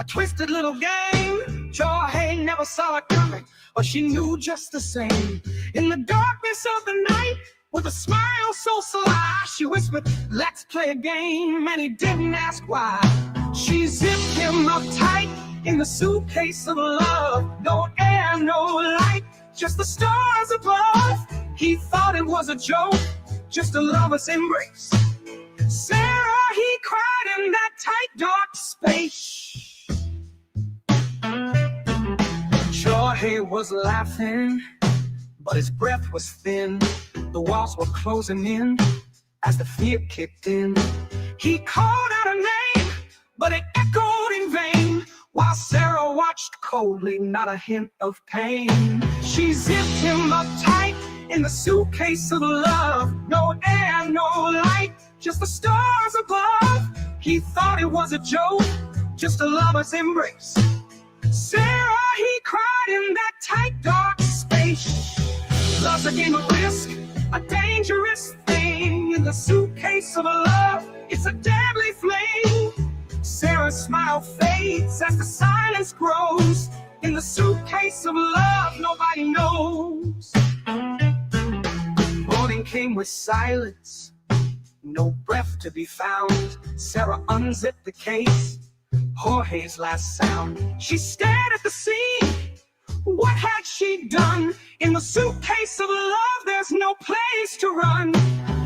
A twisted little game. Jorge never saw it coming, but she knew just the same. In the darkness of the night, with a smile so sly, she whispered, "Let's play a game," and he didn't ask why. She zipped him up tight in the suitcase of love. No air, no light, just the stars above. He thought it was a joke, just a lover's embrace. Sarah, he cried in that tight, dark space. Jorge was laughing, but his breath was thin. The walls were closing in as the fear kicked in. He called out her name, but it echoed in vain, while Sarah watched coldly, not a hint of pain. She zipped him up tight in the suitcase of love. No air, no light, just the stars above. He thought it was a joke, just a lover's embrace. Sarah, he cried in that tight, dark space. Love's a game of risk, a dangerous thing. In the suitcase of love, it's a deadly flame. Sarah's smile fades as the silence grows. In the suitcase of love, nobody knows. Morning came with silence, no breath to be found. Sarah unzipped the case, Jorge's last sound. She stared at the scene. What had she done? In the suitcase of love, there's no place to run.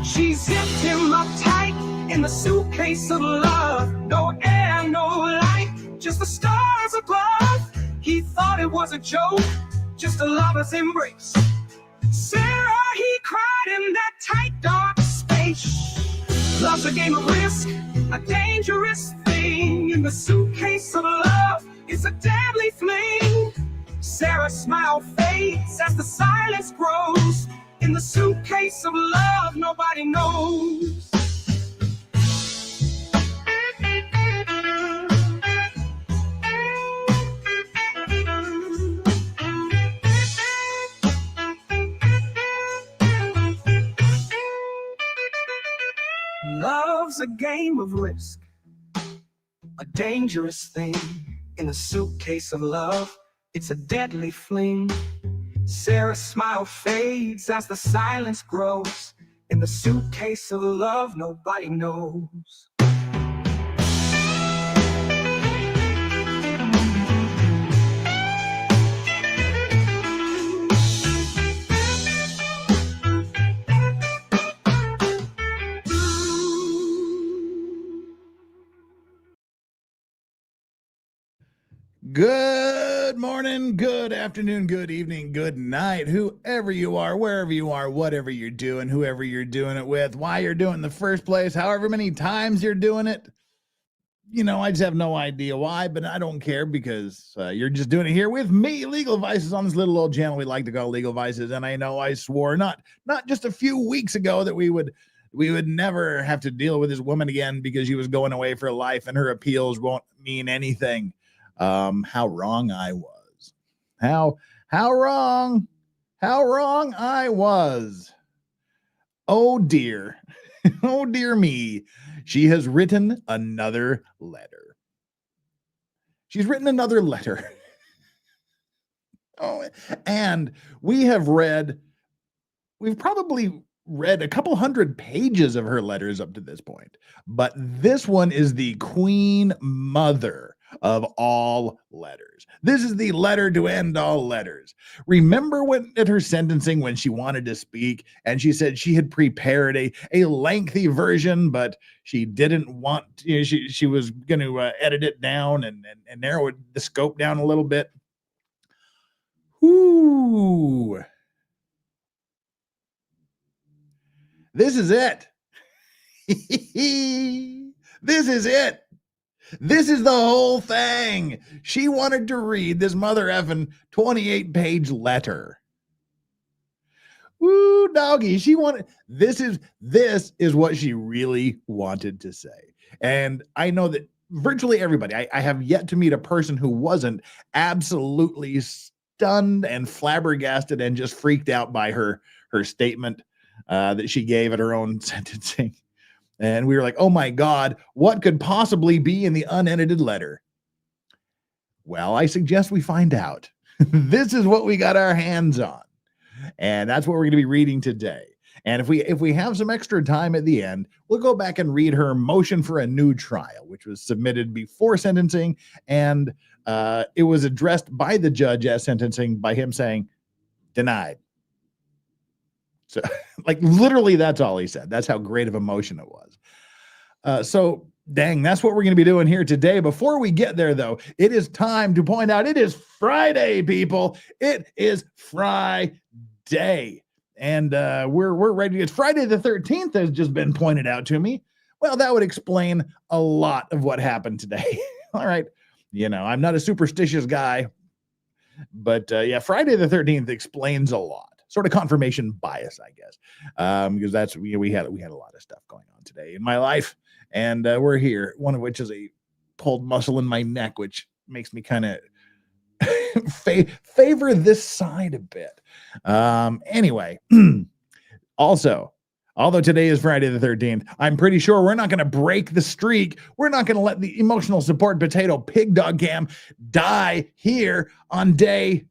She zipped him up tight in the suitcase of love. No air, no light, just the stars above. He thought it was a joke, just a lover's embrace. Sarah, he cried in that tight, dark space. Love's a game of risk, a dangerous thing. In the suitcase of love, it's a deadly flame. Sarah's smile fades as the silence grows. In the suitcase of love, nobody knows. Love's a game of risk, a dangerous thing. In the suitcase of love, it's a deadly fling. Sarah's smile fades as the silence grows. In the suitcase of love, nobody knows. Good morning, good afternoon, good evening, good night, whoever you are, wherever you are, whatever you're doing, whoever you're doing it with, why you're doing it in the first place, however many times you're doing it. You know, I just have no idea why, but I don't care because you're just doing it here with me, Legal Vices, on this little old channel we like to call Legal Vices. And I know I swore not just a few weeks ago that we would never have to deal with this woman again because she was going away for life and her appeals won't mean anything. How wrong I was. How wrong I was. Oh dear. Oh dear me. She has written another letter. She's written another letter. Oh, and we've probably read a couple hundred pages of her letters up to this point, but this one is the queen mother of all letters. This is the letter to end all letters. Remember when at her sentencing when she wanted to speak and she said she had prepared a lengthy version, but she didn't want, you know, she was going to edit it down and narrow the scope down a little bit. Ooh. This is it. This is it. This is the whole thing. She wanted to read this mother effing 28-page letter. Woo, doggy. She wanted, this is what she really wanted to say. And I know that virtually everybody, I have yet to meet a person who wasn't absolutely stunned and flabbergasted and just freaked out by her statement that she gave at her own sentencing. And we were like, oh my God, what could possibly be in the unedited letter? Well, I suggest we find out. This is what we got our hands on. And that's what we're going to be reading today. And if we have some extra time at the end, we'll go back and read her motion for a new trial, which was submitted before sentencing. And it was addressed by the judge at sentencing by him saying, denied. So like literally that's all he said. That's how great of a motion it was. So dang, that's what we're going to be doing here today. Before we get there, though, it is time to point out it is Friday, people. It is Friday. And we're ready. It's Friday the 13th has just been pointed out to me. Well, that would explain a lot of what happened today. All right. You know, I'm not a superstitious guy, but yeah, Friday the 13th explains a lot. Sort of confirmation bias, I guess, because that's we had a lot of stuff going on today in my life, and we're here. One of which is a pulled muscle in my neck, which makes me kind of favor this side a bit. Anyway, also, although today is Friday the 13th, I'm pretty sure we're not going to break the streak. We're not going to let the emotional support potato pig dog cam die here on day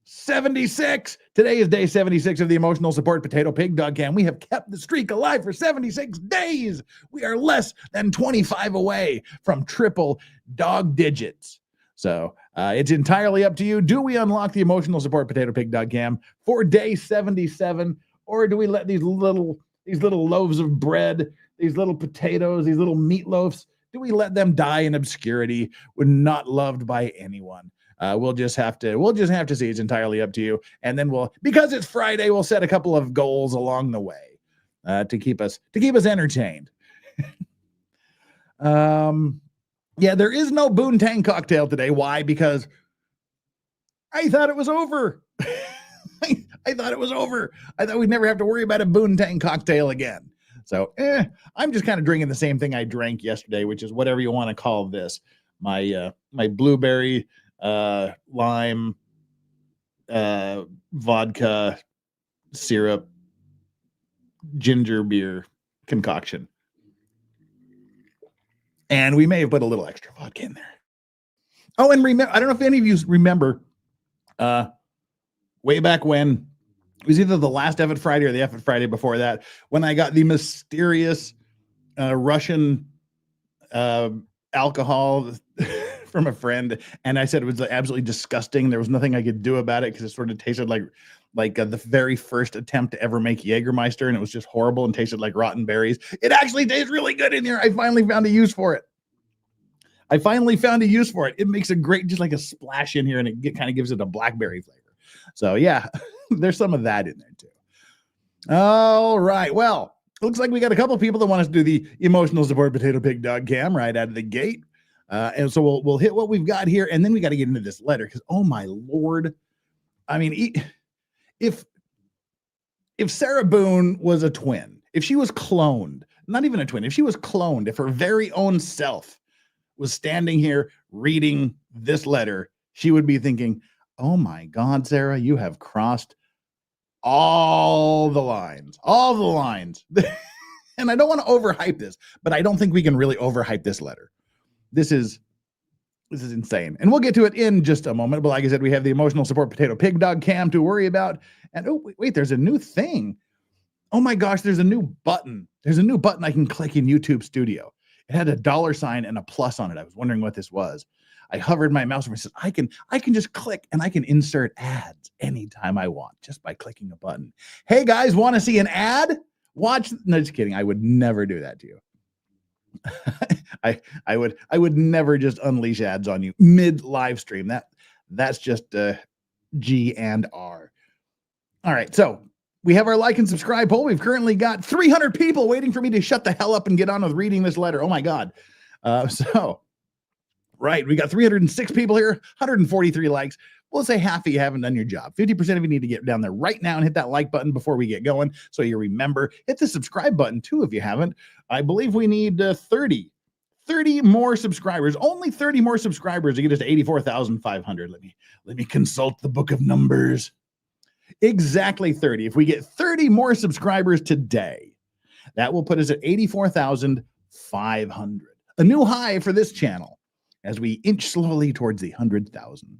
76. Today is day 76 of the emotional support potato pig dog cam. We have kept the streak alive for 76 days. We are less than 25 away from triple dog digits. So it's entirely up to you. Do we unlock the emotional support potato pig dog cam for day 77, or do we let these little loaves of bread, these little potatoes, these little meatloafs, do we let them die in obscurity when not loved by anyone? We'll just have to see. It's entirely up to you. And then because it's Friday, we'll set a couple of goals along the way to keep us entertained. Yeah, there is no Boone Tang cocktail today. Why? Because I thought it was over. I thought it was over. I thought we'd never have to worry about a Boone Tang cocktail again. So I'm just kind of drinking the same thing I drank yesterday, which is whatever you want to call this. My blueberry lime vodka syrup ginger beer concoction. And we may have put a little extra vodka in there. Oh, and remember, I don't know if any of you remember way back when, it was either the last Effort Friday or the Effort Friday before that, when I got the mysterious Russian alcohol from a friend, and I said it was absolutely disgusting. There was nothing I could do about it because it sort of tasted like the very first attempt to ever make Jägermeister, and it was just horrible and tasted like rotten berries. It actually tastes really good in here. I finally found a use for it. It makes a great, just like a splash in here, and it kind of gives it a blackberry flavor. So yeah, there's some of that in there too. All right, well, looks like we got a couple people that want us to do the emotional support potato pig dog cam right out of the gate. And so we'll hit what we've got here, and then we got to get into this letter because, oh my Lord, I mean, if Sarah Boone was a twin, if she was cloned, not even a twin, if she was cloned, if her very own self was standing here reading this letter, she would be thinking, oh my God, Sarah, you have crossed all the lines. And I don't want to overhype this, but I don't think we can really overhype this letter. This is insane. And we'll get to it in just a moment. But like I said, we have the emotional support potato pig dog cam to worry about. And oh, wait, there's a new thing. Oh my gosh, there's a new button. There's a new button I can click in YouTube Studio. It had a $sign and a plus on it. I was wondering what this was. I hovered my mouse over and said, I can just click and I can insert ads anytime I want just by clicking a button. Hey guys, want to see an ad? Watch. No, just kidding. I would never do that to you. I would never just unleash ads on you mid live stream. That's just G and R. All right, so we have our like and subscribe poll. We've currently got 300 people waiting for me to shut the hell up and get on with reading this letter. Oh my God. Right, we got 306 people here, 143 likes. We'll say half of you haven't done your job. 50% of you need to get down there right now and hit that like button before we get going. So you remember, hit the subscribe button too if you haven't. I believe we need 30 more subscribers. Only 30 more subscribers to get us to 84,500. Let me consult the book of numbers. Exactly 30. If we get 30 more subscribers today, that will put us at 84,500. A new high for this channel. as we inch slowly towards the 100,000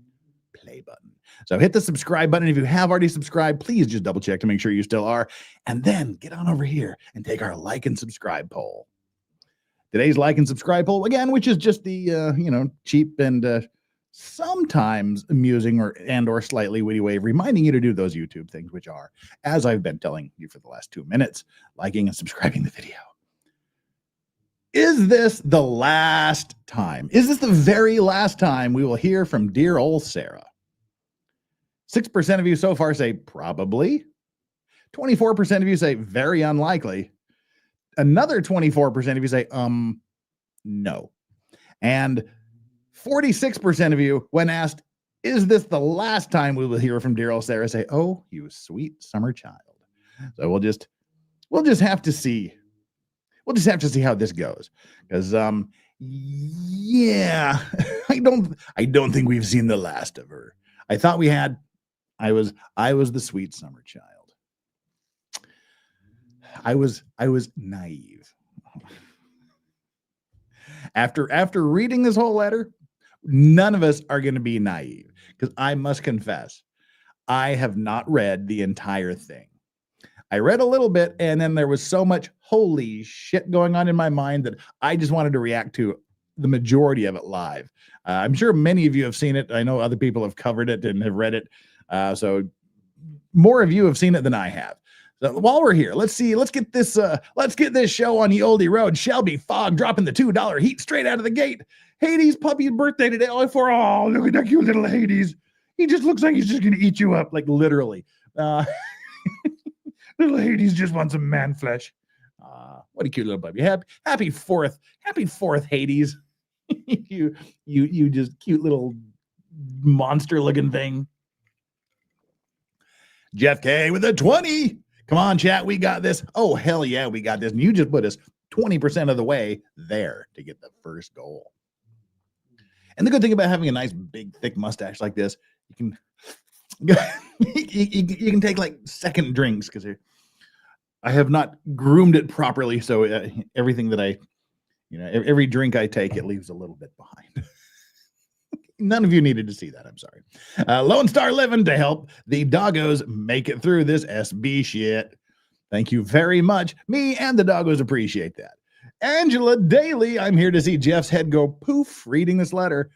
play button. So hit the subscribe button. If you have already subscribed, please just double check to make sure you still are. And then get on over here and take our like and subscribe poll. Today's like and subscribe poll, again, which is just the, cheap and sometimes amusing or slightly witty way of reminding you to do those YouTube things, which are, as I've been telling you for the last 2 minutes, liking and subscribing the video. Is this the last time? Is this the very last time we will hear from dear old Sarah? 6% of you so far say probably. 24% of you say very unlikely. Another 24% of you say, no. And 46% of you, when asked, is this the last time we will hear from dear old Sarah, say, oh, you sweet summer child. So we'll just have to see. We'll just have to see how this goes. Because, yeah, I don't think we've seen the last of her. I thought we had. I was the sweet summer child. I was naive. After reading this whole letter, none of us are going to be naive, because I must confess, I have not read the entire thing. I read a little bit, and then there was so much holy shit going on in my mind that I just wanted to react to the majority of it live. I'm sure many of you have seen it. I know other people have covered it and have read it. So more of you have seen it than I have. So while we're here, let's get this show on the oldie road. Shelby Fogg dropping the $2 heat straight out of the gate. Hades' puppy's birthday today. Oh, look at that cute little Hades. He just looks like he's just going to eat you up, like literally. Little Hades just wants some man flesh. What a cute little puppy. Happy fourth, Hades. you just cute little monster looking thing. Jeff K with a 20. Come on, chat. We got this. Oh, hell yeah, we got this. And you just put us 20% of the way there to get the first goal. And the good thing about having a nice, big, thick mustache like this, you can you can take like second drinks, because I have not groomed it properly. So everything that every drink I take, it leaves a little bit behind. None of you needed to see that. I'm sorry. Lone Star Living to help the doggos make it through this SB shit. Thank you very much. Me and the doggos appreciate that. Angela Daly, I'm here to see Jeff's head go poof reading this letter.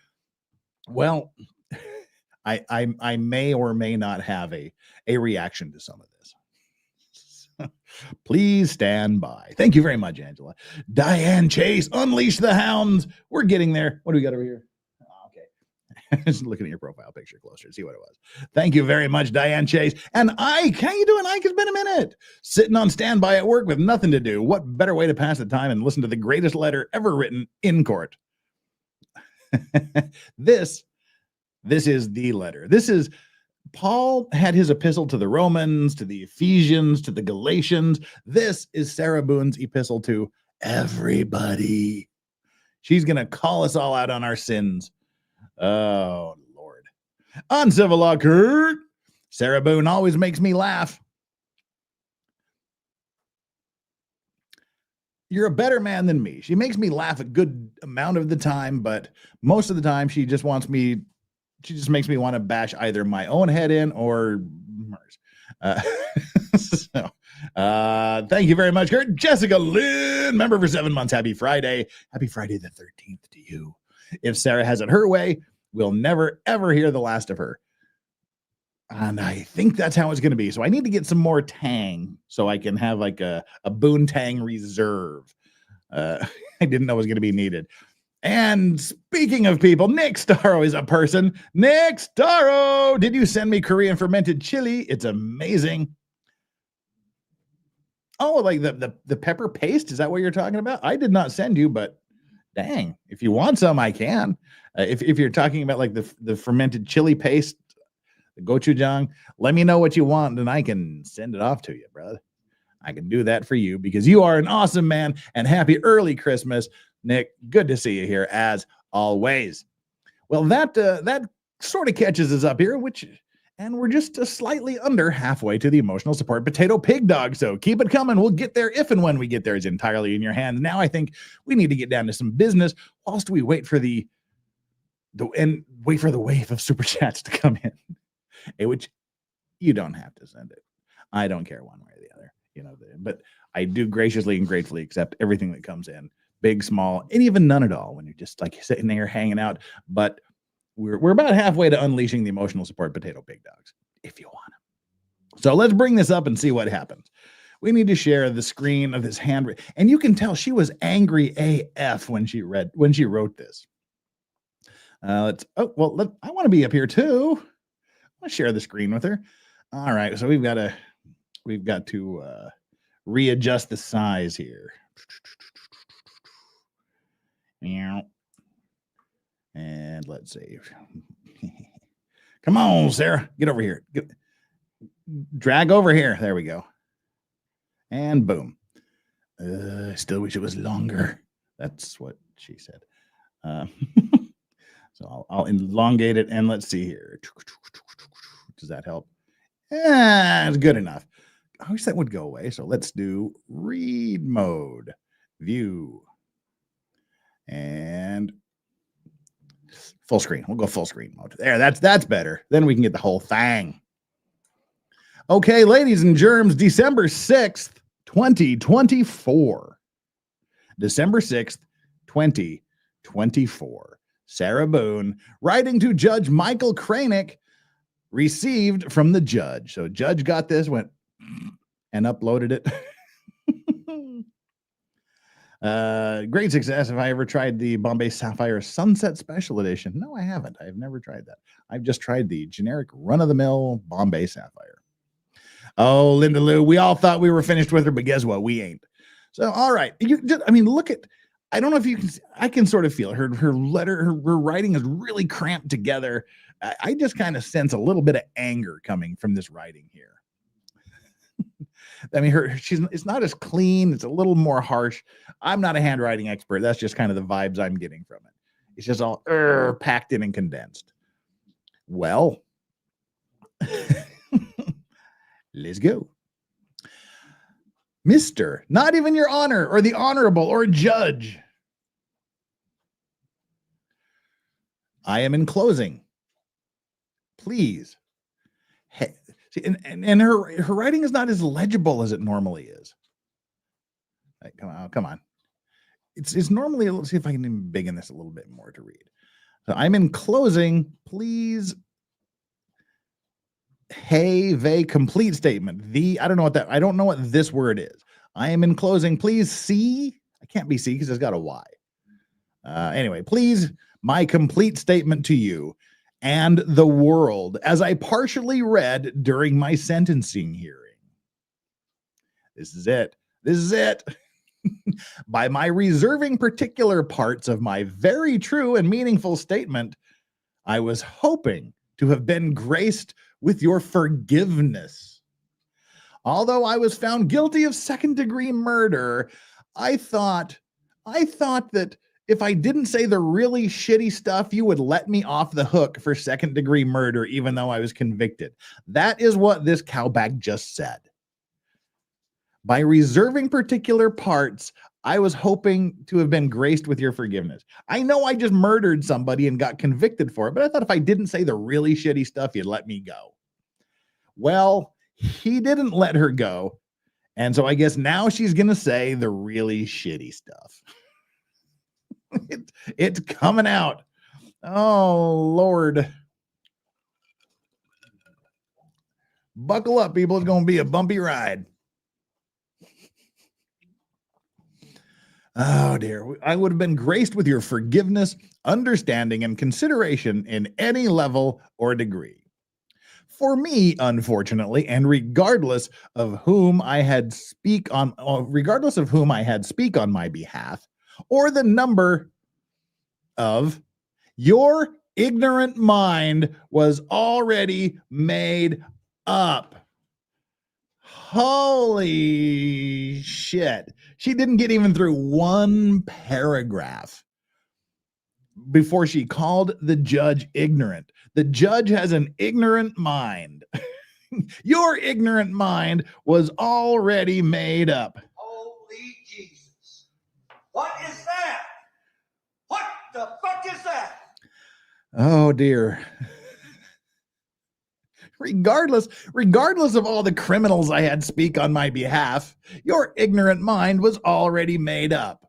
Well, I may or may not have a reaction to some of this. Please stand by. Thank you very much, Angela. Diane Chase, unleash the hounds. We're getting there. What do we got over here? Just looking at your profile picture closer to see what it was. Thank you very much, Diane Chase. And Ike, how you doing, Ike? It's been a minute. Sitting on standby at work with nothing to do. What better way to pass the time and listen to the greatest letter ever written in court? This is the letter. This is Paul had his epistle to the Romans, to the Ephesians, to the Galatians. This is Sarah Boone's epistle to everybody. She's going to call us all out on our sins. Oh, Lord. Uncivil law, Kurt. Sarah Boone always makes me laugh. You're a better man than me. She makes me laugh a good amount of the time, but most of the time she just makes me want to bash either my own head in or hers. Thank you very much, Kurt. Jessica Lynn, member for 7 months. Happy Friday. Happy Friday the 13th to you. If Sarah has it her way, we'll never, ever hear the last of her. And I think that's how it's going to be. So I need to get some more tang so I can have like a Boone Tang reserve. I didn't know it was going to be needed. And speaking of people, Nick Starro is a person. Nick Starro, did you send me Korean fermented chili? It's amazing. Oh, like the pepper paste? Is that what you're talking about? I did not send you, but dang, if you want some, I can. If you're talking about like the fermented chili paste, the gochujang, let me know what you want and I can send it off to you, brother. I can do that for you because you are an awesome man, and happy early Christmas, Nick. Good to see you here as always. Well, that sort of catches us up here, and we're just slightly under halfway to the emotional support potato pig dog. So keep it coming. We'll get there if and when we get there. Is entirely in your hands. Now I think we need to get down to some business whilst we wait for the and wait for the wave of super chats to come in, which you don't have to send it. I don't care one way or the other, but I do graciously and gratefully accept everything that comes in, big, small, and even none at all, when you're just like sitting there hanging out. But we're about halfway to unleashing the emotional support potato big dogs, if you want them. So let's bring this up and see what happens. We need to share the screen of this handwritten, and you can tell she was angry AF when she wrote this. I want to be up here too. I'll share the screen with her. All right, so we've got to readjust the size here. And let's see. Come on, Sarah, get over here. Drag over here. There we go. And boom. I still wish it was longer. That's what she said. So I'll elongate it, and let's see here. Does that help? Yeah, it's good enough. I wish that would go away. So let's do read mode, view, and full screen. We'll go full screen mode. There, that's better. Then we can get the whole thing. Okay, ladies and germs, December 6th, 2024. December 6th, 2024. Sarah Boone, writing to Judge Michael Kranick, received from the judge. So judge got this, went and uploaded it. Great success. Have I ever tried the Bombay Sapphire Sunset Special Edition? No, I haven't. I've never tried that. I've just tried the generic run-of-the-mill Bombay Sapphire. Oh, Linda Lou, we all thought we were finished with her, but guess what? We ain't. So, all right. Look at, I don't know if you can, I can sort of feel her letter, her writing is really cramped together. I just kind of sense a little bit of anger coming from this writing here. I mean, it's not as clean. It's a little more harsh. I'm not a handwriting expert. That's just kind of the vibes I'm getting from it. It's just all packed in and condensed. Well, let's go. Mr. Not even your honor or the honorable or judge. I am in closing. Please. Hey, see, and her writing is not as legible as it normally is. Right, come on. It's normally, let's see if I can even big in this a little bit more to read. So I'm in closing. Please. Hey, they complete statement. I don't know what this word is. I am in closing. Please see. I can't be C because it's got a Y. Anyway, please, my complete statement to you and the world as I partially read during my sentencing hearing. This is it. By my reserving particular parts of my very true and meaningful statement, I was hoping to have been graced with your forgiveness. Although I was found guilty of second-degree murder, I thought that if I didn't say the really shitty stuff, you would let me off the hook for second-degree murder, even though I was convicted. That is what this cowbag just said. By reserving particular parts, I was hoping to have been graced with your forgiveness. I know I just murdered somebody and got convicted for it, but I thought if I didn't say the really shitty stuff, you'd let me go. Well, he didn't let her go. And so I guess now she's going to say the really shitty stuff. It's coming out. Oh, Lord. Buckle up, people. It's going to be a bumpy ride. Oh, dear. I would have been graced with your forgiveness, understanding, and consideration in any level or degree. For me, unfortunately, and regardless of whom I had speak on my behalf, or the number of, your ignorant mind was already made up. Holy shit. She didn't get even through one paragraph before she called the judge ignorant. The judge has an ignorant mind. Your ignorant mind was already made up. Holy Jesus. What is that? What the fuck is that? Oh dear. Regardless of all the criminals I had speak on my behalf, your ignorant mind was already made up.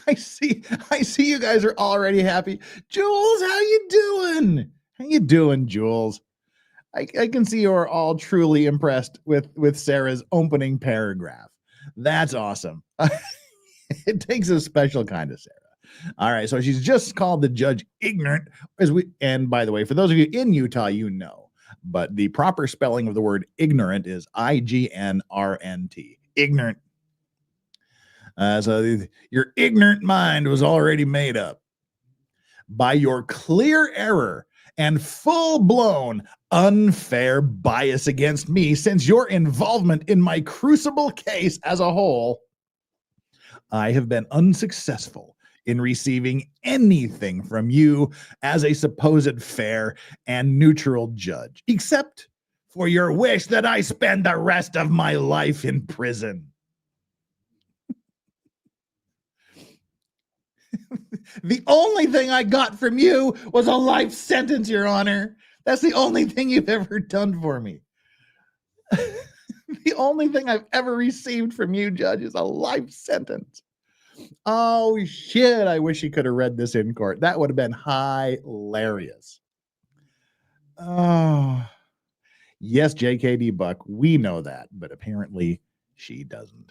I see you guys are already happy. Jules, how you doing? How you doing, Jules? I can see you're all truly impressed with Sarah's opening paragraph. That's awesome. It takes a special kind of Sarah. All right, so she's just called the judge ignorant, and by the way, for those of you in Utah, you know, but the proper spelling of the word ignorant is IGNRNT. Ignorant. So your ignorant mind was already made up by your clear error and full-blown unfair bias against me since your involvement in my crucible case as a whole. I have been unsuccessful in receiving anything from you as a supposed fair and neutral judge, except for your wish that I spend the rest of my life in prison. The only thing I got from you was a life sentence, Your Honor. That's the only thing you've ever done for me. The only thing I've ever received from you, Judge, is a life sentence. Oh, shit. I wish he could have read this in court. That would have been hilarious. Oh, yes, JKD Buck, we know that, but apparently she doesn't.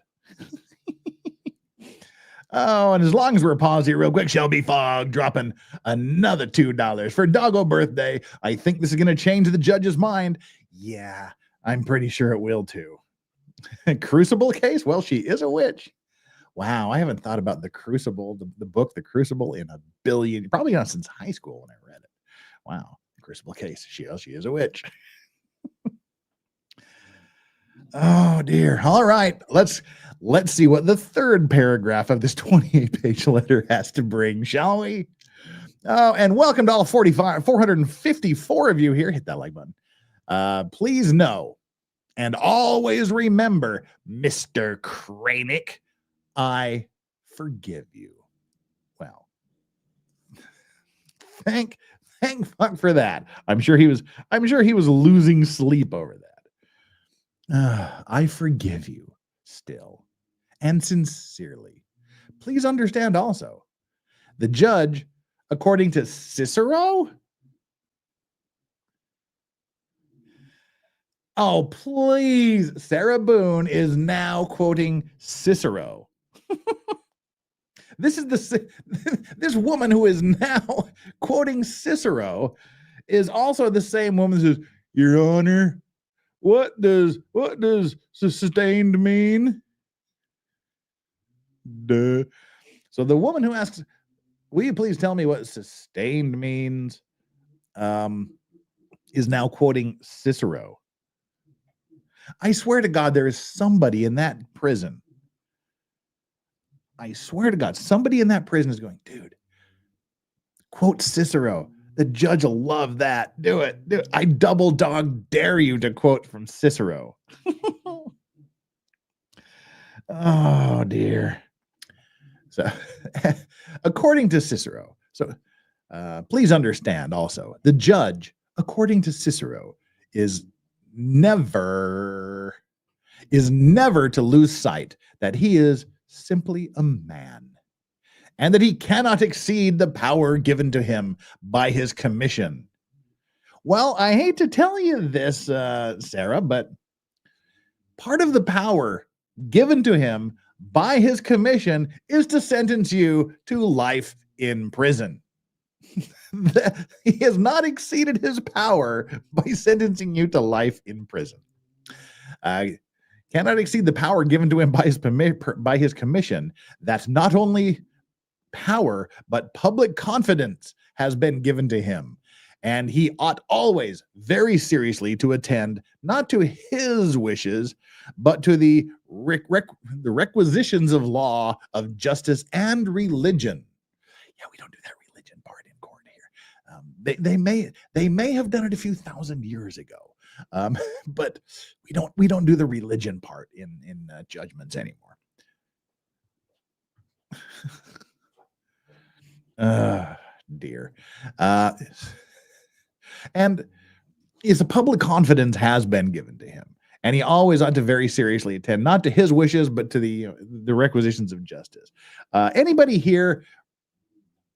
Oh, and as long as we're paused here real quick, Shelby Fogg dropping another $2 for Doggo birthday. I think this is going to change the judge's mind. Yeah, I'm pretty sure it will too. Crucible case? Well, she is a witch. Wow, I haven't thought about the Crucible, the book, The Crucible, in a billion, probably not since high school when I read it. Wow, Crucible case. She is a witch. Oh dear. All right, let's see what the third paragraph of this 28-page letter has to bring, shall we? Oh, and welcome to all 454 of you here. Hit that like button. Please know and always remember, Mr. Kranick, I forgive you. Well, thank fuck for that. I'm sure he was losing sleep over that. I forgive you still and sincerely. Please understand also, the judge, according to Cicero. Oh, please. Sarah Boone is now quoting Cicero. This woman who is now quoting Cicero is also the same woman who says, Your Honor, what does sustained mean? Duh. So the woman who asks, will you please tell me what sustained means? Is now quoting Cicero. I swear to God, there is somebody in that prison. I swear to God, somebody in that prison is going, dude, quote Cicero. The judge will love that. Do it. I double dog dare you to quote from Cicero. Oh, dear. So, according to Cicero, please understand also, the judge, according to Cicero, is never to lose sight that he is simply a man, and that he cannot exceed the power given to him by his commission. Well, I hate to tell you this, Sarah, but part of the power given to him by his commission is to sentence you to life in prison. He has not exceeded his power by sentencing you to life in prison. Cannot exceed the power given to him by his commission. That's not only power, but public confidence has been given to him. And he ought always very seriously to attend, not to his wishes, but to the requisitions of law, of justice, and religion. Yeah, we don't do that religion part in court here. They may have done it a few thousand years ago, but we don't do the religion part in judgments anymore. Dear. And his public confidence has been given to him, and he always ought to very seriously attend, not to his wishes, but to the requisitions of justice. Anybody here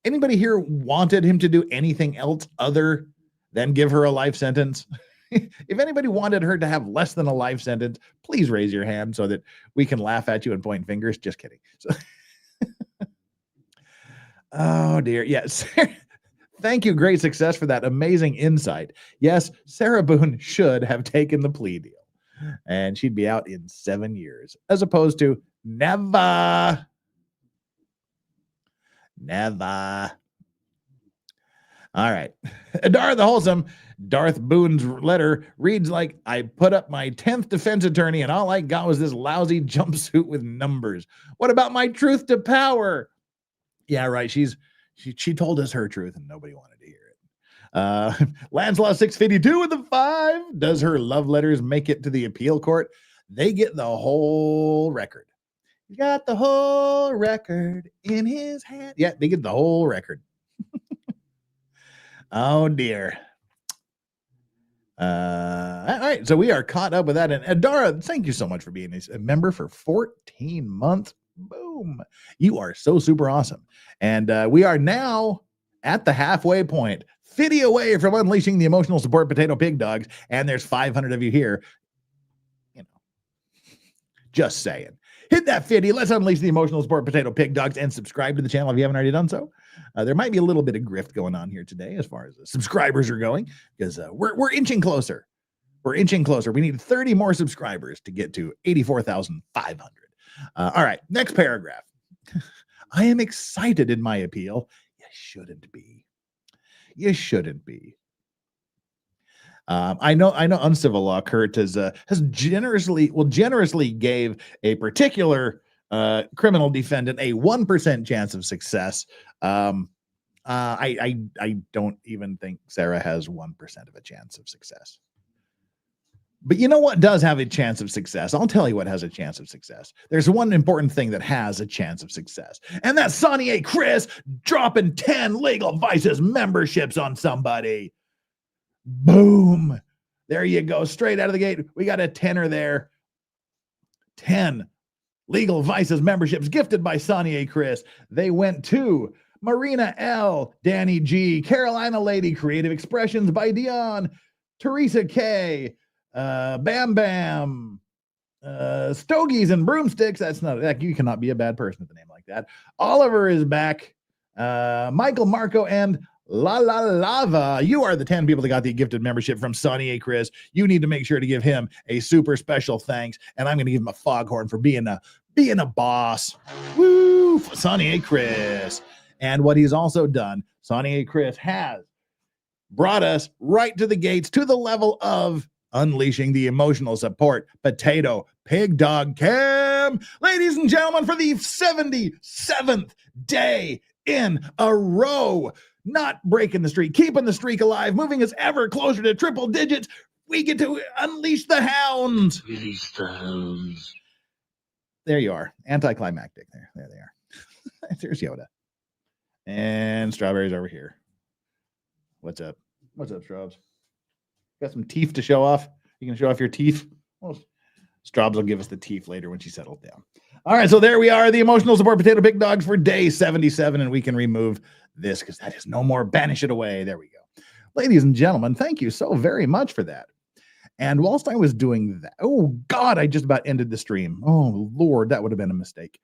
wanted him to do anything else other than give her a life sentence? If anybody wanted her to have less than a life sentence, please raise your hand so that we can laugh at you and point fingers. Just kidding. So, oh dear. Yes. Thank you. Great success for that amazing insight. Yes, Sarah Boone should have taken the plea deal, and she'd be out in 7 years, as opposed to never. Never. All right. Adara the Wholesome, Darth Boone's letter reads like, I put up my 10th defense attorney and all I got was this lousy jumpsuit with numbers. What about my truth to power? Yeah, right. She told us her truth and nobody wanted to hear it. Lancelot 652 with the 5. Does her love letters make it to the appeal court? They get the whole record. He got the whole record in his hand. Yeah, they get the whole record. Oh dear. All right, so we are caught up with that. And Adara, thank you so much for being a member for 14 months. Boom. You are so super awesome. And we are now at the halfway point, 50 away from unleashing the emotional support potato pig dogs. And there's 500 of you here. You know, just saying. Hit that 50. Let's unleash the emotional support potato pig dogs and subscribe to the channel if you haven't already done so. There might be a little bit of grift going on here today as far as the subscribers are going, because we're inching closer. We're inching closer. We need 30 more subscribers to get to 84,500. All right, next paragraph. I am excited in my appeal. You shouldn't be. You shouldn't be. I know Uncivil Law Kurt has generously gave a particular criminal defendant a 1% chance of success. I don't even think Sarah has 1% of a chance of success. But you know what does have a chance of success? I'll tell you what has a chance of success. There's one important thing that has a chance of success, and that's Sonny A. Chris dropping 10 Legal Vices memberships on somebody. Boom. There you go. Straight out of the gate. We got a tenner there. 10 Legal Vices memberships gifted by Sonny A. Chris. They went to Marina L., Danny G., Carolina Lady, Creative Expressions by Dion, Teresa K., Bam Bam, Stogies and Broomsticks. That's not that. You cannot be a bad person with a name like that. Oliver is back. Michael Marco and La La Lava. You are the 10 people that got the gifted membership from Sonny A. Chris. You need to make sure to give him a super special thanks. And I'm going to give him a foghorn for being a boss. Woo! Sonny A. Chris. And what he's also done, Sonny A. Chris has brought us right to the gates, to the level of unleashing the emotional support potato pig dog cam. Ladies and gentlemen, for the 77th day in a row, not breaking the streak, keeping the streak alive, moving us ever closer to triple digits, we get to unleash the hounds. Release the hounds. There you are. Anticlimactic. There they are. There's Yoda. And Strawberry's over here. What's up? What's up, Straubs? Got some teeth to show off? You can show off your teeth? Well, Straubs will give us the teeth later when she settles down. All right, so there we are, the emotional support potato pig dogs for day 77, and we can remove this because that is no more. Banish it away. There we go. Ladies and gentlemen, thank you so very much for that. And whilst I was doing that, oh God, I just about ended the stream. Oh Lord, that would have been a mistake.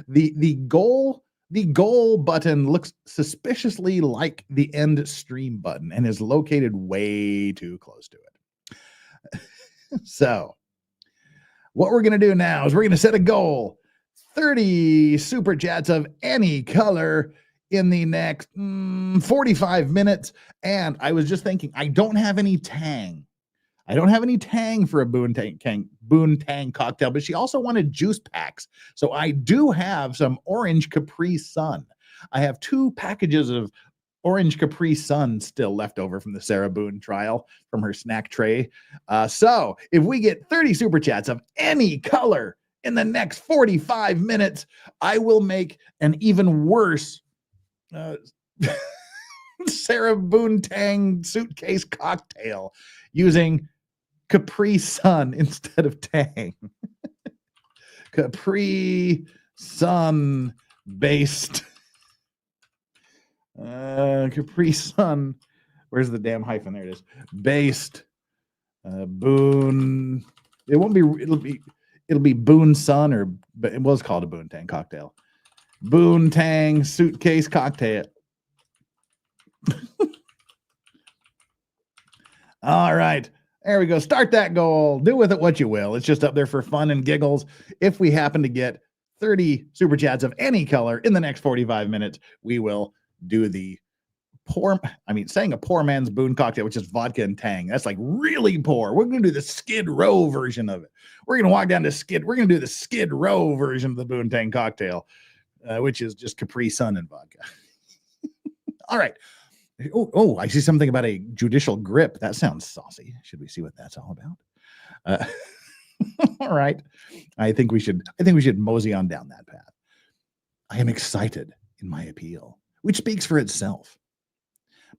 The goal button looks suspiciously like the end stream button and is located way too close to it. So what we're going to do now is we're going to set a goal. 30 super chats of any color in the next 45 minutes. And I was just thinking, I don't have any tang. I don't have any tang for a Boone Tang cocktail, but she also wanted juice packs. So I do have some orange Capri Sun. I have 2 packages of orange Capri Sun still left over from the Sarah Boone trial from her snack tray. So if we get 30 super chats of any color in the next 45 minutes, I will make an even worse Sarah Boone Tang suitcase cocktail using Capri Sun instead of Tang. Capri Sun based. Capri Sun. Where's the damn hyphen? There it is. Based. Boone. It won't be. It'll be Boone Sun, or but it was called a Boone Tang cocktail. Boone Tang suitcase cocktail. All right. There we go. Start that goal. Do with it what you will. It's just up there for fun and giggles. If we happen to get 30 super chats of any color in the next 45 minutes, we will do the saying a poor man's Boone cocktail, which is vodka and Tang. That's like really poor. We're going to do the Skid Row version of it. We're going to walk down to We're going to do the Skid Row version of the Boone Tang cocktail, which is just Capri Sun and vodka. All right. Oh, I see something about a judicial grip. That sounds saucy. Should we see what that's all about? All right. I think we should mosey on down that path. I am excited in my appeal, which speaks for itself.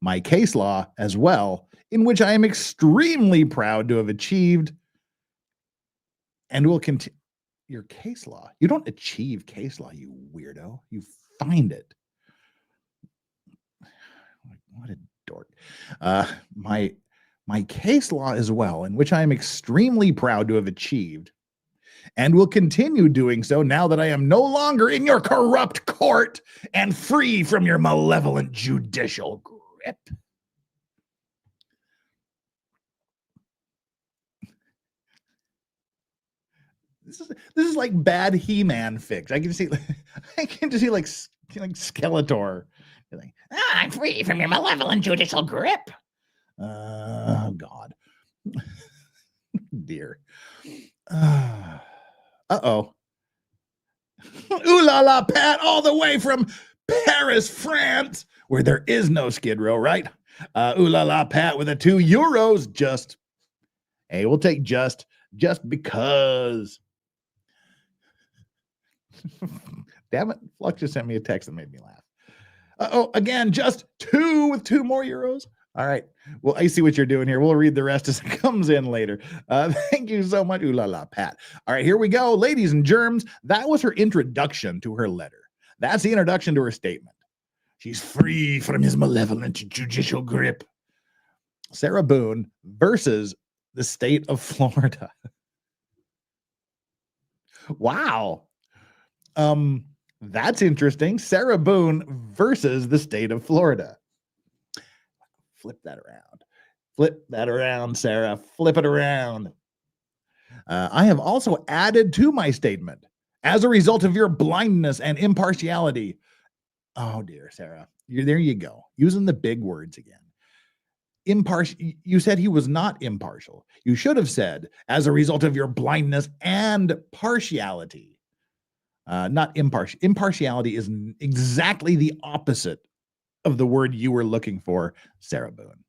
My case law as well, in which I am extremely proud to have achieved and will continue. Your case law. You don't achieve case law, you weirdo. You find it. What a dork. My case law as well, in which I am extremely proud to have achieved and will continue doing so now that I am no longer in your corrupt court and free from your malevolent judicial grip. This is like bad He-Man fix. I can see like Skeletor. Like, I'm free from your malevolent judicial grip. Oh God. Dear. Uh-oh. Ooh la la, Pat, all the way from Paris, France, where there is no Skid Row, right? Ooh la la, Pat, with a €2. Just, hey, we'll take just because. Damn it. Flux just sent me a text that made me laugh. Again, just two with €2 more. All right. Well, I see what you're doing here. We'll read the rest as it comes in later. Thank you so much. Ooh la la, Pat. All right, here we go. Ladies and germs, that was her introduction to her letter. That's the introduction to her statement. She's free from his malevolent judicial grip. Sarah Boone versus the state of Florida. Wow. That's interesting. Sarah Boone versus the state of Florida. Flip that around. Flip that around, Sarah. Flip it around. I have also added to my statement, as a result of your blindness and impartiality. Oh, dear, Sarah. There you go. Using the big words again. You said he was not impartial. You should have said, as a result of your blindness and partiality. Not impartial. Impartiality is exactly the opposite of the word you were looking for, Sarah Boone.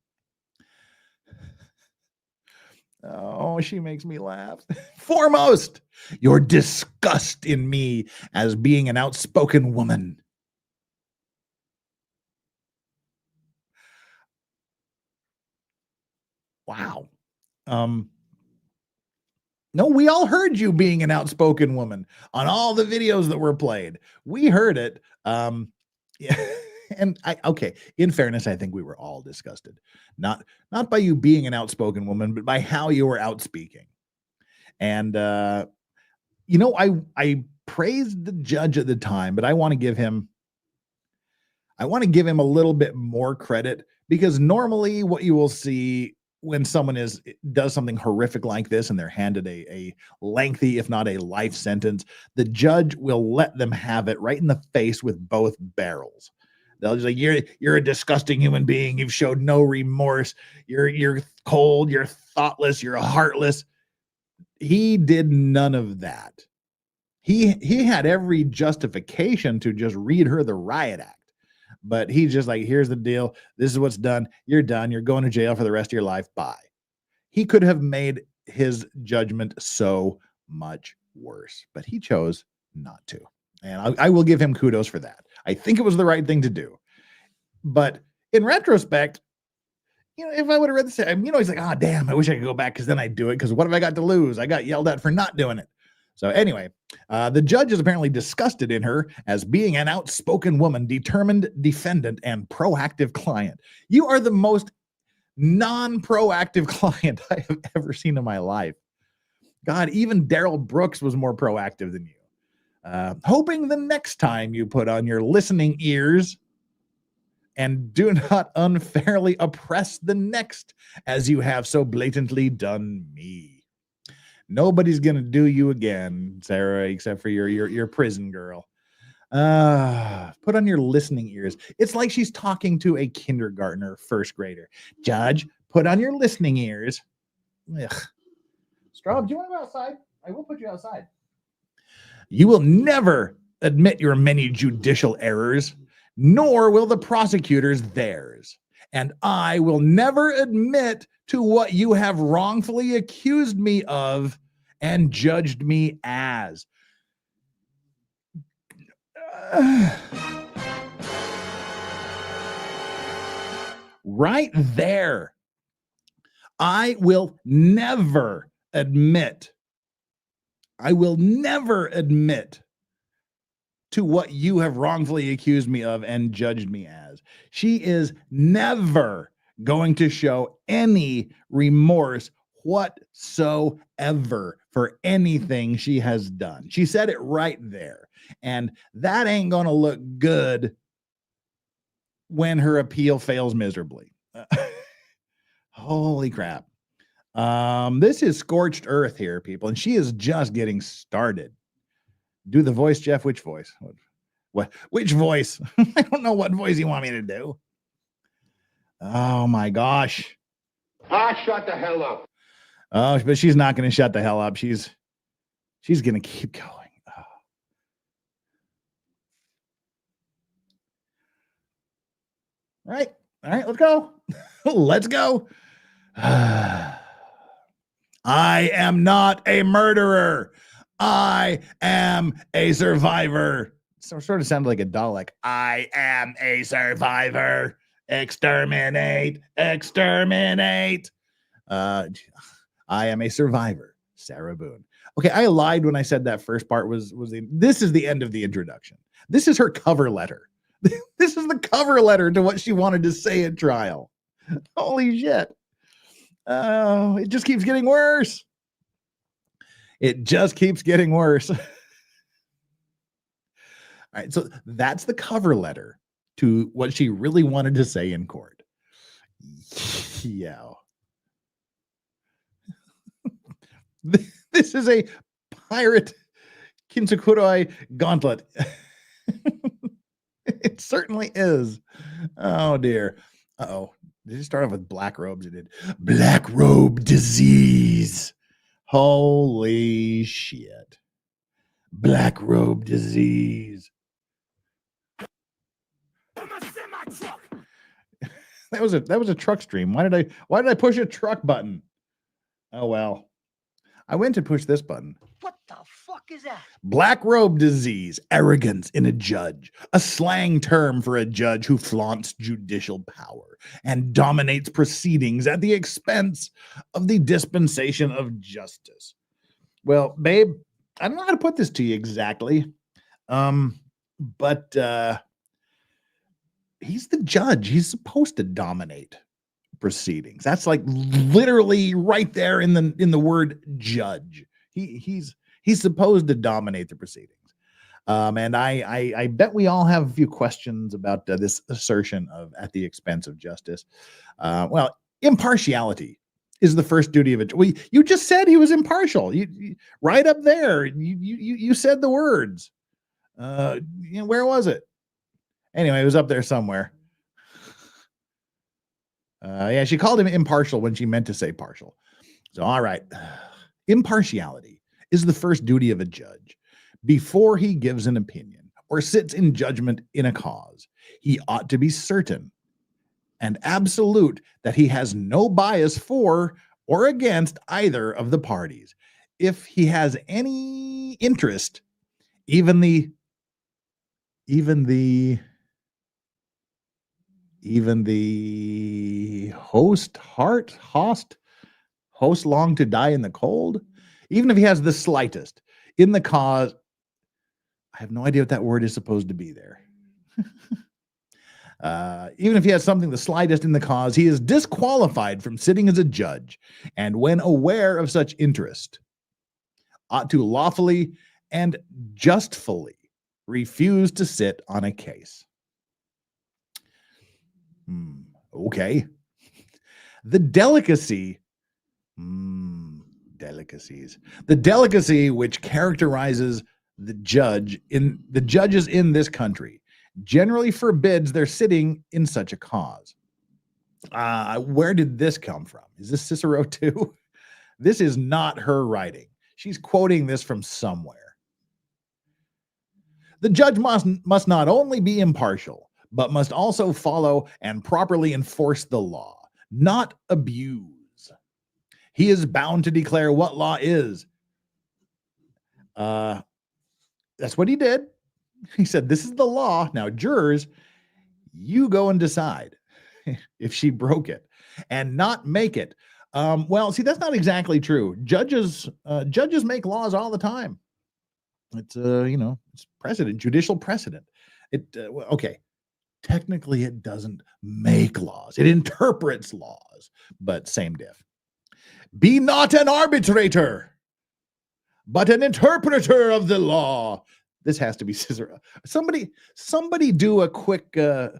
Oh, she makes me laugh. Foremost, your disgust in me as being an outspoken woman. Wow. No, we all heard you being an outspoken woman on all the videos that were played. We heard it. Yeah. And in fairness, I think we were all disgusted, not by you being an outspoken woman, but by how you were outspeaking. And, I praised the judge at the time, but I want to give him a little bit more credit, because normally what you will see when someone does something horrific like this and they're handed a lengthy, if not a life sentence, the judge will let them have it right in the face with both barrels. They'll just like, you're a disgusting human being. You've showed no remorse. You're cold. You're thoughtless. You're heartless. He did none of that. He had every justification to just read her the riot act, but he's just like, here's the deal. This is what's done. You're done. You're going to jail for the rest of your life. Bye. He could have made his judgment so much worse, but he chose not to. And I will give him kudos for that. I think it was the right thing to do. But in retrospect, if I would have read this, he's like, oh, damn, I wish I could go back because then I'd do it. Because what have I got to lose? I got yelled at for not doing it. So anyway, the judge is apparently disgusted in her as being an outspoken woman, determined defendant, and proactive client. You are the most non-proactive client I have ever seen in my life. God, even Daryl Brooks was more proactive than you. Hoping the next time you put on your listening ears and do not unfairly oppress the next as you have so blatantly done me. Nobody's going to do you again, Sarah, except for your prison girl. Put on your listening ears. It's like she's talking to a kindergartner, first grader. Judge, put on your listening ears. Ugh. Straub, do you want to go outside? I will put you outside. You will never admit your many judicial errors, nor will the prosecutors theirs. And I will never admit to what you have wrongfully accused me of and judged me as. Right there. I will never admit to what you have wrongfully accused me of and judged me as. She is never going to show any remorse whatsoever for anything she has done. She said it right there. And that ain't going to look good when her appeal fails miserably. Holy crap. This is Scorched Earth here, people, and she is just getting started. Do the voice, Jeff. Which voice? Which voice? I don't know what voice you want me to do. Oh my gosh. Shut the hell up. Oh, but she's not going to shut the hell up. She's going to keep going. Oh. All right, let's go. Let's go. I am not a murderer. I am a survivor. So sort of sounded like a Dalek. I am a survivor. Exterminate. I am a survivor. Sarah Boone. Okay, I lied when I said that first part this is the end of the introduction. This is her cover letter. This is the cover letter to what she wanted to say at trial. Holy shit. Oh, it just keeps getting worse. It just keeps getting worse. All right, so that's the cover letter to what she really wanted to say in court. Yeah. This is a pirate kintsukuroi gauntlet. It certainly is. Oh, dear. Uh-oh. Did it start off with black robes? It did. Black robe disease. Holy shit. Black robe disease. That was a truck stream. Why did I push a truck button? Oh well. I went to push this button. What the fuck is that? Black robe disease, arrogance in a judge, a slang term for a judge who flaunts judicial power and dominates proceedings at the expense of the dispensation of justice. Well, babe, I don't know how to put this to you exactly. But he's the judge. He's supposed to dominate proceedings. That's like literally right there in the word judge. He's supposed to dominate the proceedings. And I bet we all have a few questions about this assertion of at the expense of justice. Well, impartiality is the first duty of it. You just said he was impartial. You right up there. You said the words. Where was it? Anyway, it was up there somewhere. Yeah, she called him impartial when she meant to say partial. So, all right. Impartiality is the first duty of a judge. Before he gives an opinion or sits in judgment in a cause, he ought to be certain and absolute that he has no bias for or against either of the parties. if he has any interest, even the host long to die in the cold, even if he has the slightest in the cause. I have no idea what that word is supposed to be there. Even if he has something the slightest in the cause, he is disqualified from sitting as a judge, and when aware of such interest, ought to lawfully and justfully refuse to sit on a case. Okay. The delicacy, delicacies. The delicacy which characterizes the judges in this country generally forbids their sitting in such a cause. Where did this come from? Is this Cicero too? This is not her writing. She's quoting this from somewhere. The judge must not only be impartial, but must also follow and properly enforce the law, not abuse. He is bound to declare what law is. That's what he did. He said, this is the law. Now, jurors, you go and decide if she broke it and not make it. Well, see, that's not exactly true. Judges make laws all the time. It's, it's precedent, judicial precedent. Okay. Technically, it doesn't make laws. It interprets laws, but same diff. Be not an arbitrator, but an interpreter of the law. This has to be Cicero. Somebody do a quick, all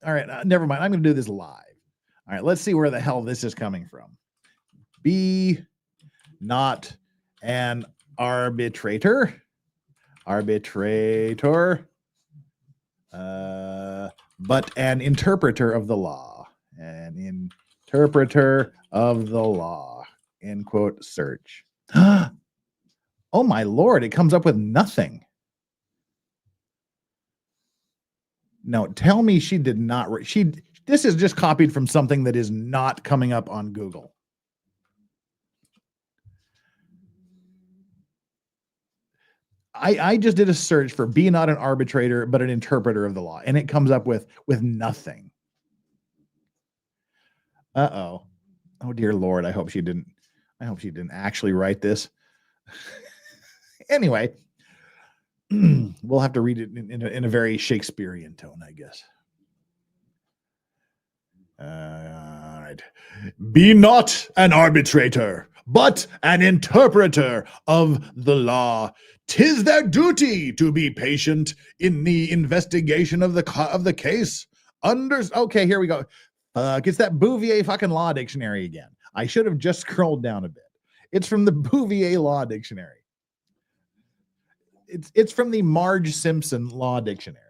right, never mind. I'm going to do this live. All right, let's see where the hell this is coming from. Be not an arbitrator, but an interpreter of the law. An interpreter of the law, end quote, search. Oh my Lord, it comes up with nothing. No, tell me she did not. This is just copied from something that is not coming up on Google. I just did a search for be not an arbitrator, but an interpreter of the law, and it comes up with nothing. Uh-oh. Oh dear Lord, I hope she didn't actually write this. Anyway, we'll have to read it in a very Shakespearean tone, I guess. All right. Be not an arbitrator, but an interpreter of the law. 'Tis their duty to be patient in the investigation of the case. Okay, here we go. It's that Bouvier fucking law dictionary again. I should have just scrolled down a bit. It's from the Bouvier law dictionary. It's from the Marge Simpson law dictionary.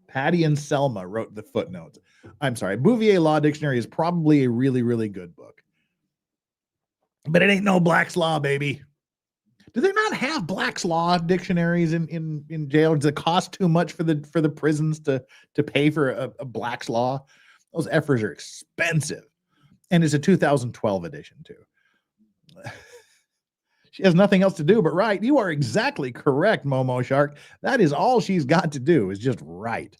Patty and Selma wrote the footnotes. I'm sorry. Bouvier law dictionary is probably a really, really good book. But it ain't no Black's Law, baby. Do they not have Black's Law dictionaries in jail? Does it cost too much for the prisons to pay for a Black's Law? Those effers are expensive. And it's a 2012 edition too. She has nothing else to do but write. You are exactly correct, Momo Shark. That is all she's got to do is just write.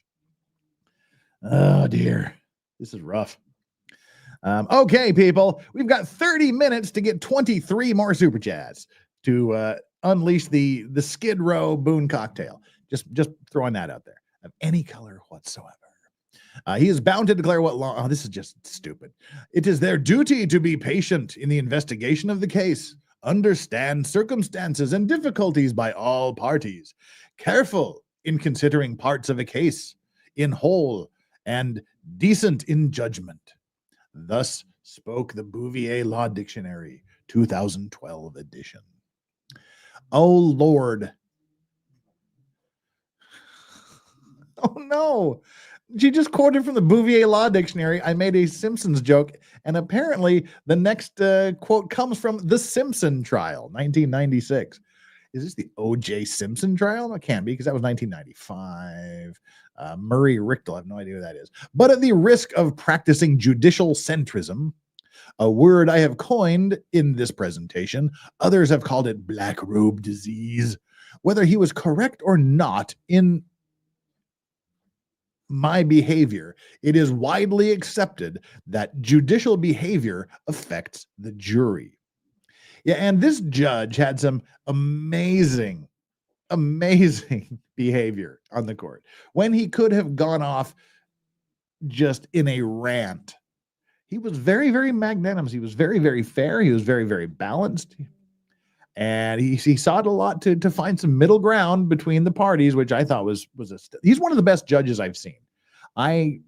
Oh dear. This is rough. Okay, people, we've got 30 minutes to get 23 more super chats to unleash the Skid Row Boone cocktail. Just throwing that out there of any color whatsoever. He is bound to declare what law. Oh, this is just stupid. It is their duty to be patient in the investigation of the case, understand circumstances and difficulties by all parties, careful in considering parts of a case in whole, and decent in judgment. Thus spoke the Bouvier Law Dictionary, 2012 edition. Oh, Lord. Oh, no. She just quoted from the Bouvier Law Dictionary. I made a Simpsons joke, and apparently the next quote comes from The Simpson Trial, 1996. Is this the O.J. Simpson trial? It can't be, because that was 1995. Murray Richtel, I have no idea who that is. But at the risk of practicing judicial centrism, A word I have coined in this presentation. Others have called it black robe disease. Whether he was correct or not in my behavior, it is widely accepted that judicial behavior affects the jury. Yeah, and this judge had some amazing behavior on the court when he could have gone off just in a rant. He was very, very magnanimous. He was very, very fair. He was very, very balanced. And he sought a lot to find some middle ground between the parties, which I thought he's one of the best judges I've seen. I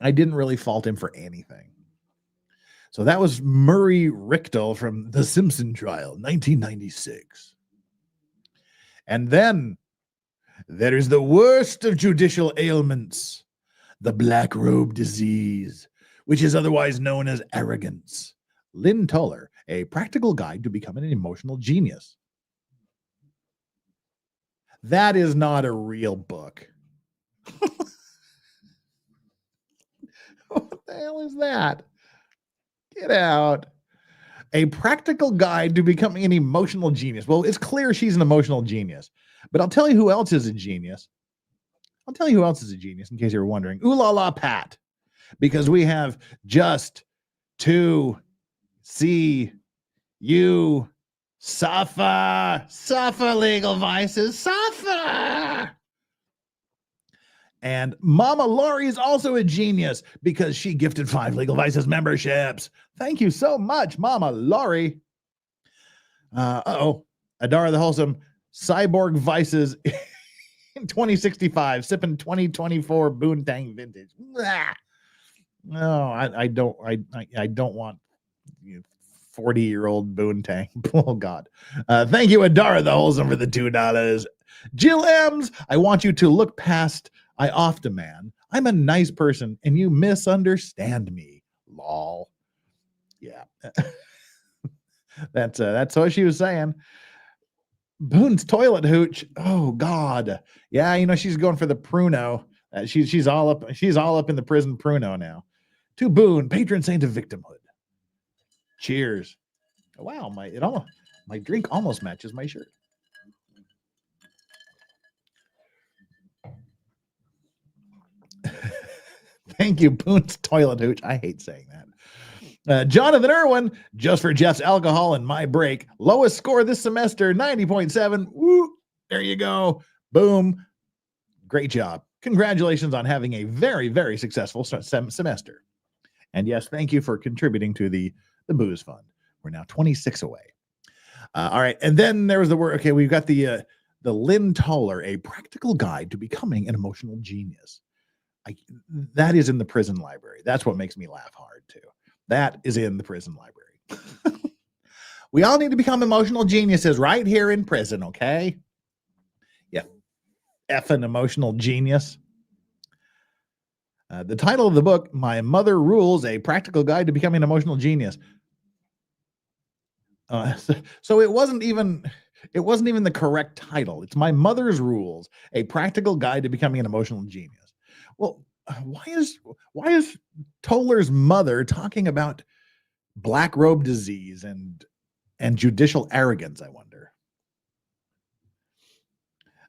didn't really fault him for anything. So that was Murray Richtel from The Simpson Trial, 1996. And then there is the worst of judicial ailments, the black robe disease, which is otherwise known as arrogance. Lynn Toller, A Practical Guide to Becoming an Emotional Genius. That is not a real book. What the hell is that? Get out. A Practical Guide to Becoming an Emotional Genius. Well, it's clear she's an emotional genius. But I'll tell you who else is a genius. In case you were wondering. Ooh la la Pat. Because we have just to see you suffer. Suffer, legal vices. Suffer. And Mama Laurie is also a genius because she gifted 5 Legal Vices memberships. Thank you so much, Mama Laurie. Adara the Wholesome, Cyborg Vices in 2065, sipping 2024 Boone Tang Vintage. Blah. No, I don't want 40-year-old Boone Tang. Oh, God. Thank you, Adara the Wholesome, for the $2. Jill M's, I want you to look past I oft demand. I'm a nice person and you misunderstand me. Lol. Yeah. That's what she was saying. Boone's toilet hooch. Oh God. Yeah, she's going for the pruno. She's all up in the prison pruno now. To Boone, patron saint of victimhood. Cheers. Wow, my drink almost matches my shirt. Thank you, Boone's toilet hooch. I hate saying that. Jonathan Irwin, just for Jeff's alcohol and my break. Lowest score this semester, 90.7. Woo! There you go. Boom. Great job. Congratulations on having a very, very successful semester. And yes, thank you for contributing to the booze fund. We're now 26 away. All right. And then there was the word. Okay, we've got the Lynn Toller, A Practical Guide to Becoming an Emotional Genius. That is in the prison library. That's what makes me laugh hard, too. That is in the prison library. We all need to become emotional geniuses right here in prison, okay? Yeah. Effing emotional genius. The title of the book, My Mother Rules, A Practical Guide to Becoming an Emotional Genius. So it wasn't even the correct title. It's My Mother's Rules, A Practical Guide to Becoming an Emotional Genius. Well, why is Toller's mother talking about black robe disease and judicial arrogance, I wonder?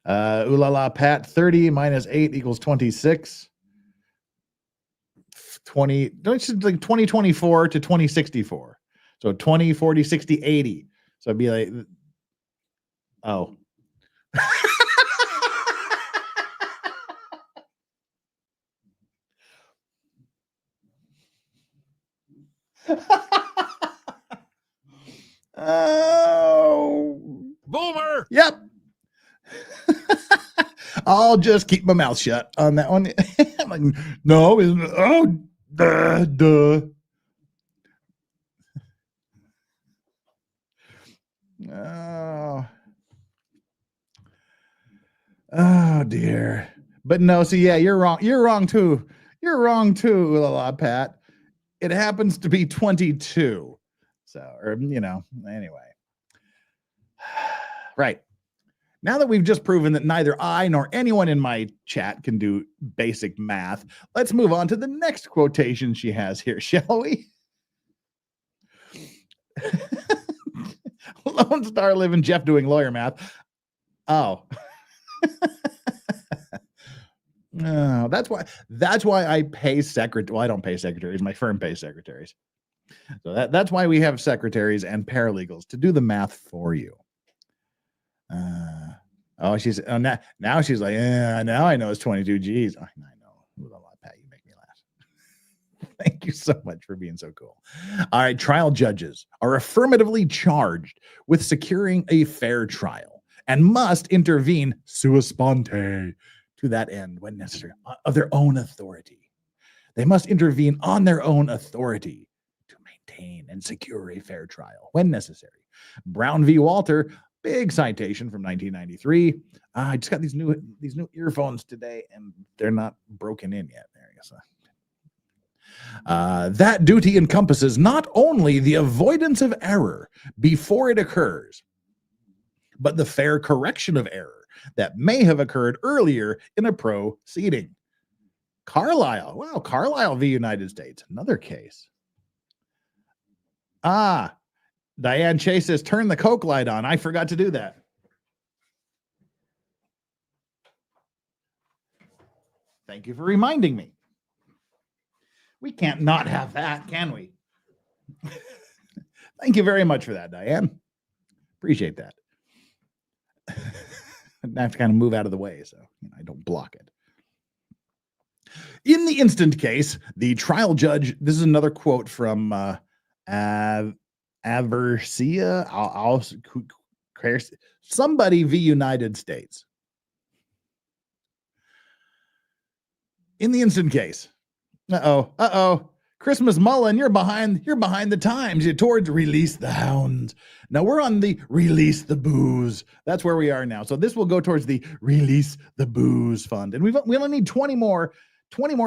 Ooh la la Pat, 30 minus 8 equals 26. 2024 to 2064. So 20, 40, 60, 80. So it'd be like, oh. Oh, Boomer! Yep. I'll just keep my mouth shut on that one. I'm like, no, duh. Oh dear. But no, so yeah, you're wrong. You're wrong too. La la Pat. It happens to be 22. So, or anyway. Right. Now that we've just proven that neither I nor anyone in my chat can do basic math, let's move on to the next quotation she has here, shall we? Lone Star living Jeff doing lawyer math. Oh. No, that's why I pay well, I don't pay secretaries. My firm pays secretaries. So that's why we have secretaries and paralegals to do the math for you. Now she's like, now I know it's 22 G's. I know. Pat, you make me laugh. Thank you so much for being so cool. All right, trial judges are affirmatively charged with securing a fair trial and must intervene sua sponte to that end when necessary of their own authority. They must intervene on their own authority to maintain and secure a fair trial when necessary. Brown v. Walter, big citation from 1993. I just got these new earphones today, and they're not broken in yet. There you go. That duty encompasses not only the avoidance of error before it occurs, but the fair correction of error that may have occurred earlier in a proceeding. Carlisle. Wow, Carlisle v. United States. Another case. Diane Chase says, turn the Coke light on. I forgot to do that. Thank you for reminding me. We can't not have that, can we? Thank you very much for that, Diane. Appreciate that. I have to kind of move out of the way so I don't block it. In the instant case, the trial judge, this is another quote from somebody v. United States. In the instant case, Christmas Mullen, you're behind the times. You're towards release the hounds. Now we're on the release the booze. That's where we are now. So this will go towards the release the booze fund, and we only need 20 more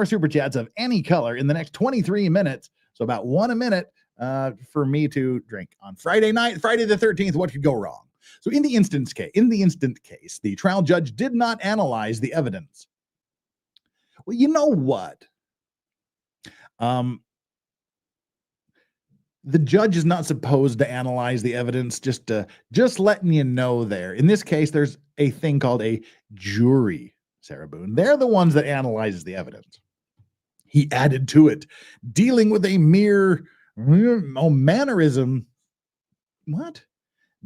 super chats of any color in the next 23 minutes. So about one a minute for me to drink on Friday night, Friday the 13th. What could go wrong? So in the instant case, the trial judge did not analyze the evidence. Well, you know what? The judge is not supposed to analyze the evidence, just letting you know there. In this case, there's a thing called a jury, Sarah Boone. They're the ones that analyzes the evidence. He added to it, dealing with a mere mannerism. What?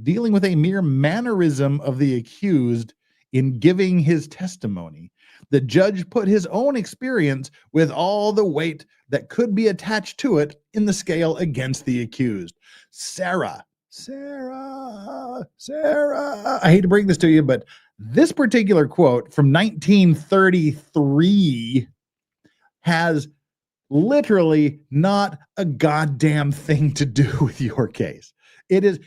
Dealing with a mere mannerism of the accused in giving his testimony. The judge put his own experience with all the weight that could be attached to it in the scale against the accused. Sarah. I hate to bring this to you, but this particular quote from 1933 has literally not a goddamn thing to do with your case. It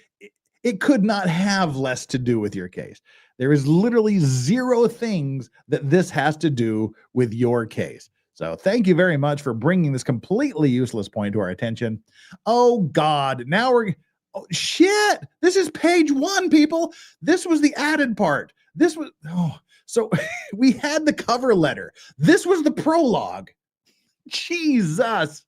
could not have less to do with your case. There is literally zero things that this has to do with your case. So thank you very much for bringing this completely useless point to our attention. Oh, God. Now shit. This is page 1, people. This was the added part. So we had the cover letter. This was the prologue. Jesus.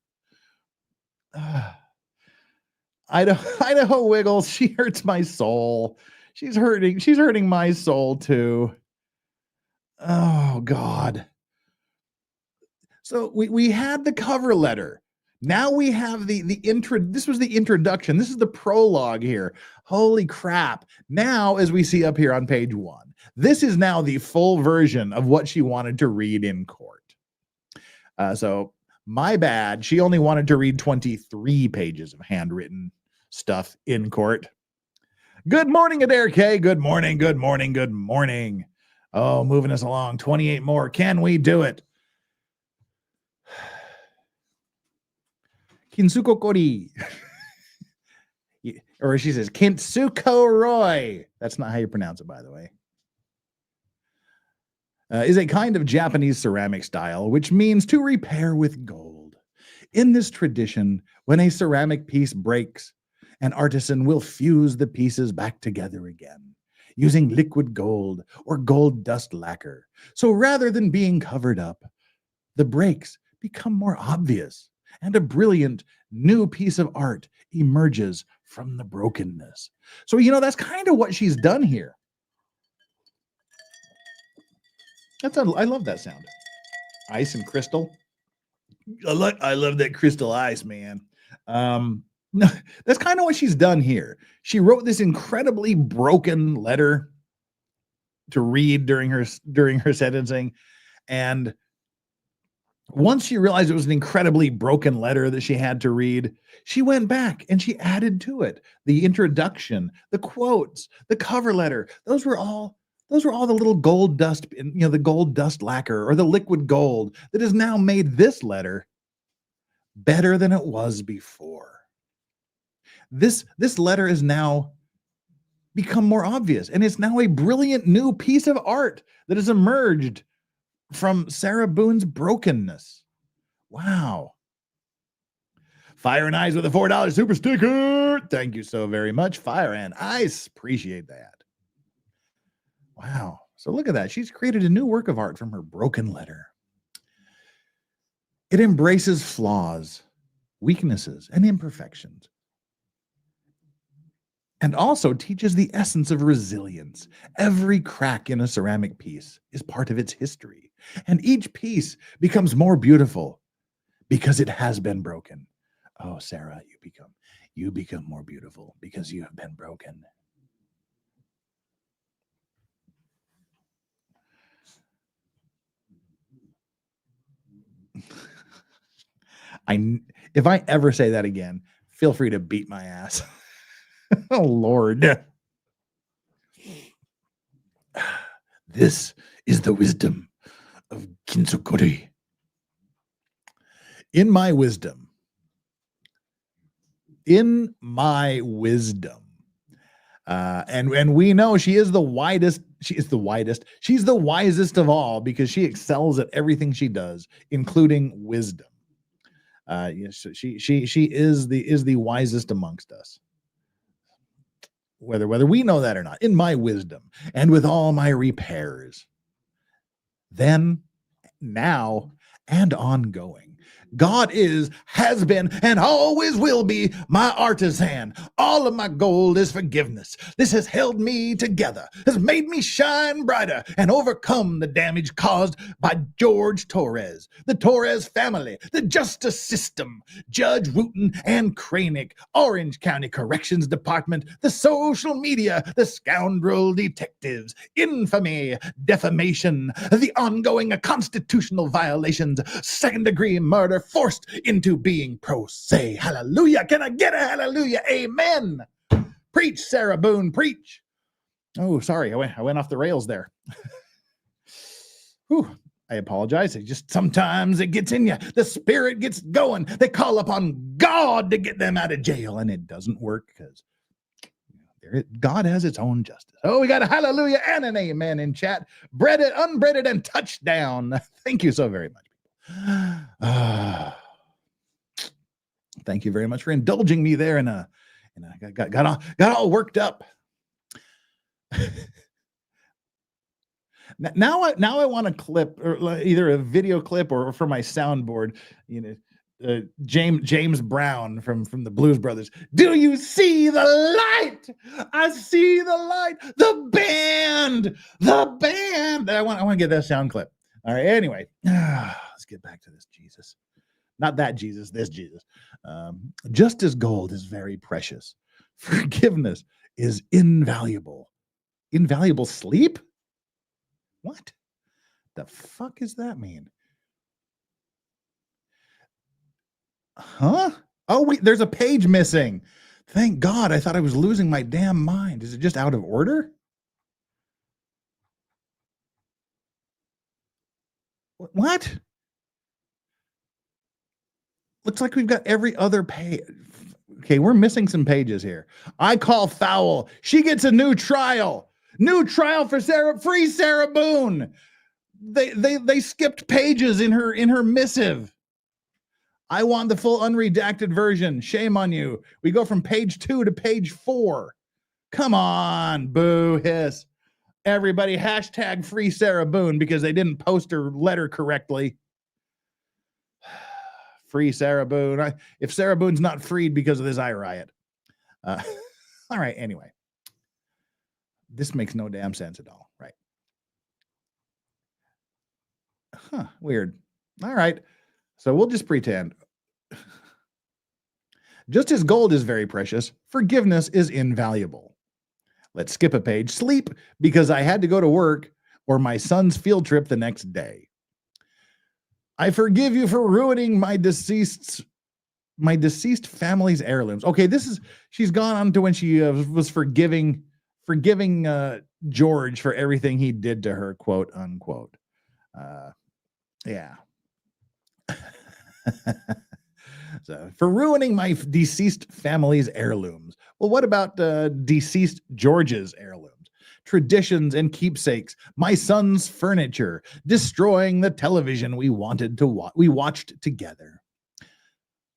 Idaho Wiggles. She hurts my soul. She's hurting my soul too. Oh, God. So we had the cover letter. Now we have the intro. This was the introduction. This is the prologue here. Holy crap. Now, as we see up here on page 1, this is now the full version of what she wanted to read in court. So my bad. She only wanted to read 23 pages of handwritten stuff in court. Good morning, Adair K. Good morning. Oh, moving us along. 28 more. Can we do it? Kintsukuroi. Or she says kintsukuroi. That's not how you pronounce it, by the way. Is a kind of Japanese ceramic style, which means to repair with gold. In this tradition, when a ceramic piece breaks, an artisan will fuse the pieces back together again, using liquid gold or gold dust lacquer. So rather than being covered up, the breaks become more obvious, and a brilliant new piece of art emerges from the brokenness. So, that's kind of what she's done here. I love that sound. Ice and crystal. I love that crystal ice, man. No, that's kind of what she's done here. She wrote this incredibly broken letter to read during her sentencing, and once she realized it was an incredibly broken letter that she had to read, she went back and she added to it the introduction, the quotes, the cover letter. Those were all the little gold dust, the gold dust lacquer or the liquid gold that has now made this letter better than it was before. This letter has now become more obvious, and it's now a brilliant new piece of art that has emerged from Sarah Boone's brokenness. Wow. Fire and Ice with a $4 super sticker. Thank you so very much, Fire and Ice. Appreciate that. Wow. So look at that. She's created a new work of art from her broken letter. It embraces flaws, weaknesses, and imperfections, and also teaches the essence of resilience. Every crack in a ceramic piece is part of its history, and each piece becomes more beautiful because it has been broken. Oh, Sarah, you become more beautiful because you have been broken. If I ever say that again, feel free to beat my ass. Oh, Lord. This is the wisdom of kintsukuroi. In my wisdom, and we know she is the widest. She's the wisest of all because she excels at everything she does, including wisdom. Yes, she is the wisest amongst us. Whether we know that or not, in my wisdom and with all my repairs, then, now, and ongoing, God has been, and always will be my artisan. All of my gold is forgiveness. This has held me together, has made me shine brighter, and overcome the damage caused by George Torres, the Torres family, the justice system, Judge Wooten and Kranick, Orange County Corrections Department, the social media, the scoundrel detectives, infamy, defamation, the ongoing constitutional violations, second-degree murder, forced into being pro se. Hallelujah. Can I get a hallelujah? Amen. Preach, Sarah Boone, preach. Oh, sorry. I went off the rails there. Whew. I apologize. Sometimes it gets in you. The spirit gets going. They call upon God to get them out of jail, and it doesn't work because God has its own justice. Oh, we got a hallelujah and an amen in chat. Breaded, unbreaded, and touchdown. Thank you so very much. Thank you very much for indulging me there, and I got all worked up. Now I want a clip, or either a video clip or for my soundboard. James Brown from the Blues Brothers. Do you see the light? I see the light. The band. I want to get that sound clip. All right. Anyway, let's get back to this Jesus. Not that Jesus, this Jesus. Just as gold is very precious, forgiveness is invaluable. Invaluable sleep? What the fuck does that mean? Huh? Oh, wait, there's a page missing. Thank God. I thought I was losing my damn mind. Is it just out of order? What? Looks like we've got every other page. Okay, we're missing some pages here. I call foul. She gets a new trial. New trial for free Sarah Boone. They skipped pages in her missive. I want the full unredacted version. Shame on you. We go from page 2 to page 4. Come on, boo hiss. Everybody hashtag free Sarah Boone because they didn't post her letter correctly. Free Sarah Boone. If Sarah Boone's not freed because of this, I riot. Uh, all right. Anyway, this makes no damn sense at all. Right. Huh. Weird. All right. So we'll just pretend. Just as gold is very precious, forgiveness is invaluable. Let's skip a page. Sleep because I had to go to work or my son's field trip the next day. I forgive you for ruining my deceased family's heirlooms. Okay, she's gone on to when she was forgiving George for everything he did to her, quote unquote. Yeah. So, for ruining my deceased family's heirlooms. Well, what about deceased George's heirlooms? Traditions and keepsakes, my son's furniture, destroying the television we watched together.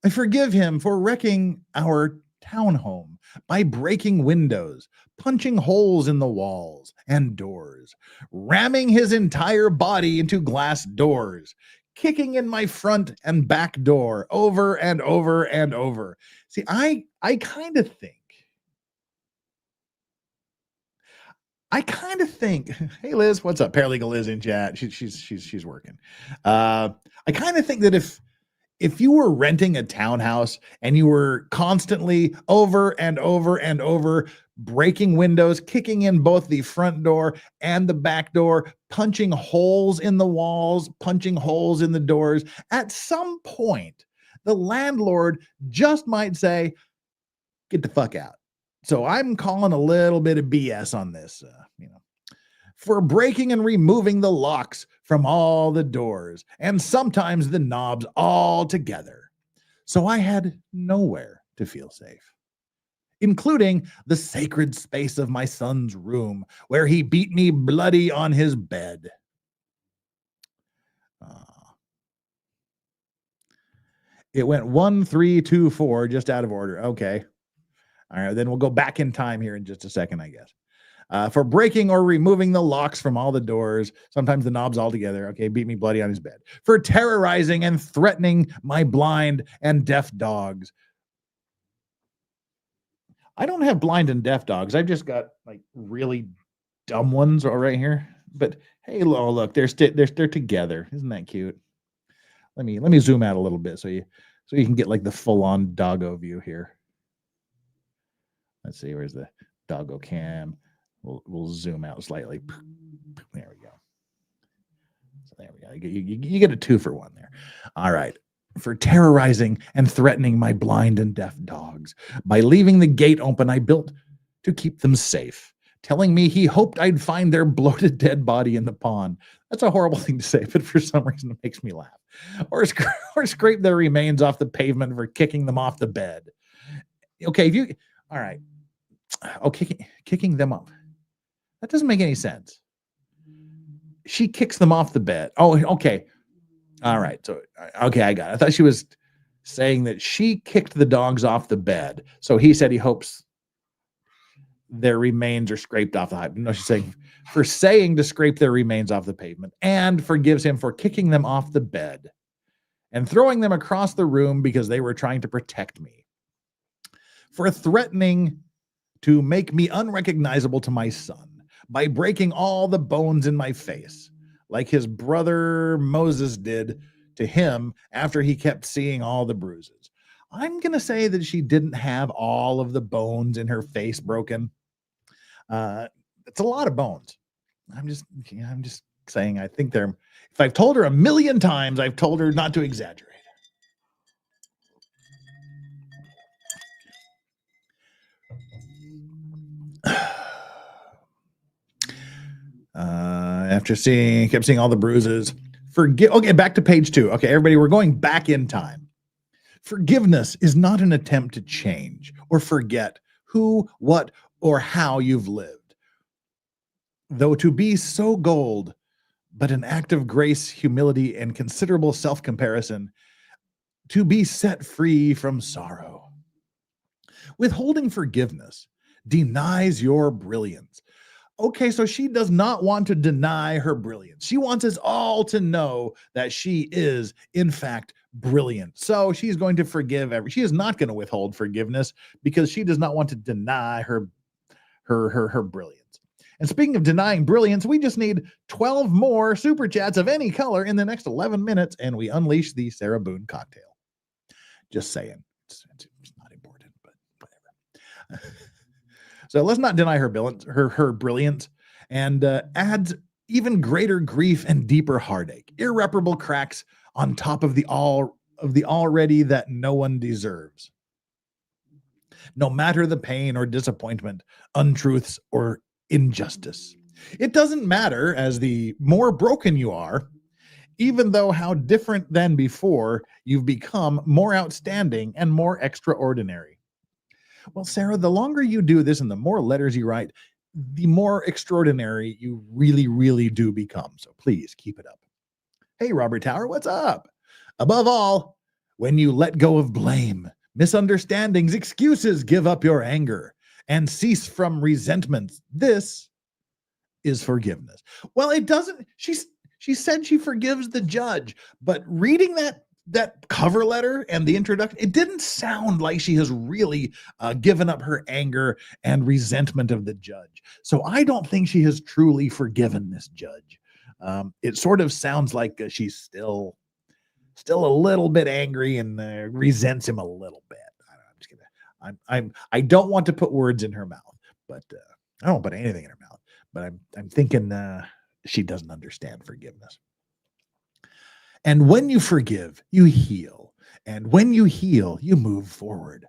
I forgive him for wrecking our townhome by breaking windows, punching holes in the walls and doors, ramming his entire body into glass doors, kicking in my front and back door over and over and over. See, I kind of think, hey Liz, what's up? Paralegal Liz in chat. She's working. I kind of think that if you were renting a townhouse and you were constantly over and over and over breaking windows, kicking in both the front door and the back door, punching holes in the walls, punching holes in the doors, at some point, the landlord just might say, get the fuck out. So I'm calling a little bit of BS on this, for breaking and removing the locks from all the doors and sometimes the knobs all together. So I had nowhere to feel safe, including the sacred space of my son's room where he beat me bloody on his bed. It went 1, 3, 2, 4, just out of order. Okay. All right. Then we'll go back in time here in just a second, I guess. For breaking or removing the locks from all the doors, sometimes the knobs all together. Okay, beat me bloody on his bed. For terrorizing and threatening my blind and deaf dogs. I don't have blind and deaf dogs. I've just got like really dumb ones right here. But hey, look, they're together. Isn't that cute? Let me zoom out a little bit so you can get like the full-on doggo view here. Let's see, where's the doggo cam? We'll zoom out slightly. There we go. So there we go. You get a 2-for-1 there. All right. For terrorizing and threatening my blind and deaf dogs by leaving the gate open I built to keep them safe, telling me he hoped I'd find their bloated dead body in the pond. That's a horrible thing to say, but for some reason it makes me laugh. Or scrape their remains off the pavement for kicking them off the bed. Okay, all right. Oh, kicking them up. That doesn't make any sense. She kicks them off the bed. Oh, okay. All right. So, okay, I got it. I thought she was saying that she kicked the dogs off the bed. So he said he hopes their remains are scraped off the height. No, she's saying to scrape their remains off the pavement, and forgives him for kicking them off the bed and throwing them across the room because they were trying to protect me. For threatening to make me unrecognizable to my son by breaking all the bones in my face, like his brother Moses did to him after he kept seeing all the bruises. I'm going to say that she didn't have all of the bones in her face broken. It's a lot of bones. I'm just saying, I think if I've told her a million times, I've told her not to exaggerate. After kept seeing all the bruises. Okay, back to page 2. Okay, everybody, we're going back in time. Forgiveness is not an attempt to change or forget who, what, or how you've lived. Though to be so gold, but an act of grace, humility, and considerable self-comparison, to be set free from sorrow. Withholding forgiveness denies your brilliance. Okay, so she does not want to deny her brilliance. She wants us all to know that she is, in fact, brilliant. So she's going to forgive she is not going to withhold forgiveness because she does not want to deny her brilliance. And speaking of denying brilliance, we just need 12 more super chats of any color in the next 11 minutes, and we unleash the Sarah Boone cocktail. Just saying. It's not important, but whatever. So let's not deny her brilliance, and adds even greater grief and deeper heartache, irreparable cracks on top of the already that no one deserves. No matter the pain or disappointment, untruths or injustice. It doesn't matter, as the more broken you are, even though how different than before, you've become more outstanding and more extraordinary. Well, Sarah, the longer you do this and the more letters you write, the more extraordinary you really, really do become. So please keep it up. Hey, Robert Tower, what's up? Above all, when you let go of blame, misunderstandings, excuses, give up your anger, and cease from resentments, this is forgiveness. Well, it doesn't. She said she forgives the judge, but reading that cover letter and the introduction, it didn't sound like she has really given up her anger and resentment of the judge. So I don't think she has truly forgiven this judge. It sort of sounds like she's still a little bit angry and resents him a little bit. I'm just kidding. I don't want to put words in her mouth, but I don't put anything in her mouth. But I'm thinking she doesn't understand forgiveness. And when you forgive, you heal. And when you heal, you move forward.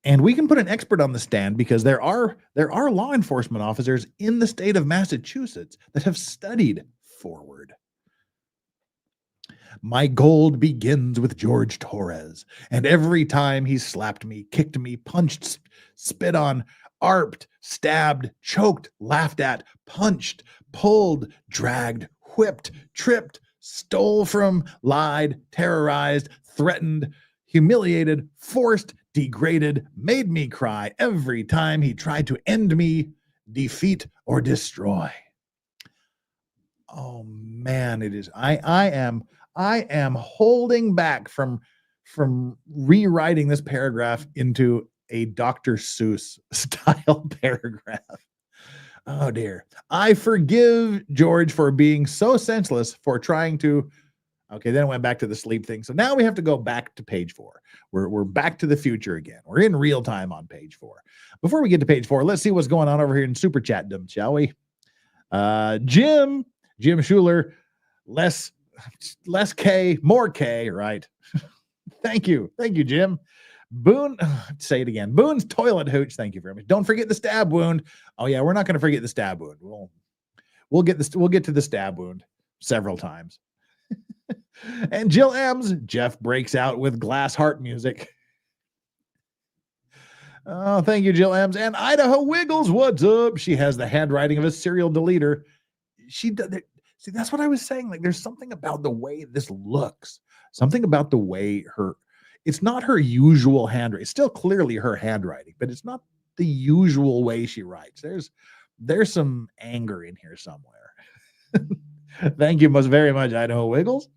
And we can put an expert on the stand because there are law enforcement officers in the state of Massachusetts that have studied forward. My gold begins with George Torres, and every time he slapped me, kicked me, punched, spit on, arped, stabbed, choked, laughed at, punched, pulled, dragged, whipped, tripped, stole from, lied, terrorized, threatened, humiliated, forced, degraded, made me cry every time he tried to end me, defeat, or destroy. Oh man, it is. I am holding back from rewriting this paragraph into a Dr. Seuss style paragraph. Oh dear. I forgive George for being so senseless, for trying to. Okay, then it went back to the sleep thing. So now we have to go back to page 4. We're back to the future again. We're in real time on page 4. Before we get to page 4, let's see what's going on over here in Super Chatdom, shall we? Jim Schuler, less K, more K, right? Thank you, Jim. Boone, say it again. Boone's toilet hooch. Thank you very much. Don't forget the stab wound. Oh yeah, we're not going to forget the stab wound. We'll get to the stab wound several times. And Jill M's, Jeff breaks out with glass heart music. Oh, thank you, Jill M's. And Idaho Wiggles, what's up? She has the handwriting of a serial deleter. She does. See, that's what I was saying. Like, there's something about the way this looks. Something about the way it's not her usual handwriting. It's still clearly her handwriting, but it's not the usual way she writes. There's some anger in here somewhere. Thank you most very much, Idaho Wiggles.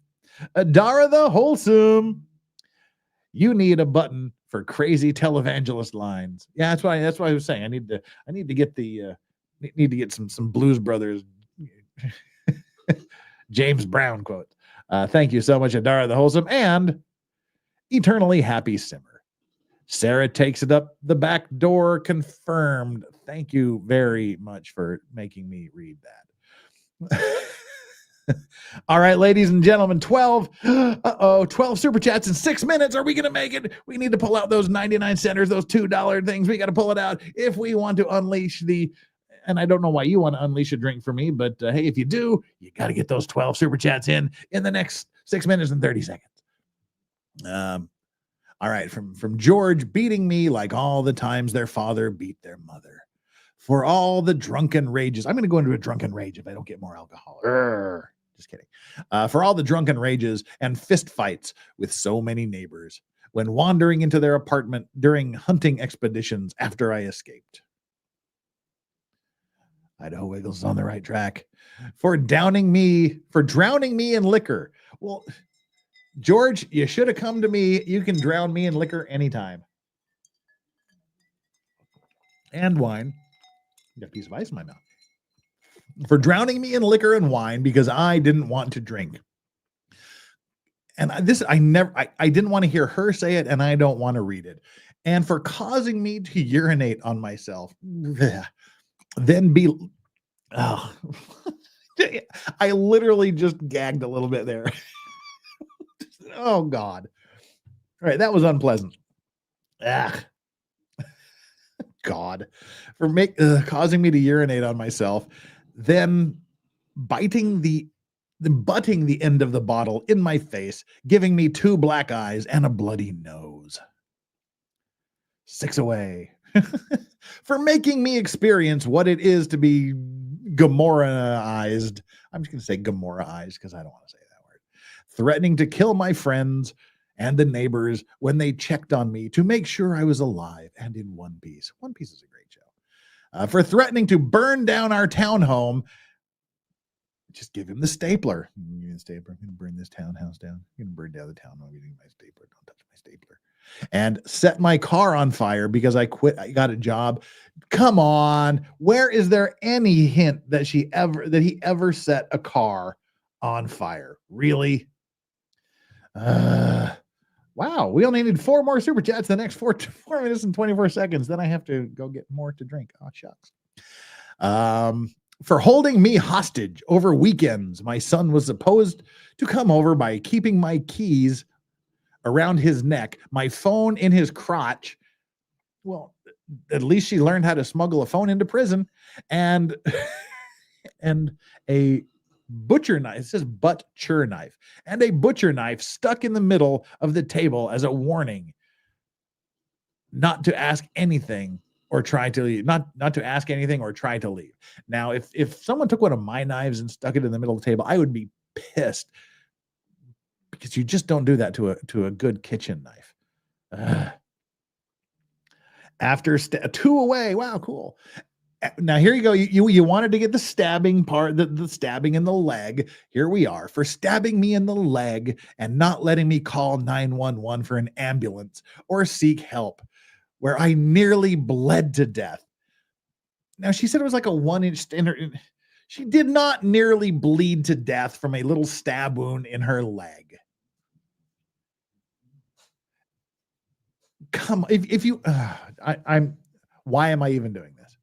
Adara the Wholesome. You need a button for crazy televangelist lines. Yeah, that's why I was saying I need to get some Blues Brothers James Brown quote. Thank you so much, Adara the Wholesome, and Eternally Happy Simmer. Sarah takes it up the back door, confirmed. Thank you very much for making me read that. All right, ladies and gentlemen, 12 super chats in 6 minutes. Are we going to make it? We need to pull out those 99 centers, those $2 things. We got to pull it out if we want to unleash and I don't know why you want to unleash a drink for me, but hey, if you do, you got to get those 12 super chats in the next 6 minutes and 30 seconds. All right, from George, beating me like all the times their father beat their mother. For all the drunken rages. I'm going to go into a drunken rage if I don't get more alcohol. Just kidding. For all the drunken rages and fist fights with so many neighbors when wandering into their apartment during hunting expeditions after I escaped. Idaho Wiggles is on the right track. For drowning me in liquor. Well, George, you should have come to me. You can drown me in liquor anytime. And wine. Got a piece of ice in my mouth. For drowning me in liquor and wine because I didn't want to drink. And I didn't want to hear her say it, and I don't want to read it. And for causing me to urinate on myself, then be, oh, I literally just gagged a little bit there. Oh God. All right. That was unpleasant. Ah, God, for causing me to urinate on myself, then butting the end of the bottle in my face, giving me 2 black eyes and a bloody nose. 6 away. For making me experience what it is to be Gomorrahized. I'm just going to say Gomorrahized because I don't want to say that word. Threatening to kill my friends and the neighbors when they checked on me to make sure I was alive and in one piece. One Piece is a great show. For threatening to burn down our townhome. Just give him the stapler. Give me the stapler. I'm going to burn this townhouse down. I'm going to burn down the town. I'm using my stapler. Don't touch my stapler. And set my car on fire because I quit. I got a job. Come on. Where is there any hint that he ever set a car on fire? Really? Wow. We only need 4 more super chats the next 4 minutes and 24 seconds. Then I have to go get more to drink. Oh, shucks. For holding me hostage over weekends. My son was supposed to come over by keeping my keys around his neck, my phone in his crotch. Well, at least she learned how to smuggle a phone into prison, and a butcher knife. It says butcher knife, and a butcher knife stuck in the middle of the table as a warning not to ask anything or try to leave, not to ask anything or try to leave. Now, if someone took one of my knives and stuck it in the middle of the table, I would be pissed, because you just don't do that to a good kitchen knife. After 2 away. Wow, cool. Now here you go. You wanted to get the stabbing part, the stabbing in the leg. Here we are. For stabbing me in the leg and not letting me call 911 for an ambulance or seek help, where I nearly bled to death. Now, she said it was like a 1-inch standard. She did not nearly bleed to death from a little stab wound in her leg. Come on, if you, why am I even doing this?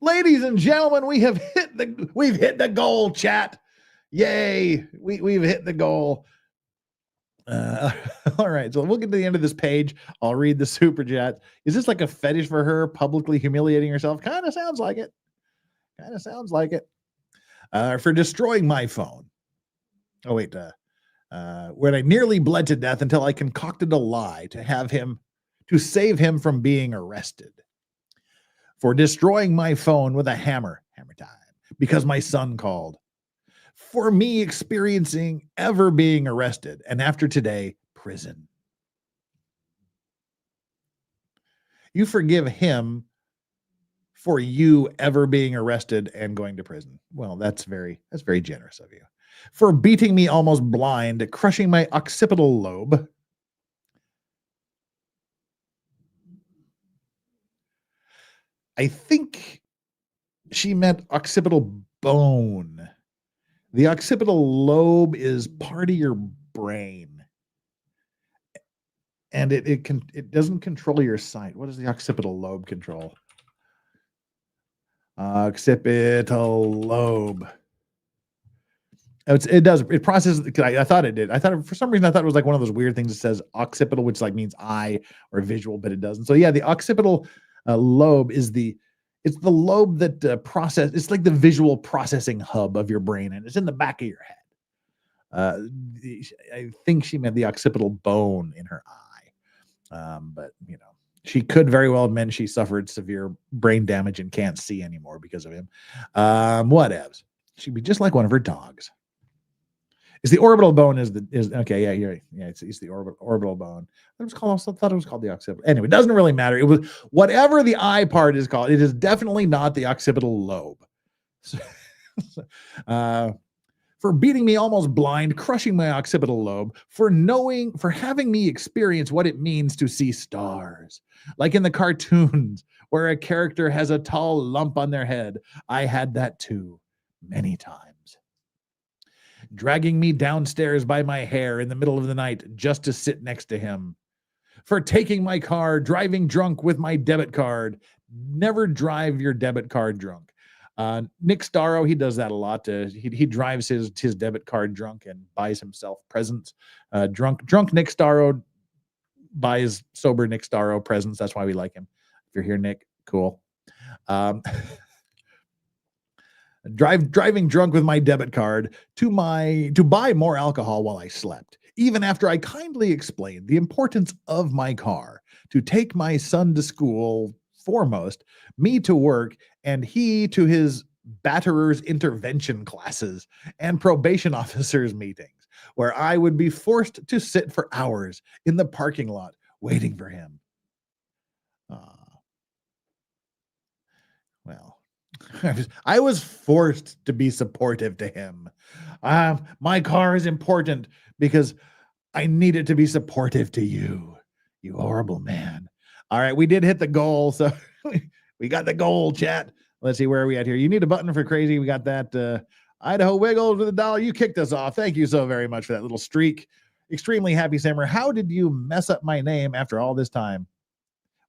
Ladies and gentlemen, we've hit the goal, chat. Yay. We've hit the goal. All right, so we'll get to the end of this page. I'll read the super chat. Is this like a fetish for her, publicly humiliating herself? Kind of sounds like it. For destroying my phone. Oh, wait. When I nearly bled to death until I concocted a lie to save him from being arrested. For destroying my phone with a hammer time, because my son called. For me experiencing ever being arrested, and after today, prison. You forgive him for you ever being arrested and going to prison. Well, that's very generous of you. For beating me almost blind, crushing my occipital lobe. I think she meant occipital bone. The occipital lobe is part of your brain, and it doesn't control your sight. What does the occipital lobe control? Occipital lobe. It processes. I thought it did. For some reason I thought it was like one of those weird things that says occipital, which like means eye or visual, but it doesn't. So yeah, the occipital lobe is it's the lobe that it's like the visual processing hub of your brain, and it's in the back of your head. I think she meant the occipital bone in her eye. But you know, she could very well have meant she suffered severe brain damage and can't see anymore because of him. Whatevs. She'd be just like one of her dogs. Is the orbital bone is okay? Yeah, you're right. Yeah, it's the orbital bone. I thought it was called the occipital. Anyway, it doesn't really matter. It was whatever the eye part is called. It is definitely not the occipital lobe. For for beating me almost blind, crushing my occipital lobe, for having me experience what it means to see stars. Like in the cartoons where a character has a tall lump on their head. I had that too, many times. Dragging me downstairs by my hair in the middle of the night just to sit next to him. For taking my car, driving drunk with my debit card. Never drive your debit card drunk. Nick Starro, he does that a lot. He drives his debit card drunk and buys himself presents. Drunk Nick Starro buys sober Nick Starro presents. That's why we like him. If you're here, Nick, cool. Driving drunk with my debit card to buy more alcohol while I slept, even after I kindly explained the importance of my car to take my son to school foremost, me to work, and he to his batterer's intervention classes and probation officers meetings, where I would be forced to sit for hours in the parking lot waiting for him. Well, I was forced to be supportive to him. My car is important because I needed to be supportive to you, you horrible man. All right, we did hit the goal, so we got the goal, chat. Let's see, where are we at here? You need a button for crazy. We got that. Idaho Wiggles with $1. You kicked us off. Thank you so very much for that little streak. Extremely Happy Simmer. How did you mess up my name after all this time?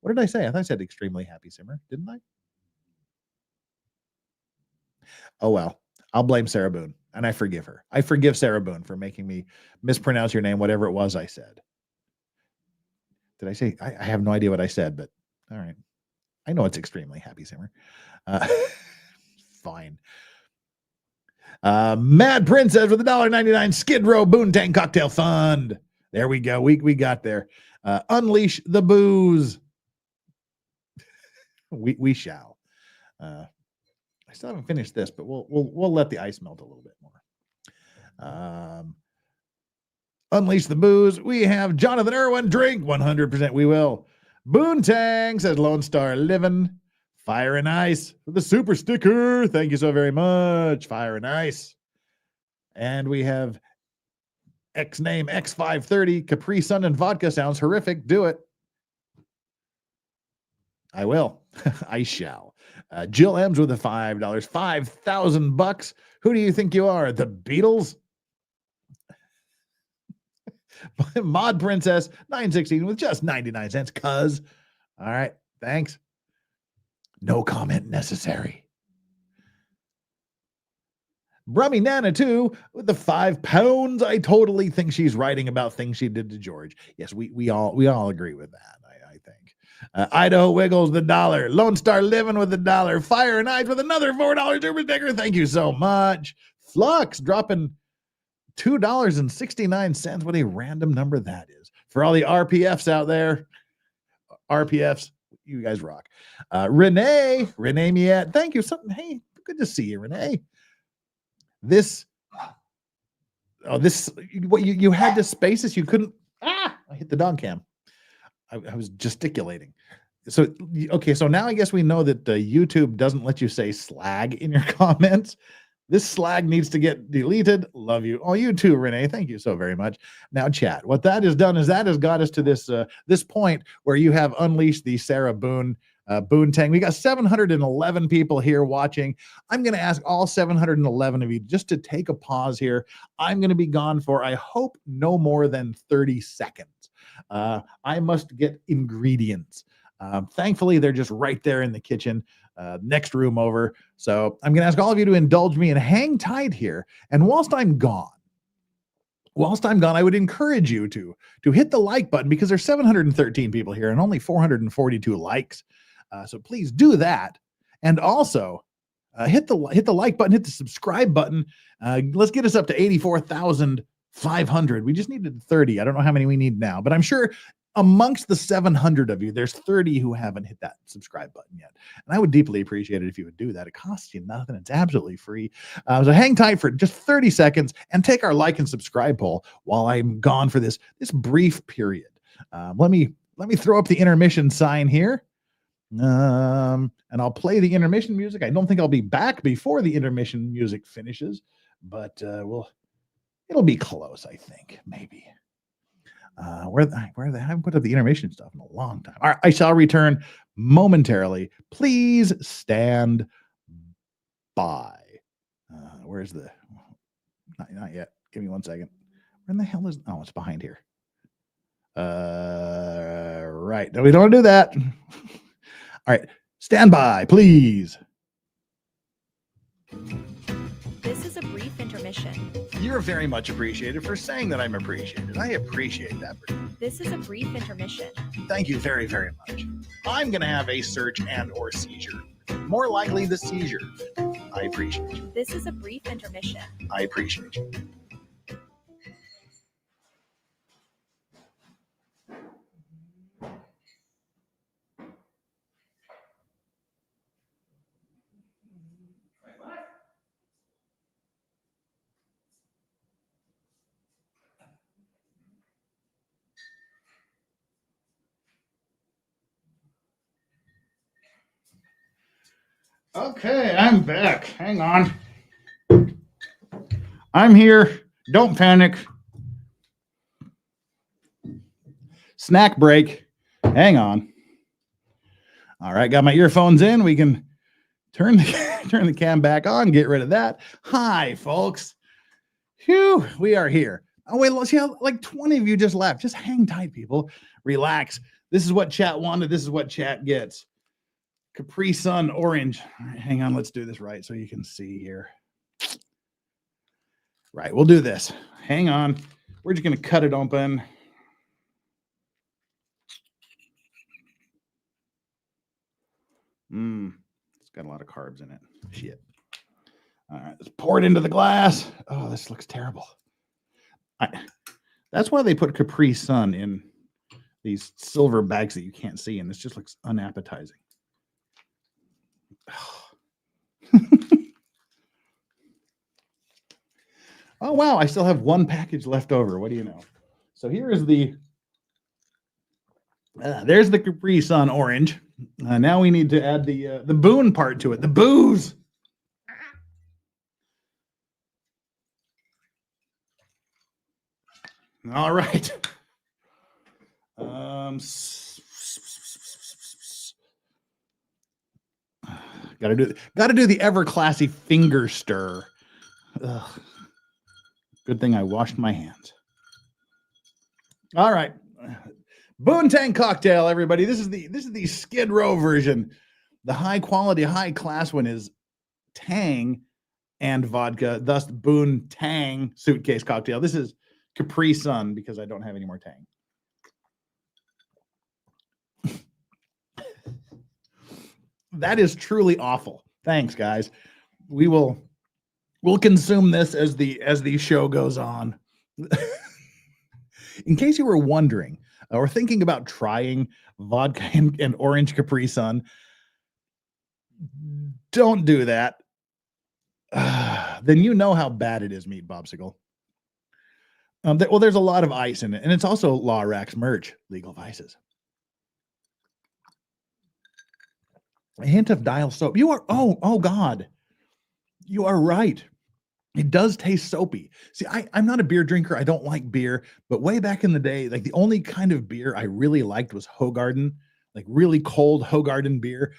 What did I say? I thought I said Extremely Happy Simmer, didn't I? Oh, well, I'll blame Sarah Boone, and I forgive her. I forgive Sarah Boone for making me mispronounce your name, whatever it was I said. Did I say? I have no idea what I said, but all right. I know it's Extremely Happy Simmer. Fine. Mad Princess with $1.99 Skid Row Boone Tank Cocktail Fund. There we go. We got there. Unleash the booze. We shall. I still haven't finished this, but we'll let the ice melt a little bit more. Unleash the booze. We have Jonathan Irwin. Drink 100%. We will. Boone Tang says Lone Star Living. Fire and Ice with the super sticker. Thank you so very much. Fire and Ice. And we have X name X530. Capri Sun and vodka sounds horrific. Do it. I will. I shall. Jill M's with the $5. $5,000. Who do you think you are? The Beatles? Mod Princess 916 with just 99 cents. Cuz. All right. Thanks. No comment necessary. Brummy Nana 2 with the £5. I totally think she's writing about things she did to George. Yes, we all agree with that, I think. Idaho Wiggles the $1. Lone Star Living with the $1. Fire and Ice with another $4 super sticker. Thank you so much. Flux dropping $2.69. What a random number that is. For all the RPFs out there, RPFs, you guys rock. Renee Miette, thank you. Hey, good to see you, Renee. You had to space this. You couldn't. I hit the dog cam. I was gesticulating. So, okay, so now I guess we know that YouTube doesn't let you say slag in your comments. This slag needs to get deleted. Love you. Oh, you too, Renee. Thank you so very much. Now, chat. What that has done is that has got us to this point where you have unleashed the Sarah Boone Boone Tang. We got 711 people here watching. I'm going to ask all 711 of you just to take a pause here. I'm going to be gone for, I hope, no more than 30 seconds. I must get ingredients. Thankfully, they're just right there in the kitchen. Next room over. So I'm going to ask all of you to indulge me and hang tight here. And whilst I'm gone, I would encourage you to hit the like button because there's 713 people here and only 442 likes. So please do that. And also hit the like button, hit the subscribe button. Let's get us up to 84,500. We just needed 30. I don't know how many we need now, but I'm sure amongst the 700 of you, there's 30 who haven't hit that subscribe button yet. And I would deeply appreciate it if you would do that. It costs you nothing. It's absolutely free. So hang tight for just 30 seconds and take our like and subscribe poll while I'm gone for this brief period. Let me throw up the intermission sign here. And I'll play the intermission music. I don't think I'll be back before the intermission music finishes, but it'll be close, I think, maybe. Where I haven't put up the intermission stuff in a long time. All right, I shall return momentarily. Please stand by. Where's the? Not yet. Give me 1 second. Where in the hell is? Oh, it's behind here. Right. No, we don't do that. All right. Stand by, please. This is a brief intermission. You're very much appreciated for saying that I'm appreciated. I appreciate that. This is a brief intermission. Thank you very, very much. I'm going to have a search and or seizure. More likely the seizure. I appreciate you. This is a brief intermission. I appreciate you. Okay, I'm back. Hang on. I'm here. Don't panic. Snack break. Hang on. All right, got my earphones in. We can turn the cam back on, get rid of that. Hi, folks. Phew, we are here. Oh, wait, let's see how like 20 of you just left. Just hang tight, people. Relax. This is what chat wanted. This is what chat gets. Capri Sun orange. All right, hang on, let's do this right so you can see here. Right, we'll do this. Hang on. We're just going to cut it open. It's got a lot of carbs in it. Shit. All right, let's pour it into the glass. Oh, this looks terrible. That's why they put Capri Sun in these silver bags that you can't see, and this just looks unappetizing. Oh, wow. I still have one package left over. What do you know? So here is there's the Capri Sun orange. Now we need to add the Boone part to it, the booze. All right. Gotta do the ever classy finger stir. Ugh. Good thing I washed my hands. All right. Boone Tang cocktail, everybody. This is the Skid Row version. The high quality, high class one is Tang and vodka, thus Boone Tang suitcase cocktail. This is Capri Sun because I don't have any more Tang. That is truly awful. Thanks, guys. We'll consume this as the show goes on. In case you were wondering or thinking about trying vodka and orange Capri Sun, don't do that. Then you know how bad it is, Meat Bobsicle. Well, there's a lot of ice in it, and it's also Law Rax merch, Legal Vices. A hint of dial soap. You are, oh God. You are right. It does taste soapy. See, I'm not a beer drinker. I don't like beer, but way back in the day, like the only kind of beer I really liked was Hoegaarden, like really cold Hoegaarden beer.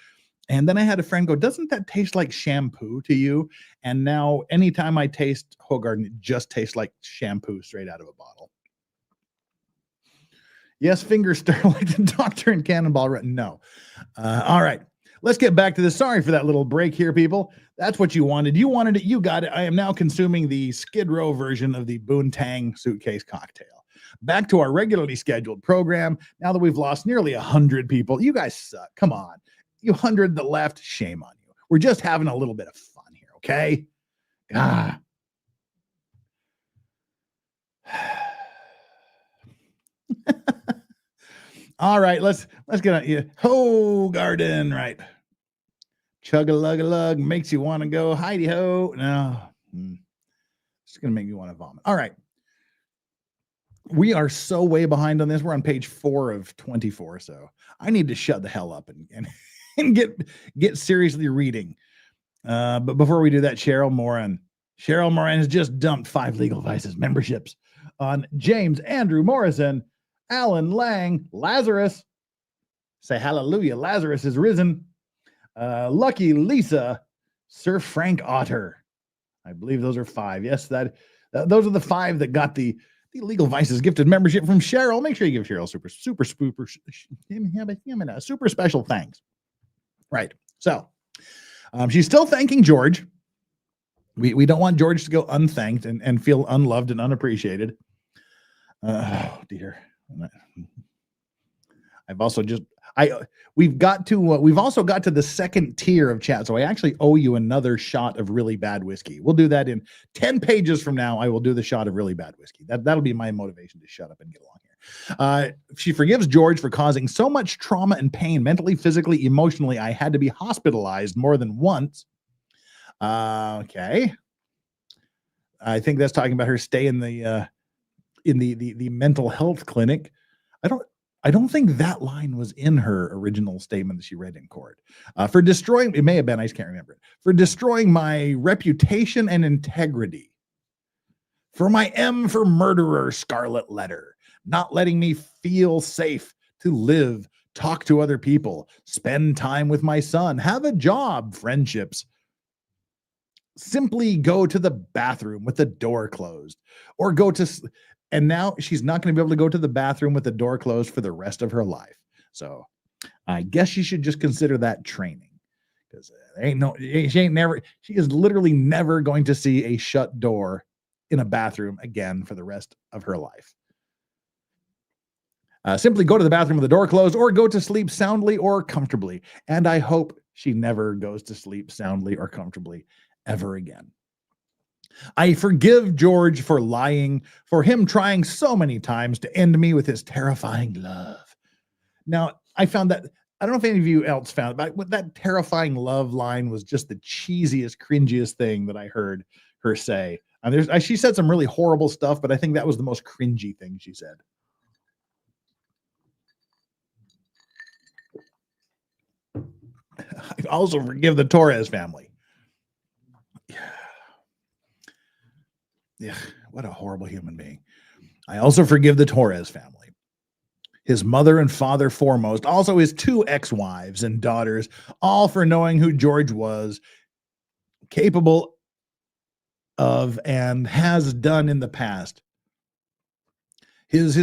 And then I had a friend go, doesn't that taste like shampoo to you? And now anytime I taste Hoegaarden, it just tastes like shampoo straight out of a bottle. Yes, finger stir like the doctor in Cannonball. No. All right. Let's get back to this. Sorry for that little break here, people. That's what you wanted. You wanted it. You got it. I am now consuming the Skid Row version of the Boone Tang suitcase cocktail. Back to our regularly scheduled program. Now that we've lost nearly 100 people, you guys suck. Come on. You 100 that left, shame on you. We're just having a little bit of fun here, okay? All right, let's get on you. Hoegaarden, right? Chug-a-lug-a-lug makes you want to go hidey-ho. No, it's going to make me want to vomit. All right. We are so way behind on this. We're on page 4 of 24, so I need to shut the hell up and get seriously reading. But before we do that, Cheryl Moran, Cheryl Moran has just dumped 5 Legal Vices memberships on James Andrew Morrison, Alan Lang, Lazarus. Say hallelujah, Lazarus is risen. Lucky Lisa, Sir Frank Otter. I believe those are 5. Yes, those are the 5 that got the Legal Vices gifted membership from Cheryl. Make sure you give Cheryl super special thanks. Right. So she's still thanking George. We don't want George to go unthanked and feel unloved and unappreciated. Oh dear. We've also got to the second tier of chat. So I actually owe you another shot of really bad whiskey. We'll do that in 10 pages from now. I will do the shot of really bad whiskey. That'll be my motivation to shut up and get along here. She forgives George for causing so much trauma and pain, mentally, physically, emotionally. I had to be hospitalized more than once. Okay. I think that's talking about her stay in the mental health clinic. I don't think that line was in her original statement that she read in court. For destroying, it may have been, I just can't remember it. For destroying my reputation and integrity. For my M for murderer scarlet letter. Not letting me feel safe to live, talk to other people, spend time with my son, have a job, friendships. Simply go to the bathroom with the door closed, or go to, and now she's not going to be able to go to the bathroom with the door closed for the rest of her life. So I guess she should just consider that training, because she is literally never going to see a shut door in a bathroom again for the rest of her life. Simply go to the bathroom with the door closed, or go to sleep soundly or comfortably. And I hope she never goes to sleep soundly or comfortably ever again. I forgive George for lying, for him trying so many times to end me with his terrifying love. Now, I found that, I don't know if any of you else found it, but that terrifying love line was just the cheesiest, cringiest thing that I heard her say. And she said some really horrible stuff, but I think that was the most cringy thing she said. I also forgive the Torres family. Yeah, what a horrible human being. I also forgive the Torres family. His mother and father foremost, also his 2 ex-wives and daughters, all for knowing who George was capable of and has done in the past. His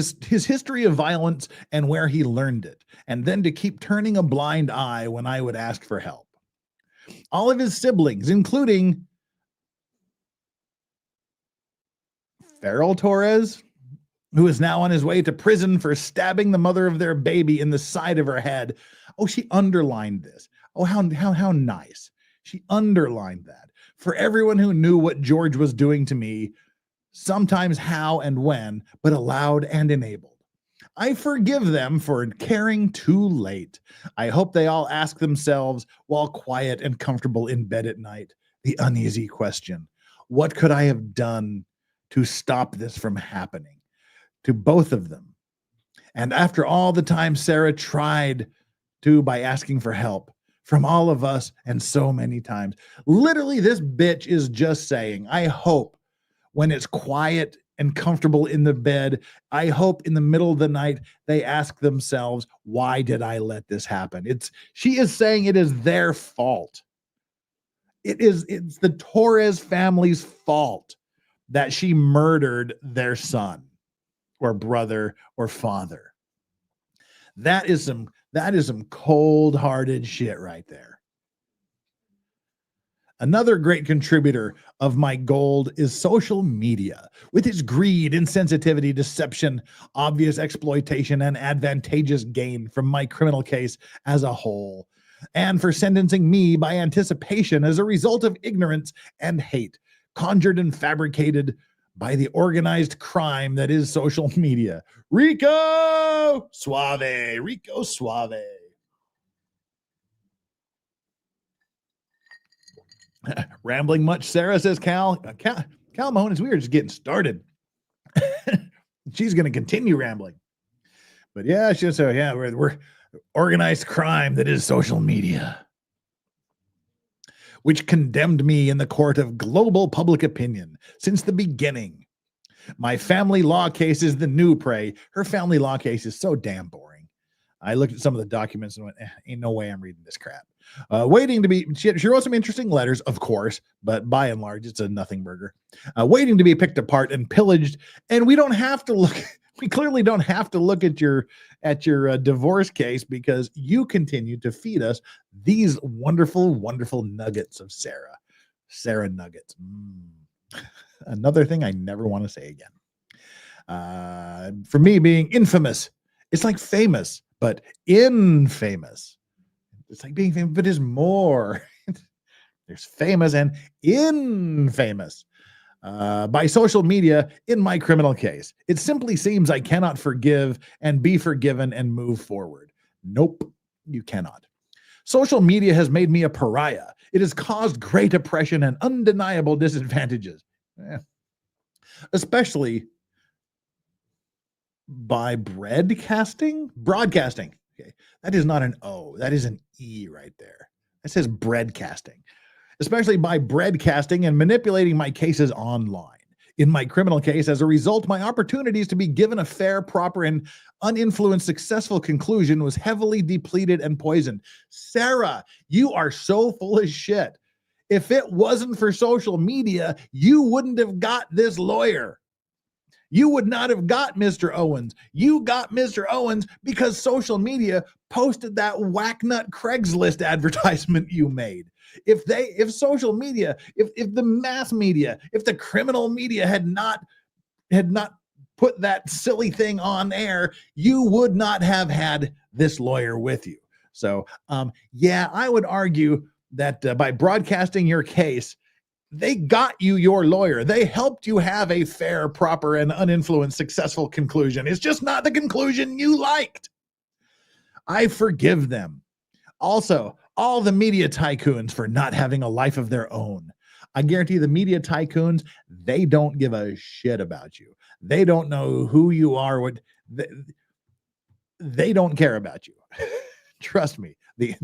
history of violence and where he learned it, and then to keep turning a blind eye when I would ask for help. All of his siblings, including Farrell Torres, who is now on his way to prison for stabbing the mother of their baby in the side of her head. Oh, she underlined this. Oh, how nice. She underlined that. For everyone who knew what George was doing to me, sometimes how and when, but allowed and enabled. I forgive them for caring too late. I hope they all ask themselves, while quiet and comfortable in bed at night, the uneasy question: what could I have done to stop this from happening to both of them? And after all the time Sarah tried to, by asking for help from all of us, and so many times, literally this bitch is just saying, I hope when it's quiet and comfortable in the bed, I hope in the middle of the night, they ask themselves, why did I let this happen? She is saying it is their fault. It's the Torres family's fault that she murdered their son or brother or father. That is some cold-hearted shit right there. Another great contributor of my gold is social media, with its greed, insensitivity, deception, obvious exploitation, and advantageous gain from my criminal case as a whole, and for sentencing me by anticipation as a result of ignorance and hate, conjured and fabricated by the organized crime that is social media. Rico Suave. Rambling much, Sarah, says Cal. Cal Mahone, we are just getting started. She's going to continue rambling. But yeah, we're organized crime that is social media. which condemned me in the court of global public opinion since the beginning. My family law case is the new prey. Her family law case is so damn boring. I looked at some of the documents and went, ain't no way I'm reading this crap. Waiting to be, she wrote some interesting letters, of course, but by and large, it's a nothing burger. Waiting to be picked apart and pillaged. And we don't have to look, we clearly don't have to look at your divorce case, because you continue to feed us these wonderful, wonderful nuggets of Sarah nuggets. Another thing I never want to say again. For me, being infamous, it's like famous, but infamous. It's like being famous, but there's more. There's famous and infamous. By social media in my criminal case. It simply seems I cannot forgive and be forgiven and move forward. Nope, you cannot. Social media has made me a pariah. It has caused great oppression and undeniable disadvantages. Especially by broadcasting. Okay, that is not an O. That is an E right there. It says broadcasting. Especially by broadcasting and manipulating my cases online. In my criminal case, as a result, my opportunities to be given a fair, proper, and uninfluenced successful conclusion was heavily depleted and poisoned. Sarah, you are so full of shit. If it wasn't for social media, you wouldn't have got this lawyer. You would not have got Mr. Owens. You got Mr. Owens because social media posted that whacknut Craigslist advertisement you made. If social media, if the mass media, if the criminal media had not put that silly thing on air, you would not have had this lawyer with you. So, yeah, I would argue that by broadcasting your case, they got you your lawyer. They helped you have a fair, proper, and uninfluenced successful conclusion. It's just not the conclusion you liked. I forgive them. Also, all the media tycoons for not having a life of their own. I guarantee the media tycoons, they don't give a shit about you. They don't know who you are. They don't care about you. Trust me. The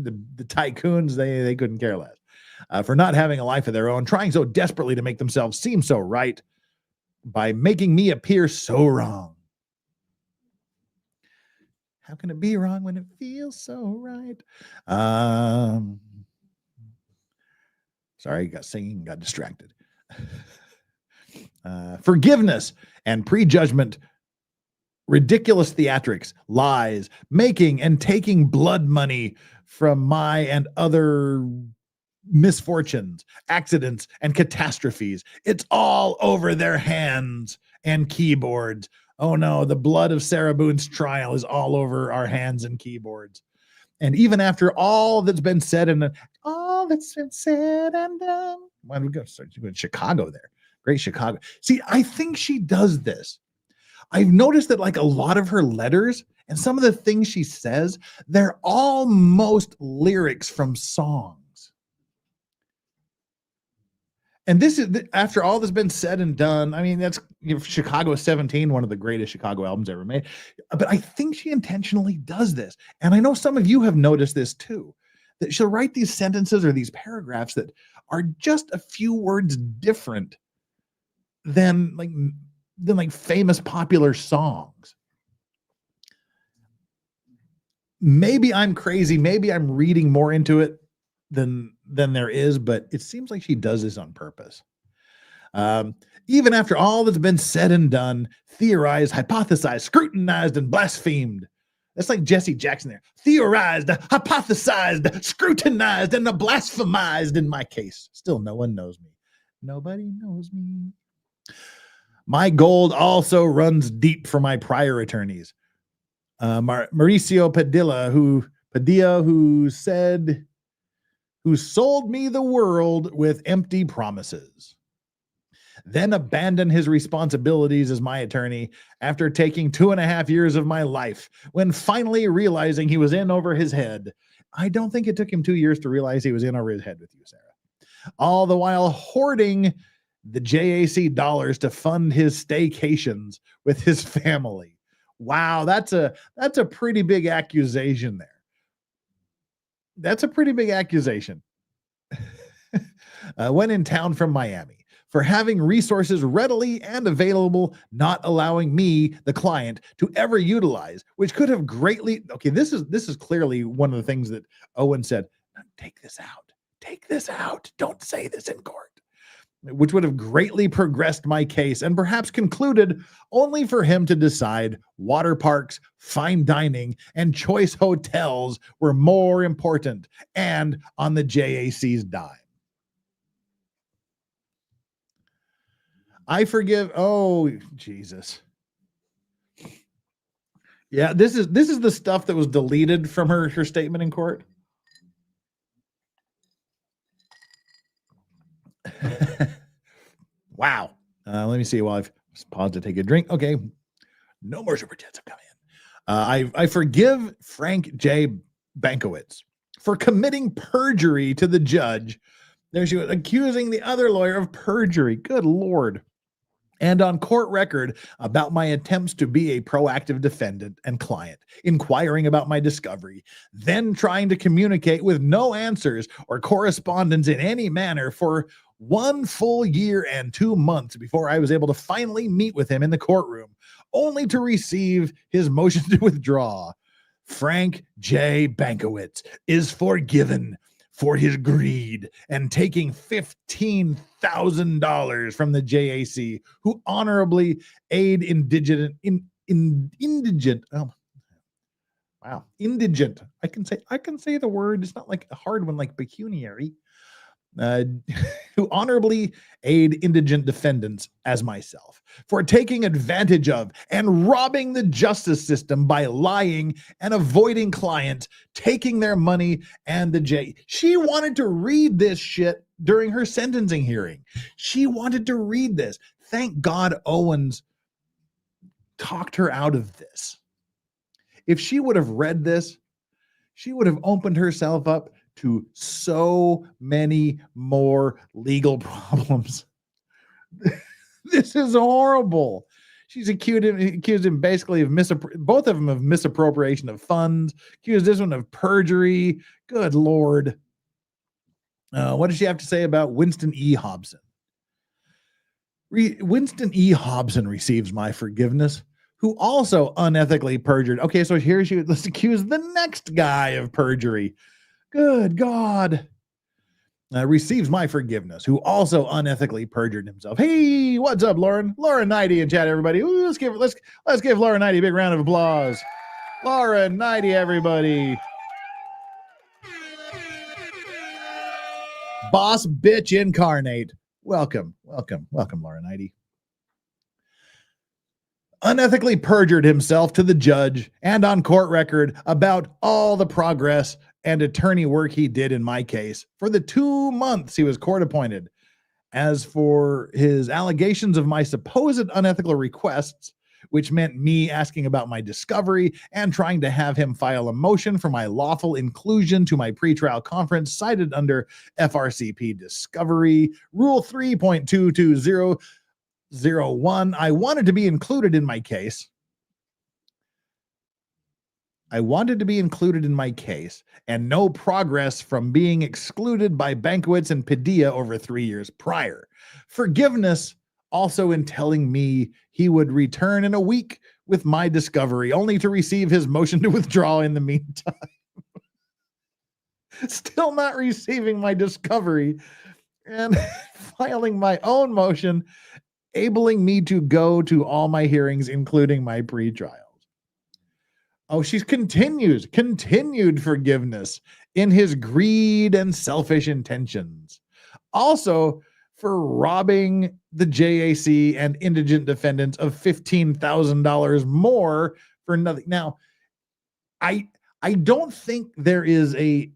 tycoons, they couldn't care less. For not having a life of their own, trying so desperately to make themselves seem so right by making me appear so wrong. How can it be wrong when it feels so right? Sorry, got distracted. Forgiveness and prejudgment, ridiculous theatrics, lies, making and taking blood money from my and other misfortunes, accidents, and catastrophes. It's all over their hands and keyboards. Oh no, the blood of Sarah Boone's trial is all over our hands and keyboards. And even after all that's been said and done, why don't we go start doing Chicago there? Great Chicago. See, I think she does this. I've noticed that like a lot of her letters and some of the things she says, they're almost lyrics from songs. And this is after all that's been said and done. I mean, that's Chicago 17, one of the greatest Chicago albums ever made. But I think she intentionally does this. And I know some of you have noticed this too, that she'll write these sentences or these paragraphs that are just a few words different than famous popular songs. Maybe I'm crazy. Maybe I'm reading more into it than there is, but it seems like she does this on purpose. Even after all that's been said and done, theorized, hypothesized, scrutinized, and blasphemed. That's like Jesse Jackson there. Theorized, hypothesized, scrutinized, and blasphemized in my case. Still, no one knows me. Nobody knows me. My gold also runs deep for my prior attorneys. Mauricio Padilla, who sold me the world with empty promises, then abandoned his responsibilities as my attorney after taking 2.5 years of my life, when finally realizing he was in over his head. I don't think it took him 2 years to realize he was in over his head with you, Sarah. All the while hoarding the JAC dollars to fund his staycations with his family. Wow, that's a pretty big accusation there. That's a pretty big accusation. when in town from Miami, for having resources readily and available, not allowing me, the client, to ever utilize, which could have greatly, okay, this is clearly one of the things that Owen said, take this out, don't say this in court, which would have greatly progressed my case and perhaps concluded, only for him to decide water parks, fine dining, and choice hotels were more important, and on the JAC's dime. I forgive. Oh, Jesus. Yeah, this is the stuff that was deleted from her statement in court. Wow. Let me see while I've paused to take a drink. Okay. No more super chats have come in. I forgive Frank J. Bankowitz for committing perjury to the judge. There she was, accusing the other lawyer of perjury. Good Lord. And on court record about my attempts to be a proactive defendant and client, inquiring about my discovery, then trying to communicate with no answers or correspondence in any manner for 1 full year and 2 months before I was able to finally meet with him in the courtroom, only to receive his motion to withdraw. Frank J. Bankowitz is forgiven for his greed and taking $15,000 from the JAC, who honorably aid indigent. Oh, wow, indigent. I can say the word. It's not like a hard one, like pecuniary. Who honorably aid indigent defendants as myself for taking advantage of and robbing the justice system by lying and avoiding clients, taking their money and the J. She wanted to read this shit during her sentencing hearing. She wanted to read this. Thank God Owens talked her out of this. If she would have read this, she would have opened herself up to so many more legal problems. This is horrible. She's accused him basically of both of them of misappropriation of funds, accused this one of perjury. Good Lord. What does she have to say about Winston E. Hobson? Winston E. Hobson receives my forgiveness, who also unethically perjured. Okay, so here let's accuse the next guy of perjury. Good God. Receives my forgiveness, who also unethically perjured himself. Hey, what's up, Lauren? Laura Knighty in chat, everybody. Ooh, let's give Laura Knighty a big round of applause. Laura Knighty, everybody. Boss bitch incarnate. Welcome, Laura Knighty. Unethically perjured himself to the judge and on court record about all the progress and attorney work he did in my case for the 2 months he was court appointed. As for his allegations of my supposed unethical requests, which meant me asking about my discovery and trying to have him file a motion for my lawful inclusion to my pretrial conference cited under FRCP Discovery Rule 3.22001, I wanted to be included in my case. And no progress from being excluded by Bankowitz and Padilla over 3 years prior. Forgiveness also in telling me he would return in a week with my discovery, only to receive his motion to withdraw in the meantime. Still not receiving my discovery and filing my own motion, enabling me to go to all my hearings, including my pretrials. Oh, she's continued forgiveness in his greed and selfish intentions. Also, for robbing the JAC and indigent defendants of $15,000 more for nothing. Now, I don't think there is a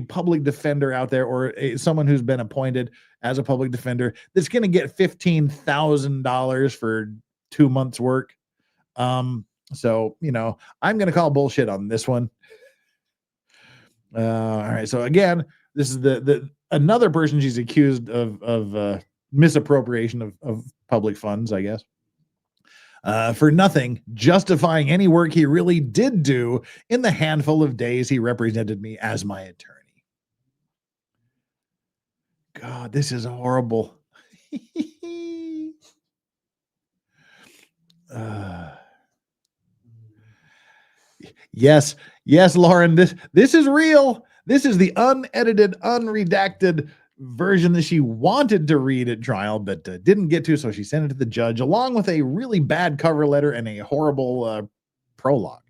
public defender out there or someone who's been appointed as a public defender that's going to get $15,000 for 2 months' work. So, I'm going to call bullshit on this one. All right. So again, this is the another person she's accused of misappropriation of public funds, I guess. For nothing, justifying any work he really did do in the handful of days he represented me as my attorney. God, this is horrible. Yes, Lauren, this is real. This is the unedited, unredacted version that she wanted to read at trial, but didn't get to, so she sent it to the judge along with a really bad cover letter and a horrible prologue.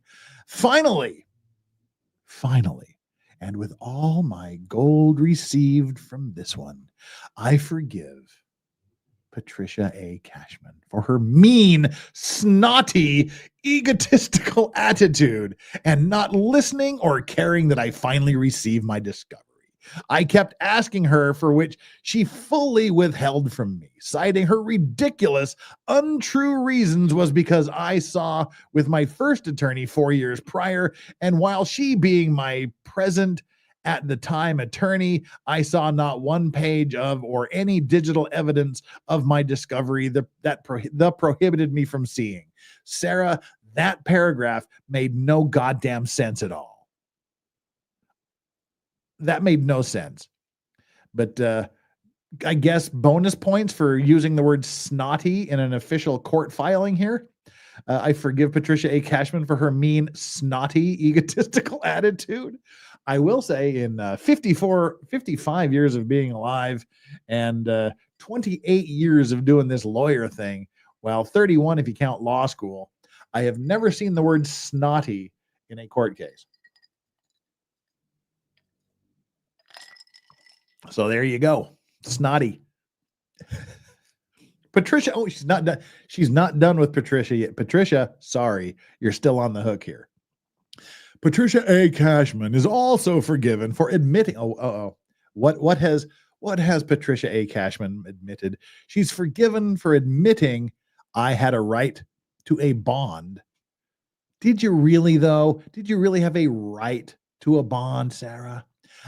Finally, and with all my gold received from this one, I forgive Patricia A. Cashman for her mean, snotty, egotistical attitude and not listening or caring that I finally received my discovery. I kept asking her, for which she fully withheld from me, citing her ridiculous, untrue reasons was because I saw with my first attorney 4 years prior, and while she being my present at the time attorney, I saw not one page of or any digital evidence of my discovery that prohibited me from seeing. Sarah, that paragraph made no goddamn sense at all. That made no sense. But I guess bonus points for using the word snotty in an official court filing here. I forgive Patricia A. Cashman for her mean, snotty, egotistical attitude. I will say in 55 years of being alive and 28 years of doing this lawyer thing, well, 31 if you count law school, I have never seen the word snotty in a court case. So there you go. Snotty. Patricia, oh, she's not done. She's not done with Patricia yet. Patricia, sorry, you're still on the hook here. Patricia A. Cashman is also forgiven for admitting. What has Patricia A. Cashman admitted? She's forgiven for admitting I had a right to a bond. Did you really, though? Did you really have a right to a bond, Sarah?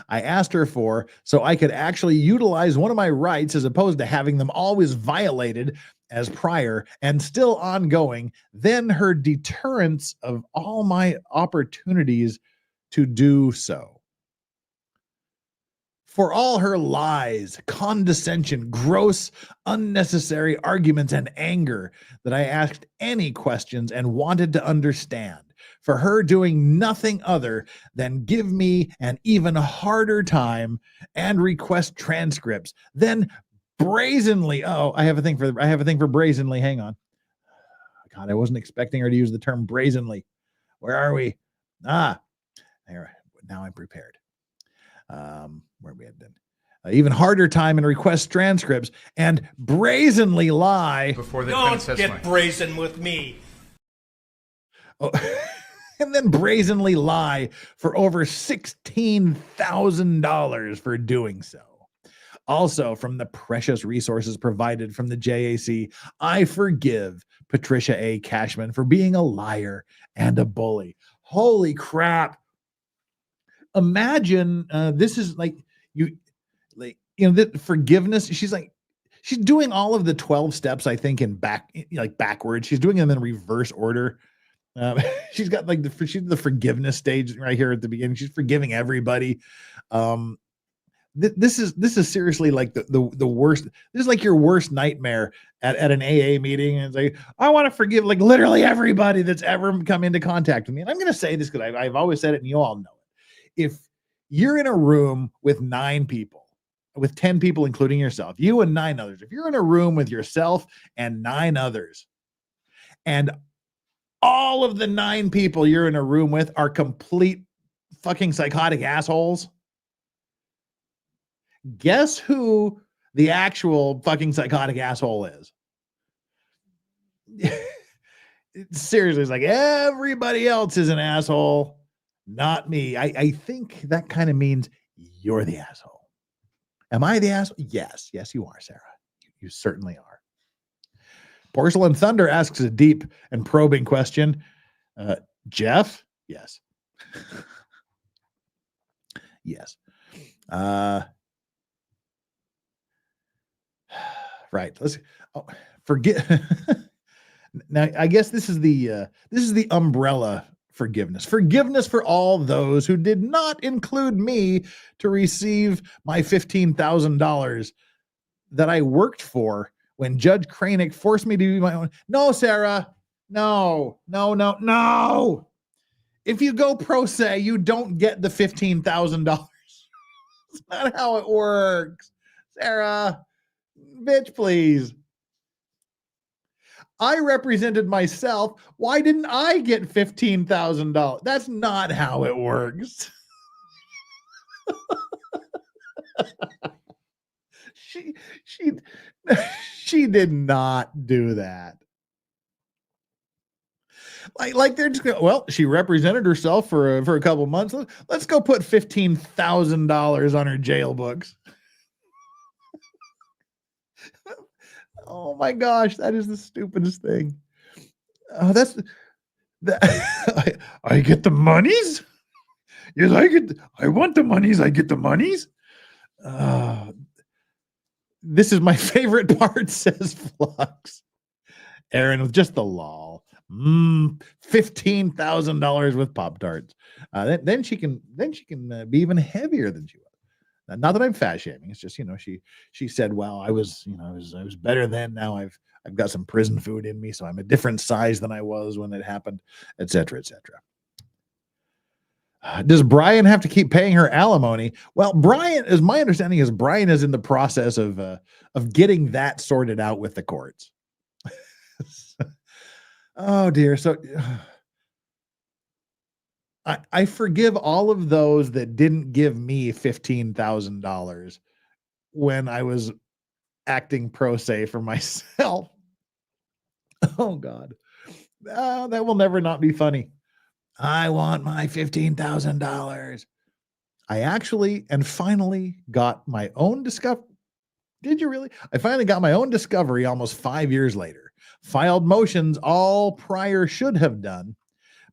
I asked her for so I could actually utilize one of my rights as opposed to having them always violated as prior and still ongoing, then her deterrence of all my opportunities to do so. For all her lies, condescension, gross, unnecessary arguments, and anger that I asked any questions and wanted to understand. For her doing nothing other than give me an even harder time and request transcripts, then brazenly, I have a thing for brazenly. Hang on. God, I wasn't expecting her to use the term brazenly. Where are we? There. Now I'm prepared. Where we had been. Even harder time and request transcripts and brazenly lie. Before they Don't get brazen with me. Oh, and then brazenly lie for over $16,000 for doing so. Also, from the precious resources provided from the JAC, I forgive Patricia A. Cashman for being a liar and a bully. Holy crap. Imagine this is the forgiveness. She's doing all of the 12 steps, I think, in backwards. She's doing them in reverse order. She's got she's the forgiveness stage right here at the beginning. She's forgiving everybody. This is seriously like the worst. This is like your worst nightmare at an AA meeting. And it's like, I want to forgive literally everybody that's ever come into contact with me. And I'm going to say this because I've always said it and you all know it. If you're in a room with 9 people, with 10 people, including yourself, you and 9 others, if you're in a room with yourself and 9 others, and all of the 9 people you're in a room with are complete fucking psychotic assholes, guess who the actual fucking psychotic asshole is? Seriously, it's like everybody else is an asshole, not me. I think that kind of means you're the asshole. Am I the asshole? Yes, you are, Sarah. You certainly are. Porcelain Thunder asks a deep and probing question. Jeff? Yes. Yes. Right. Let's forget. Now, I guess this is the umbrella forgiveness. Forgiveness for all those who did not include me to receive my $15,000 that I worked for when Judge Kranick forced me to do my own. No, Sarah. No. If you go pro se, you don't get the $15,000. That's not how it works. Sarah, bitch, please. I represented myself. Why didn't I get $15,000? That's not how it works. She did not do that. Like they're just well, she represented herself for a couple months. Let's go put $15,000 on her jail books. Oh my gosh, that is the stupidest thing. That's that. I get the monies. Yes, I want the monies. I get the monies. This is my favorite part, says Flux. Aaron with just the lol. $15,000 with Pop-Tarts. Then she can be even heavier than she was. Not that I'm fat shaming. It's just, she said, well, I was better then. Now I've got some prison food in me, so I'm a different size than I was when it happened, etc., etc. Does Brian have to keep paying her alimony? Well, Brian, as my understanding is, Brian is in the process of getting that sorted out with the courts. Oh dear. So I forgive all of those that didn't give me $15,000 when I was acting pro se for myself. Oh God. That will never not be funny. I want my $15,000. I actually and finally got my own discovery. Did you really? I finally got my own discovery almost 5 years later. Filed motions all prior should have done,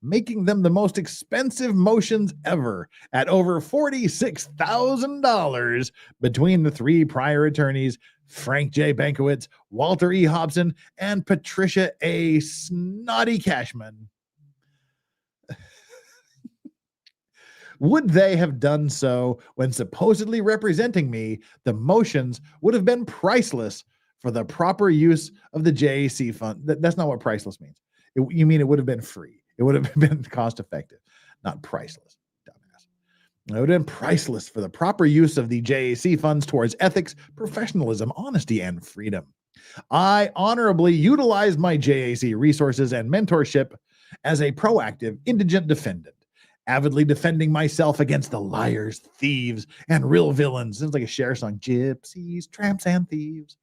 making them the most expensive motions ever at over $46,000 between the three prior attorneys, Frank J. Bankowitz, Walter E. Hobson, and Patricia A. Snotty Cashman. Would they have done so when supposedly representing me, the motions would have been priceless for the proper use of the JAC fund. That's not what priceless means. You mean it would have been free. It would have been cost effective, not priceless, dumbass. It would have been priceless for the proper use of the JAC funds towards ethics, professionalism, honesty, and freedom. I honorably utilized my JAC resources and mentorship as a proactive, indigent defendant, avidly defending myself against the liars, thieves, and real villains. Sounds like a Cher song. Gypsies, tramps, and thieves.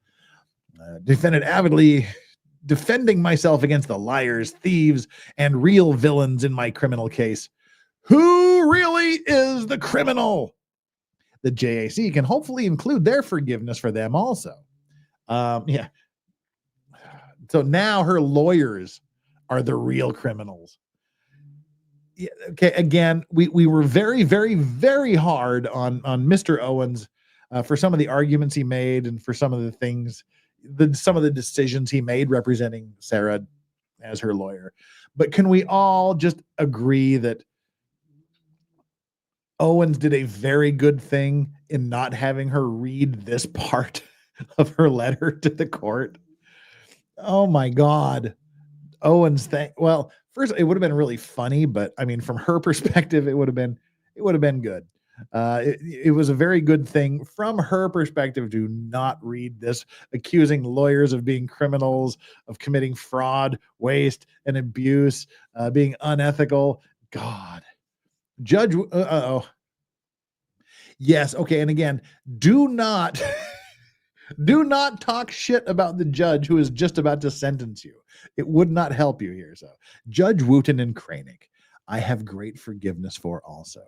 Avidly defending myself against the liars, thieves, and real villains in my criminal case. Who really is the criminal? The JAC can hopefully include their forgiveness for them also. Yeah. So now her lawyers are the real criminals. Yeah, okay, again, we were very, very, very hard on Mr. Owens for some of the arguments he made and for some of the things, some of the decisions he made representing Sarah as her lawyer. But can we all just agree that Owens did a very good thing in not having her read this part of her letter to the court? Oh my God. Owens, well, first it would have been really funny, but I mean, from her perspective, it would have been good. It was a very good thing from her perspective to not read this, accusing lawyers of being criminals, of committing fraud, waste, and abuse, being unethical. God, Judge. Yes. Okay. And again, do not talk shit about the judge who is just about to sentence you. It would not help you here. So Judge Wooten and Kranick, I have great forgiveness for also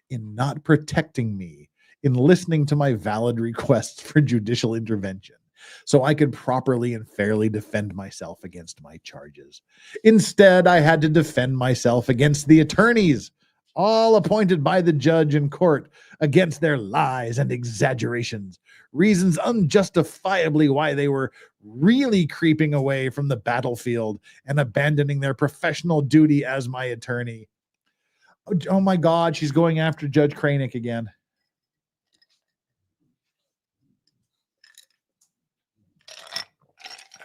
in not protecting me, in listening to my valid requests for judicial intervention so I could properly and fairly defend myself against my charges. Instead, I had to defend myself against the attorneys, all appointed by the judge and court, against their lies and exaggerations, reasons unjustifiably why they were really creeping away from the battlefield and abandoning their professional duty as my attorney. Oh my God, she's going after Judge Cranick again.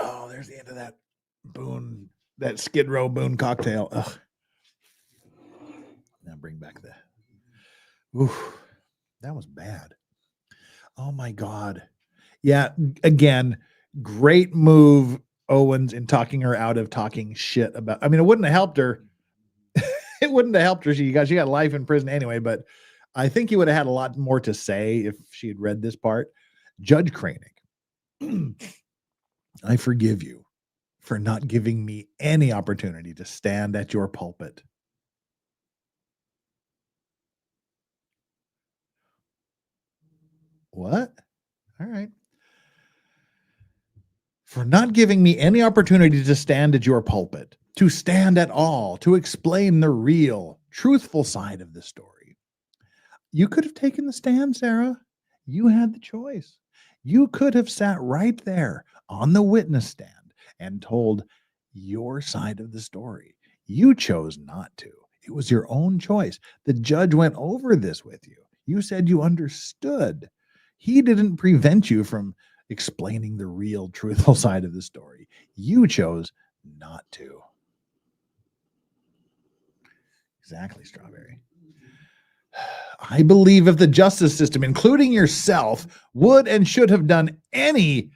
Oh, there's the end of that Boone, that Skid Row Boone cocktail. Ugh. Now bring back the. Oof, that was bad. Oh my God. Yeah, again, great move, Owens, in talking her out of talking shit about. I mean, it wouldn't have helped her. It wouldn't have helped her. She got life in prison anyway, but I think he would have had a lot more to say if she had read this part. Judge Cranick, I forgive you for not giving me any opportunity to stand at your pulpit. What? All right. For not giving me any opportunity to stand at your pulpit, to stand at all, to explain the real, truthful side of the story. You could have taken the stand, Sarah. You had the choice. You could have sat right there on the witness stand and told your side of the story. You chose not to. It was your own choice. The judge went over this with you. You said you understood. He didn't prevent you from explaining the real, truthful side of the story. You chose not to. Exactly, Strawberry. I believe if the justice system, including yourself, would and should have done any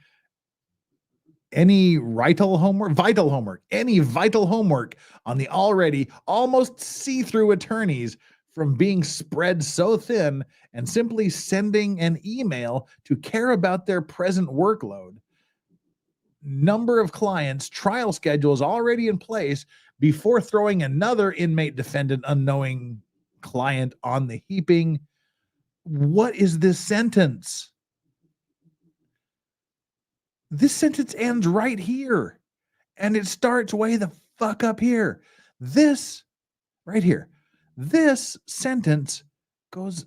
vital homework on the already almost see-through attorneys from being spread so thin and simply sending an email to care about their present workload, number of clients, trial schedules already in place before throwing another inmate defendant unknowing client on the heaping. What is this sentence? This sentence ends right here, and it starts way the fuck up here. This right here, this sentence goes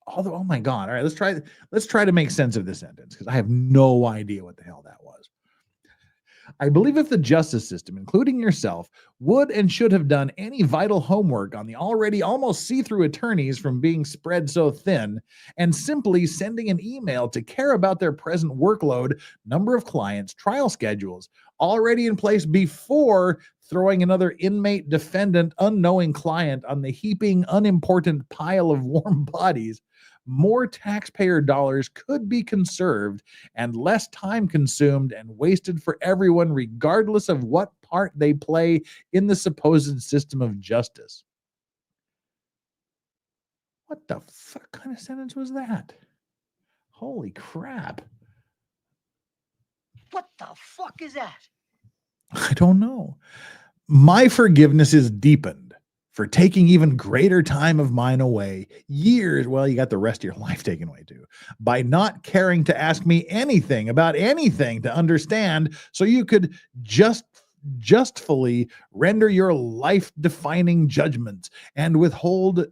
all the. Oh my God! All right, let's try to make sense of this sentence because I have no idea what the hell that was. I believe if the justice system, including yourself, would and should have done any vital homework on the already almost see-through attorneys from being spread so thin and simply sending an email to care about their present workload, number of clients, trial schedules already in place before throwing another inmate defendant unknowing client on the heaping unimportant pile of warm bodies, more taxpayer dollars could be conserved and less time consumed and wasted for everyone, regardless of what part they play in the supposed system of justice. What the fuck kind of sentence was that? Holy crap. What the fuck is that? I don't know. My forgiveness is deepened for taking even greater time of mine away, years, well, you got the rest of your life taken away too, by not caring to ask me anything about anything to understand so you could justfully render your life-defining judgments and withhold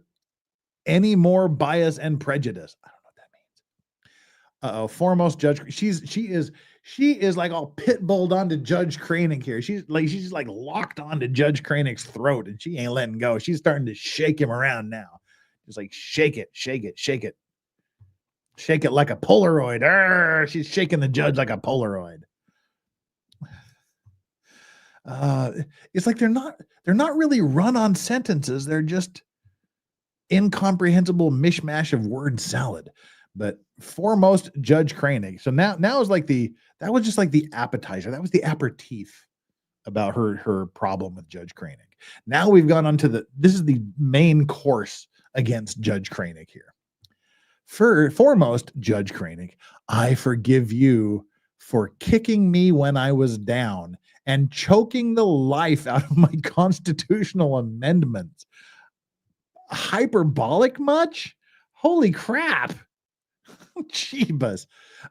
any more bias and prejudice. I don't know what that means. Foremost judge, she is like all pit bulled onto Judge Cranick here. She's like locked onto Judge Cranick's throat and she ain't letting go. She's starting to shake him around now. Just like shake it, shake it, shake it. Shake it like a Polaroid. Arr, she's shaking the judge like a Polaroid. It's like they're not really run-on sentences. They're just incomprehensible mishmash of word salad. But foremost Judge Cranick. So now is like that was just like the appetizer. That was the aperitif about her problem with Judge Cranick. Now we've gone on to this is the main course against Judge Cranick here. Foremost, Judge Cranick, I forgive you for kicking me when I was down and choking the life out of my constitutional amendments. Hyperbolic much? Holy crap. Jeebus.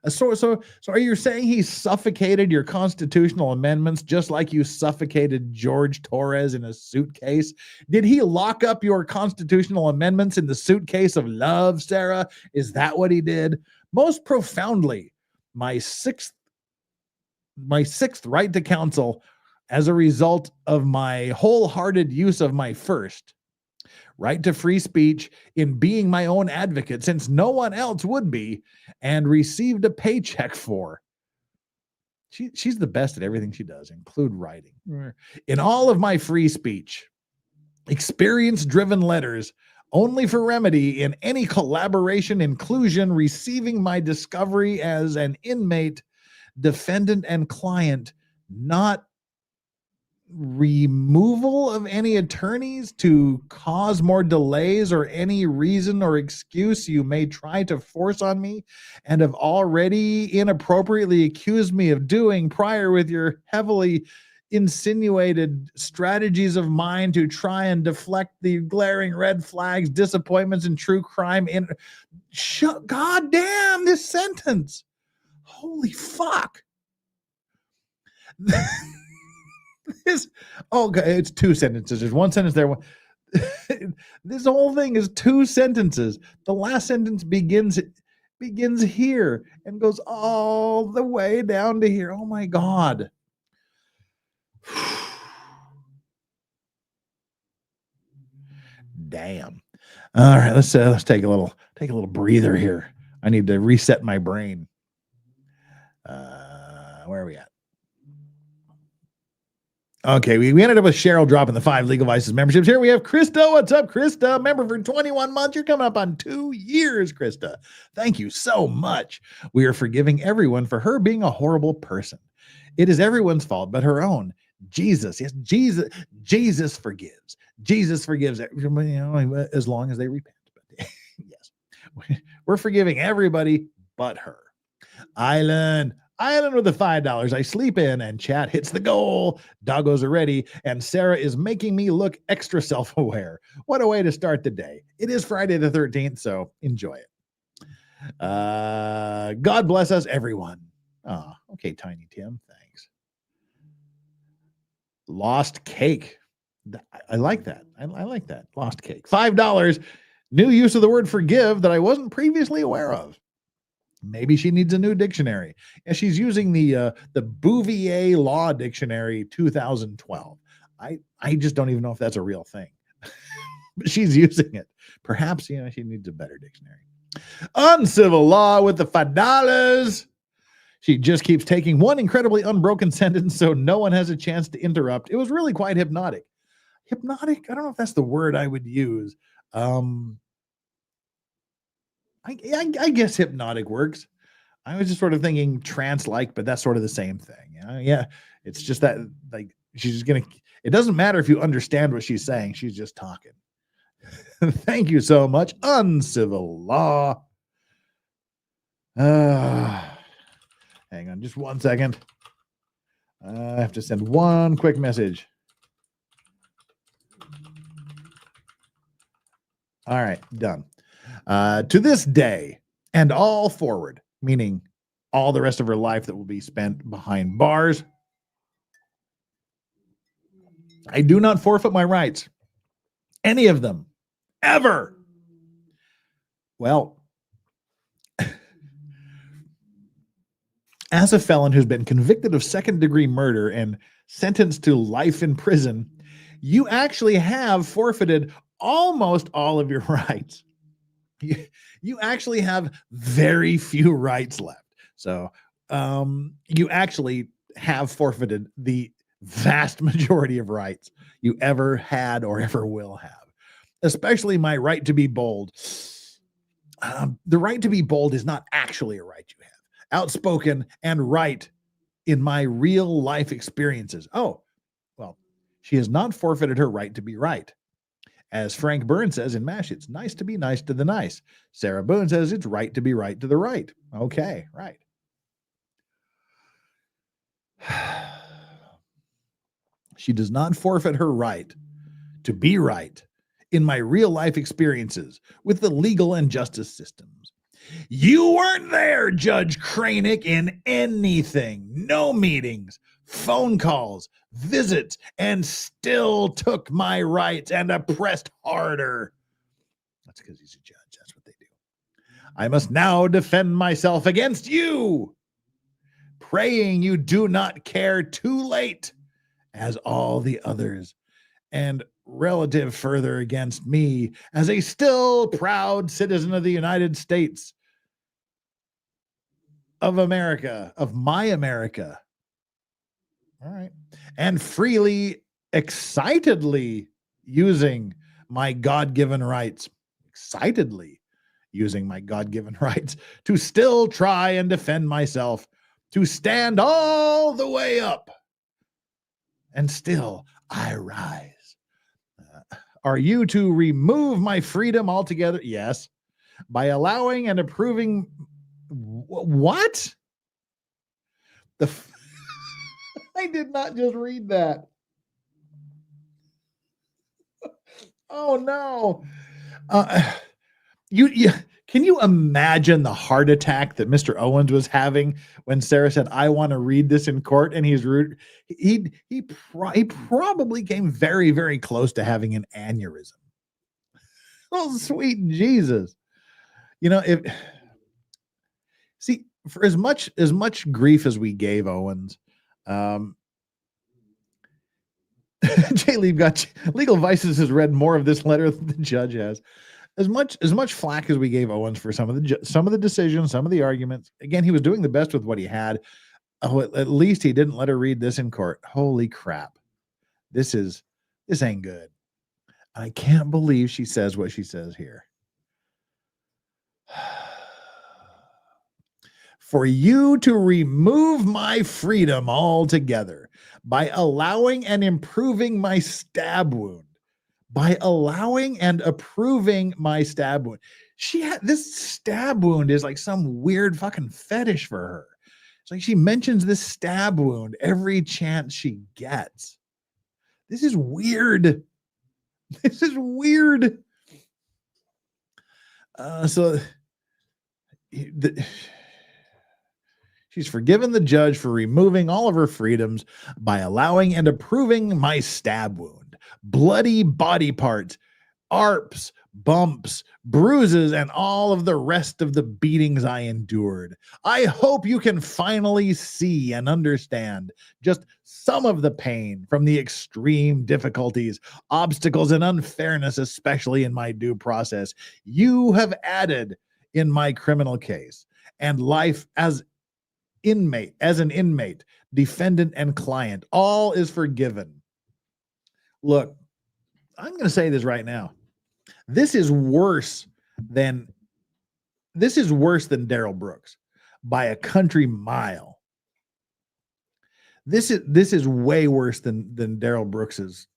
So are you saying he suffocated your constitutional amendments just like you suffocated George Torres in a suitcase? Did he lock up your constitutional amendments in the suitcase of love, Sarah? Is that what he did? Most profoundly, my sixth right to counsel as a result of my wholehearted use of my first. right to free speech in being my own advocate since no one else would be, and received a paycheck for. She's the best at everything she does, include writing. In all of my free speech, experience-driven letters, only for remedy in any collaboration, inclusion, receiving my discovery as an inmate, defendant, and client, not removal of any attorneys to cause more delays or any reason or excuse you may try to force on me and have already inappropriately accused me of doing prior with your heavily insinuated strategies of mine to try and deflect the glaring red flags, disappointments, and true crime. God damn this sentence. Holy fuck. It's two sentences. There's one sentence there. This whole thing is two sentences. The last sentence begins here and goes all the way down to here. Oh my God. Damn. All right, let's take a little breather here. I need to reset my brain. Where are we at? Okay, we ended up with Cheryl dropping the 5 Legal Vices memberships. Here we have Krista. What's up, Krista? Member for 21 months. You're coming up on 2 years, Krista. Thank you so much. We are forgiving everyone for her being a horrible person. It is everyone's fault but her own. Jesus, yes, Jesus forgives. Jesus forgives everybody, as long as they repent. But yes, we're forgiving everybody but her. Island with the $5. I sleep in and chat hits the goal. Doggos are ready. And Sarah is making me look extra self-aware. What a way to start the day. It is Friday the 13th, so enjoy it. God bless us, everyone. Oh, okay, Tiny Tim. Thanks. Lost cake. I like that. I like that. Lost cake. $5. New use of the word forgive that I wasn't previously aware of. Maybe she needs a new dictionary. And she's using the Bouvier Law Dictionary 2012. I just don't even know if that's a real thing. But she's using it. Perhaps, she needs a better dictionary. Uncivil law with the $5. She just keeps taking one incredibly unbroken sentence so no one has a chance to interrupt. It was really quite hypnotic. Hypnotic? I don't know if that's the word I would use. I guess hypnotic works. I was just sort of thinking trance-like, but that's sort of the same thing. Yeah, it's just that, like, she's just it doesn't matter if you understand what she's saying. She's just talking. Thank you so much. Uncivil law. Hang on just 1 second. I have to send one quick message. All right, done. To this day and all forward, meaning all the rest of her life that will be spent behind bars, I do not forfeit my rights. Any of them. Ever. Well, as a felon who's been convicted of second-degree murder and sentenced to life in prison, you actually have forfeited almost all of your rights. You actually have very few rights left. So you actually have forfeited the vast majority of rights you ever had or ever will have, especially my right to be bold. The right to be bold is not actually a right you have. Outspoken and right in my real life experiences. Oh, well, she has not forfeited her right to be right. As Frank Byrne says in MASH, it's nice to be nice to the nice. Sarah Boone says it's right to be right to the right. Okay, right. She does not forfeit her right to be right in my real life experiences with the legal and justice systems. You weren't there, Judge Kranick, in anything. No meetings, phone calls, visits, and still took my rights and oppressed harder. That's because he's a judge. That's what they do. I must now defend myself against you, praying you do not care too late, as all the others, and relative further against me as a still proud citizen of the United States of America, of my America. All right. And freely, excitedly using my God-given rights, excitedly using my God-given rights to still try and defend myself, to stand all the way up. And still I rise. Are you to remove my freedom altogether? Yes. By allowing and approving what? I did not just read that. Oh no. You can you imagine the heart attack that Mr. Owens was having when Sarah said, "I want to read this in court," and he's rude. He probably came very, very close to having an aneurysm. Oh, sweet Jesus. You know, for as much grief as we gave Owens, Jay Lee got Legal Vices has read more of this letter than the judge has. As much flack as we gave Owens for some of the decisions, some of the arguments. Again, he was doing the best with what he had. Oh, at least he didn't let her read this in court. Holy crap. This ain't good. I can't believe she says what she says here. For you to remove my freedom altogether by allowing and improving my stab wound. By allowing and approving my stab wound. She had this stab wound is like some weird fucking fetish for her. It's like she mentions this stab wound every chance she gets. This is weird. This is weird. She's forgiven the judge for removing all of her freedoms by allowing and approving my stab wound. Bloody body parts, arps, bumps, bruises, and all of the rest of the beatings I endured. I hope you can finally see and understand just some of the pain from the extreme difficulties, obstacles, and unfairness, especially in my due process, you have added in my criminal case and life as an inmate, defendant, and client. All is forgiven. Look, I'm going to say this right now. This is worse than Daryl Brooks by a country mile. This is way worse than Daryl Brooks's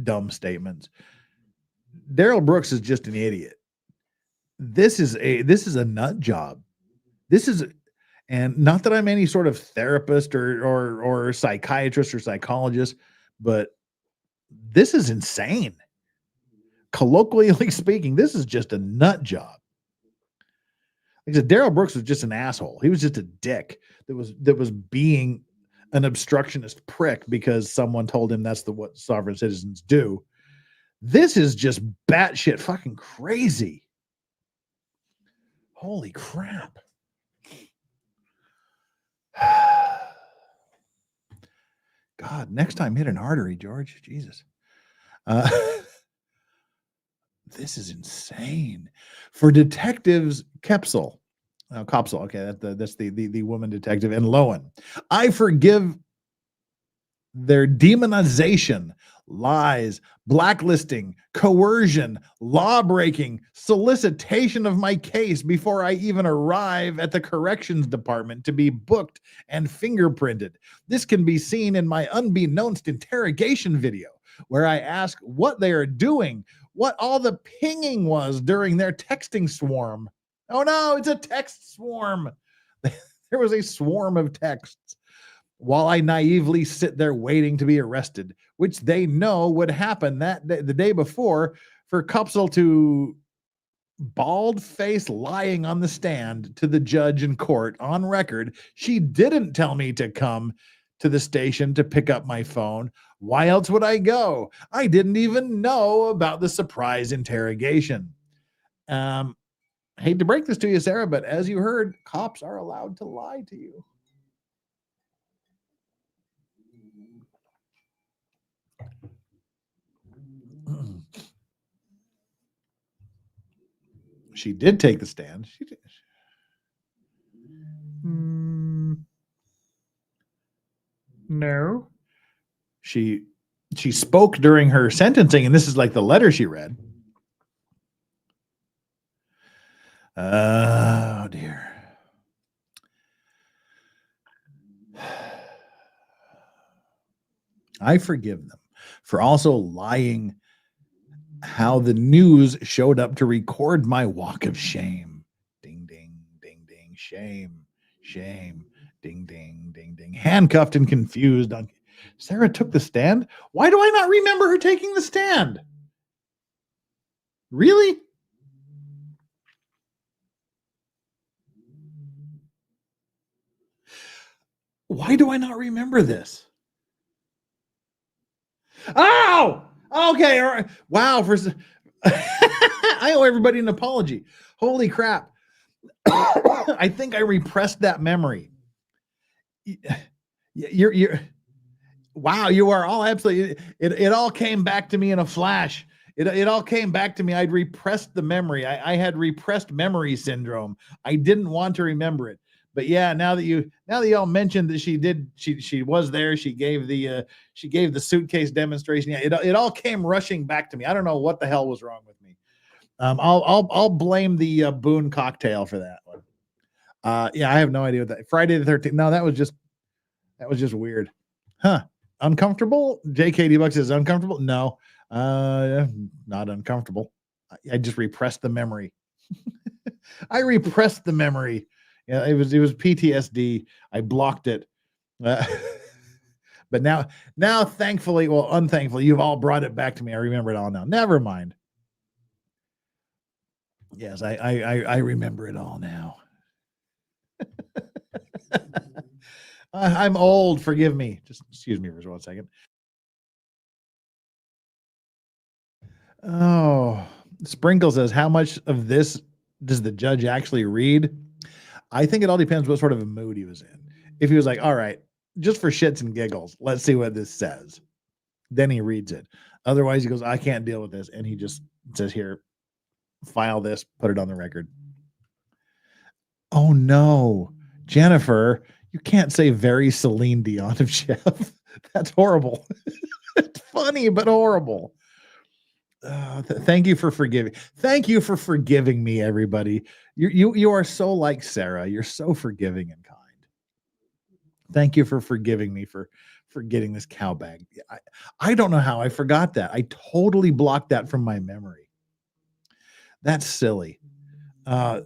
dumb statements. Daryl Brooks is just an idiot. This is a nut job. And not that I'm any sort of therapist or psychiatrist or psychologist, but this is insane. Colloquially speaking, this is just a nut job. Like I said, Daryl Brooks was just an asshole. He was just a dick that was being an obstructionist prick because someone told him that's what sovereign citizens do. This is just batshit fucking crazy. Holy crap. God, next time hit an artery, George. Jesus. This is insane. For detectives Kepsel, okay, that's the woman detective, and Lowen, I forgive their demonization, lies, blacklisting, coercion, law-breaking, solicitation of my case before I even arrive at the corrections department to be booked and fingerprinted. This can be seen in my unbeknownst interrogation video, where I ask what they are doing, what all the pinging was during their texting swarm. Oh no, it's a text swarm. There was a swarm of texts while I naively sit there waiting to be arrested, which they know would happen that day, the day before, for Kupsel to bald face lying on the stand to the judge in court on record. She didn't tell me to come to the station to pick up my phone. Why else would I go? I didn't even know about the surprise interrogation. Hate to break this to you, Sarah, but as you heard, cops are allowed to lie to you. She did take the stand. She did. No. She spoke during her sentencing, and this is like the letter she read. Oh, dear. I forgive them for also lying how the news showed up to record my walk of shame. Ding, ding, ding, ding. Shame, shame. Ding, ding, ding, ding. Handcuffed and confused. Sarah took the stand? Why do I not remember her taking the stand? Really? Why do I not remember this? Oh, okay. All right. Wow. I owe everybody an apology. Holy crap. I think I repressed that memory. You're wow. You are all absolutely, it all came back to me in a flash. It all came back to me. I'd repressed the memory. I had repressed memory syndrome. I didn't want to remember it. But yeah, now that y'all mentioned that she was there, she gave the suitcase demonstration. Yeah, it all came rushing back to me. I don't know what the hell was wrong with me. I'll blame the Boone cocktail for that one. Yeah, I have no idea what that Friday the 13th. No, that was just weird. Huh. Uncomfortable? JKD Buck says uncomfortable. No, not uncomfortable. I just repressed the memory. I repressed the memory. Yeah, it was PTSD. I blocked it. But now, thankfully, well, unthankfully, you've all brought it back to me. I remember it all now. Never mind. Yes, I remember it all now. I'm old. Forgive me. Just excuse me for 1 second. Oh, Sprinkle says, how much of this does the judge actually read? I think it all depends what sort of a mood he was in. If he was like, all right, just for shits and giggles, let's see what this says. Then he reads it. Otherwise, he goes, I can't deal with this. And he just says, here, file this, put it on the record. Oh, no. Jennifer, you can't say very Celine Dion of Jeff. That's horrible. It's funny, but horrible. Thank you for forgiving. Thank you for forgiving me, everybody. You are so like Sarah. You're so forgiving and kind. Thank you for forgiving me for getting this cow bag. I don't know how I forgot that. I totally blocked that from my memory. That's silly. Yeah,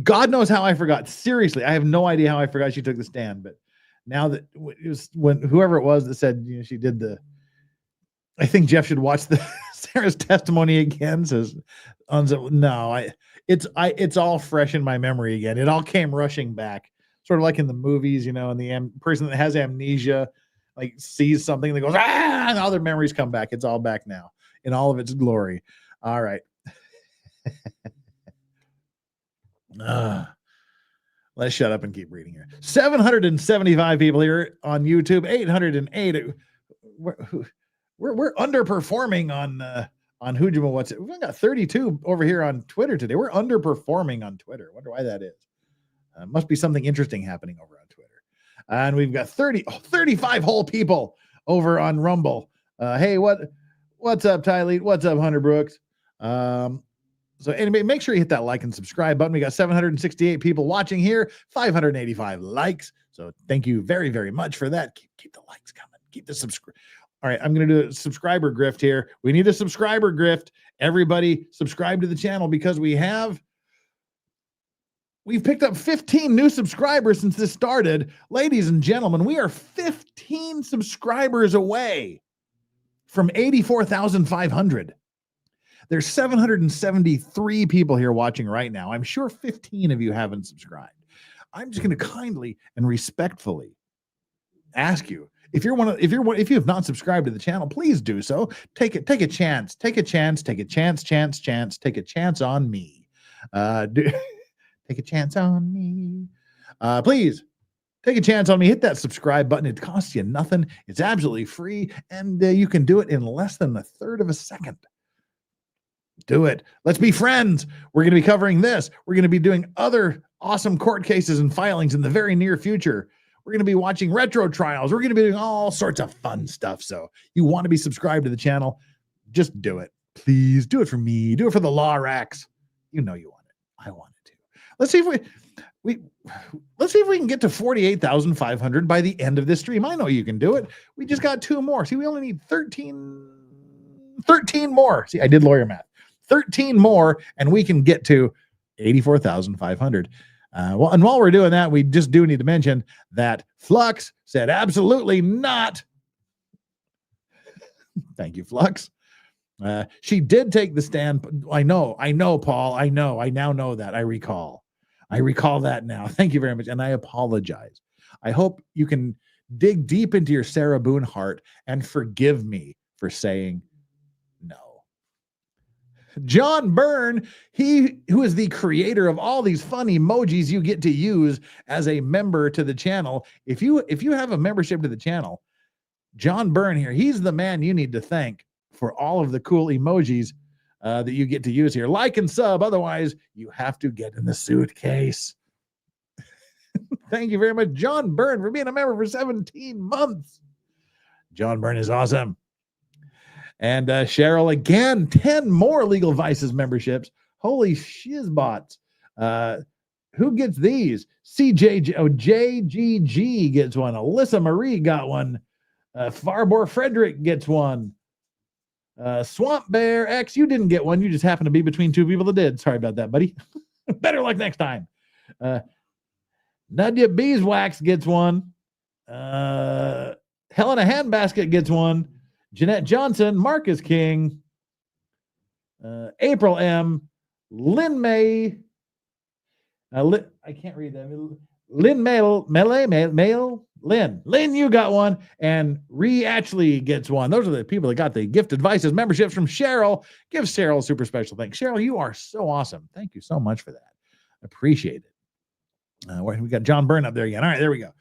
God knows how I forgot. Seriously, I have no idea how I forgot she took the stand. But now that it was when whoever it was that said she did the. I think Jeff should watch the Sarah's testimony again. Says, no, it's all fresh in my memory again. It all came rushing back, sort of like in the movies, and the person that has amnesia, like sees something and goes, and all their memories come back. It's all back now in all of its glory. All right. Let's shut up and keep reading here. 775 people here on YouTube, 808. We're underperforming on Hujima. What's it? We've got 32 over here on Twitter today. We're underperforming on Twitter. Wonder why that is. Must be something interesting happening over on Twitter. And we've got 35 whole people over on Rumble. Hey, what's up, Tylee? What's up, Hunter Brooks? So anyway, make sure you hit that like and subscribe button. We got 768 people watching here, 585 likes. So thank you very, very much for that. Keep the likes coming. Keep the subscribe. All right, I'm going to do a subscriber grift here. We need a subscriber grift. Everybody subscribe to the channel because we've picked up 15 new subscribers since this started. Ladies and gentlemen, we are 15 subscribers away from 84,500. There's 773 people here watching right now. I'm sure 15 of you haven't subscribed. I'm just going to kindly and respectfully ask you, if you have not subscribed to the channel, please do so. Take a chance. Take a chance on me. Take a chance on me. Please take a chance on me. Hit that subscribe button. It costs you nothing. It's absolutely free, and you can do it in less than a third of a second. Do it. Let's be friends. We're going to be covering this. We're going to be doing other awesome court cases and filings in the very near future. We're going to be watching retro trials. We're going to be doing all sorts of fun stuff. So you want to be subscribed to the channel, just do it. Please do it for me. Do it for the law racks. You know you want it. I want it too. Let's see if we can get to 48,500 by the end of this stream. I know you can do it. We just got 2 more. See, we only need 13 more. See, I did lawyer math. 13 more, and we can get to 84,500. Well, and while we're doing that, we just do need to mention that Flux said absolutely not. Thank you, Flux. She did take the stand. I know, Paul. I know. I now know that. I recall that now. Thank you very much. And I apologize. I hope you can dig deep into your Sarah Boone heart and forgive me for saying no. John Byrne, who is the creator of all these fun emojis you get to use as a member to the channel. If you have a membership to the channel, John Byrne here, he's the man you need to thank for all of the cool emojis that you get to use here. Like and sub, otherwise you have to get in the suitcase. Thank you very much, John Byrne, for being a member for 17 months. John Byrne is awesome. And Cheryl, again, 10 more Legal Vices memberships. Holy shizbots. Who gets these? JGG gets one. Alyssa Marie got one. Farbor Frederick gets one. Swamp Bear X, you didn't get one. You just happened to be between 2 people that did. Sorry about that, buddy. Better luck next time. Nadia Beeswax gets one. Helena Handbasket gets one. Jeanette Johnson, Marcus King, April M, Lynn May, I can't read that. Lynn Lynn, you got one, and Ree Ashley gets one. Those are the people that got the Gifted Vices memberships from Cheryl. Give Cheryl a super special thanks. Cheryl, you are so awesome. Thank you so much for that. Appreciate it. We got John Byrne up there again. All right, there we go.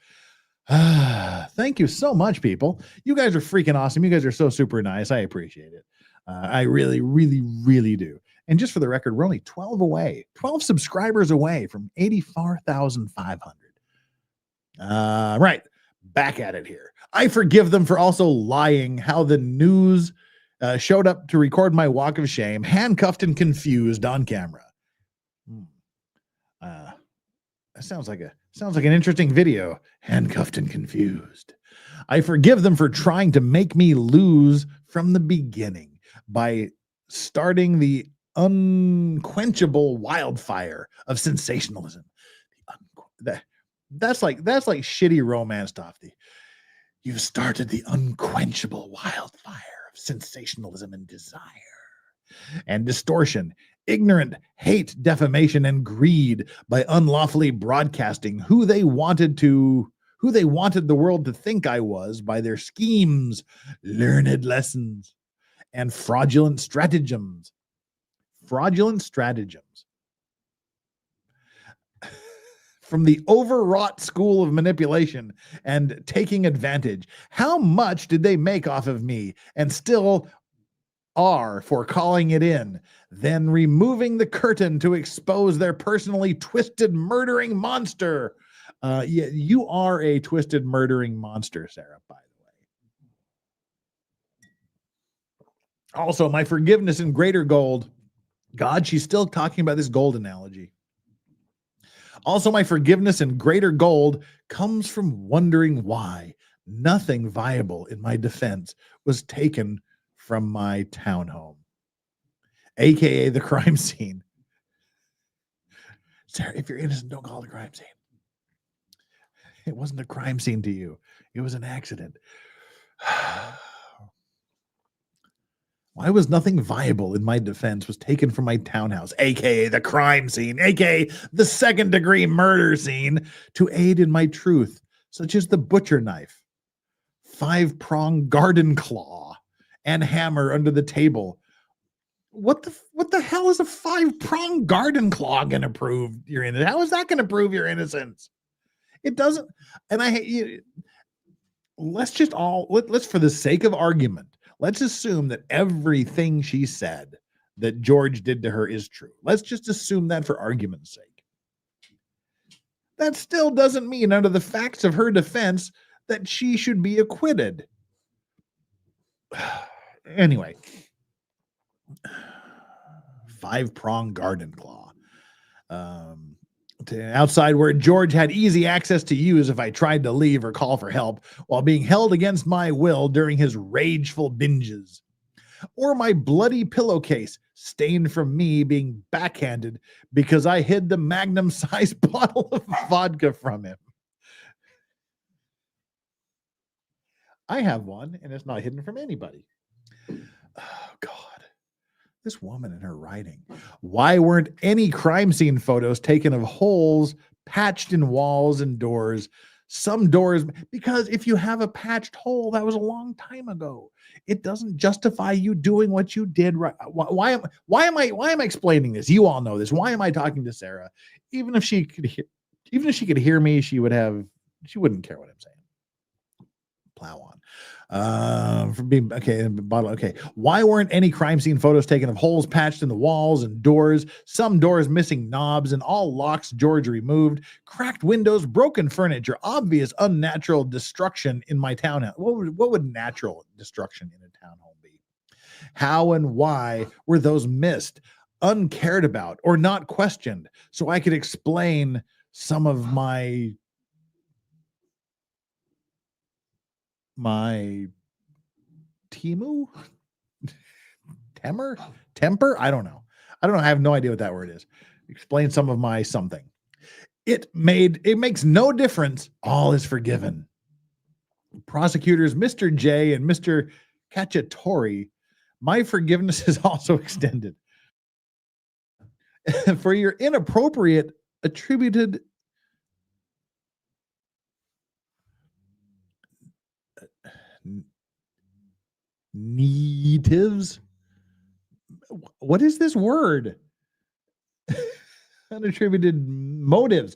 Thank you so much, people. You guys are freaking awesome. You guys are so super nice. I appreciate it. I really, really, really do. And just for the record, we're only 12 subscribers away from 84,500. Right. Back at it here. I forgive them for also lying how the news showed up to record my walk of shame, handcuffed and confused on camera. That sounds like an interesting video. Handcuffed and confused. I forgive them for trying to make me lose from the beginning by starting the unquenchable wildfire of sensationalism. That's like shitty romance stuff. You've started the unquenchable wildfire of sensationalism and desire and distortion, ignorant hate, defamation, and greed by unlawfully broadcasting who they wanted the world to think I was by their schemes, learned lessons, and fraudulent stratagems. From the overwrought school of manipulation and taking advantage. How much did they make off of me and still are for calling it in, then removing the curtain to expose their personally twisted murdering monster? Yeah, you are a twisted murdering monster, Sarah, by the way. Also, my forgiveness in greater gold. God, she's still talking about this gold analogy. Also, my forgiveness in greater gold comes from wondering why nothing viable in my defense was taken from my townhome, aka the crime scene. Sarah, if you're innocent, don't call it a crime scene. It wasn't a crime scene to you. It was an accident. Why was nothing viable in my defense was taken from my townhouse, aka the crime scene, aka the second-degree murder scene, to aid in my truth, such as the butcher knife, 5-pronged garden claw, and hammer under the table. What the hell is a 5-pronged garden claw going to prove your innocence? How is that going to prove your innocence? It doesn't. And I hate you. Let's for the sake of argument, let's assume that everything she said that George did to her is true. Let's just assume that for argument's sake. That still doesn't mean, under the facts of her defense, that she should be acquitted. Anyway, 5-prong garden claw. Outside where George had easy access to use if I tried to leave or call for help, while being held against my will during his rageful binges. Or my bloody pillowcase, stained from me being backhanded because I hid the magnum-sized bottle of vodka from him. I have one, and it's not hidden from anybody. Oh, God. This woman and her writing. Why weren't any crime scene photos taken of holes patched in walls and doors? Some doors, because if you have a patched hole, that was a long time ago. It doesn't justify you doing what you did. Right? Why am I explaining this? You all know this. Why am I talking to Sarah? Even if she could hear me, she wouldn't care what I'm saying. Plow on. For being okay. Why weren't any crime scene photos taken of holes patched in the walls and doors, some doors missing knobs, and all locks George removed, cracked windows, broken furniture, obvious unnatural destruction in my townhouse? What would natural destruction in a townhome be? How and why were those missed, uncared about, or not questioned, so I could explain some of my Timu? Temper? I don't know. I have no idea what that word is. Explain some of my something. It makes no difference. All is forgiven. Prosecutors Mr. J and Mr. Cacciatore, my forgiveness is also extended. For your inappropriate attributed negatives. What is this word? Unattributed motives.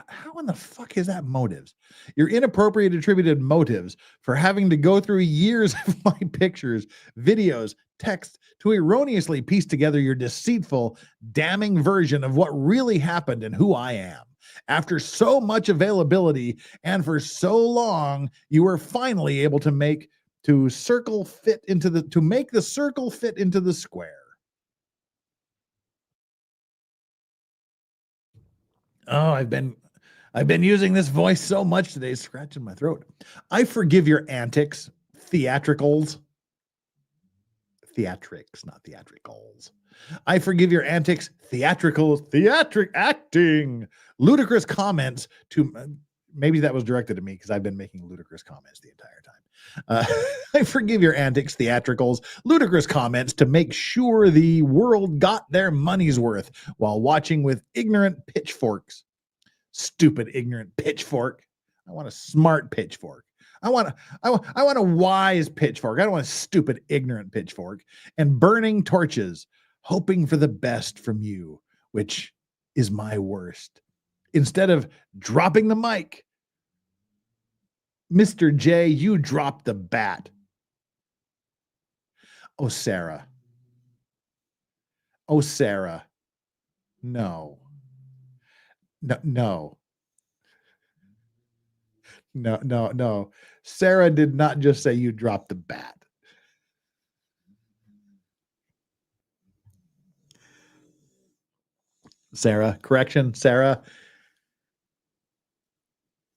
How in the fuck is that motives? Your inappropriate attributed motives for having to go through years of my pictures, videos, text to erroneously piece together your deceitful, damning version of what really happened and who I am. After so much availability and for so long, you were finally able to make the circle fit into the square. Oh, I've been using this voice so much today, it's scratching my throat. I forgive your antics, theatricals, not theatricals. I forgive your antics, theatric acting, ludicrous comments to, maybe that was directed at me because I've been making ludicrous comments the entire time. I forgive your antics, theatricals, ludicrous comments to make sure the world got their money's worth while watching with ignorant pitchforks. Stupid, ignorant pitchfork. I want a smart pitchfork. I want a wise pitchfork. I don't want a stupid, ignorant pitchfork. And burning torches, hoping for the best from you, which is my worst. Instead of dropping the mic, Mr. J, you dropped the bat. Oh, Sarah. No. Sarah did not just say you dropped the bat. Sarah,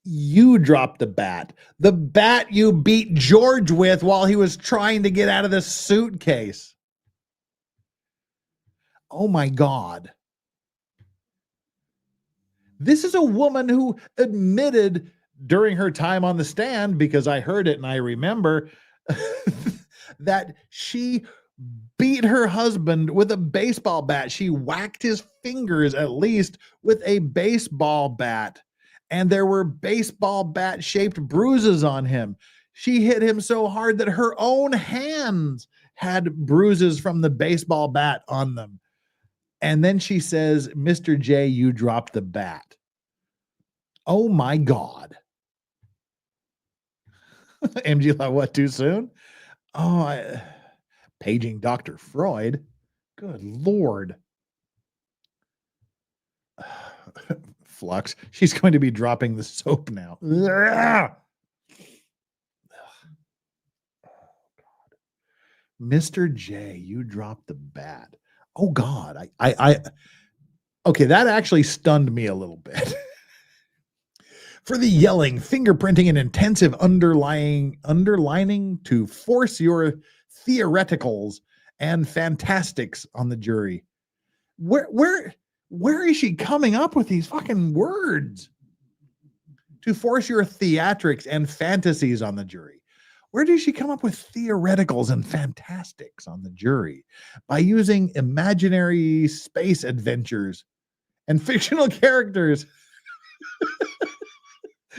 you dropped the bat. The bat you beat George with while he was trying to get out of the suitcase. Oh my God. This is a woman who admitted during her time on the stand, because I heard it and I remember, that she beat her husband with a baseball bat. She whacked his fingers at least with a baseball bat, and there were baseball bat shaped bruises on him. She hit him so hard that her own hands had bruises from the baseball bat on them. And then she says, Mr. J, you dropped the bat. Oh my God. MG, what, too soon? Oh, Paging Dr. Freud. Good Lord. Flux. She's going to be dropping the soap now. Mr. J, you dropped the bat. Oh God. Okay, that actually stunned me a little bit. For the yelling, fingerprinting, and intensive underlining to force your theoreticals and fantastics on the jury. Where is she coming up with these fucking words? To force your theatrics and fantasies on the jury. Where does she come up with theoreticals and fantastics on the jury? By using imaginary space adventures and fictional characters.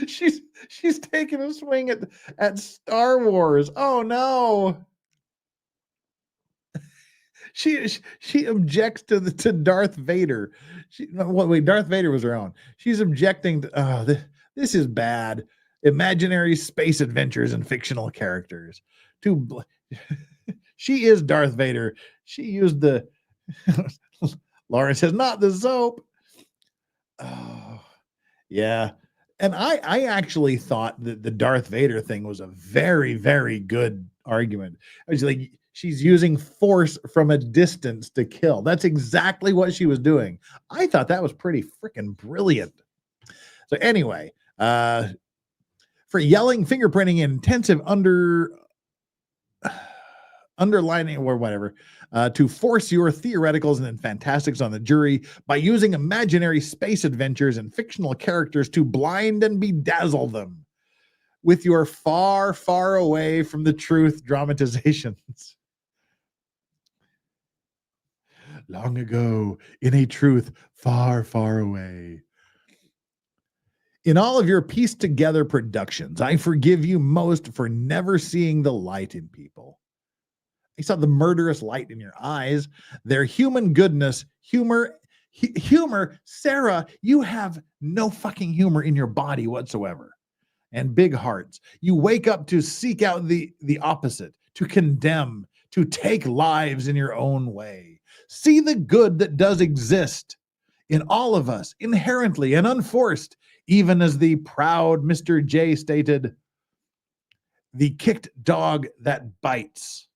She's taking a swing at Star Wars. Oh no. She objects to Darth Vader. Darth Vader was her own. She's objecting to this is bad. Imaginary space adventures and fictional characters. She is Darth Vader. She used the Lauren says, not the soap. Oh, yeah. And I actually thought that the Darth Vader thing was a very, very good argument. I was like, she's using force from a distance to kill. That's exactly what she was doing. I thought that was pretty freaking brilliant. So anyway, for yelling, fingerprinting, intensive underlining or whatever, to force your theoreticals and fantastics on the jury by using imaginary space adventures and fictional characters to blind and bedazzle them with your far, far away from the truth dramatizations. Long ago, in a truth far, far away. In all of your pieced together productions, I forgive you most for never seeing the light in people. I saw the murderous light in your eyes, their human goodness, humor. Sarah, you have no fucking humor in your body whatsoever. And big hearts. You wake up to seek out the opposite, to condemn, to take lives in your own way. See the good that does exist in all of us, inherently and unforced, even as the proud Mr. J stated, the kicked dog that bites.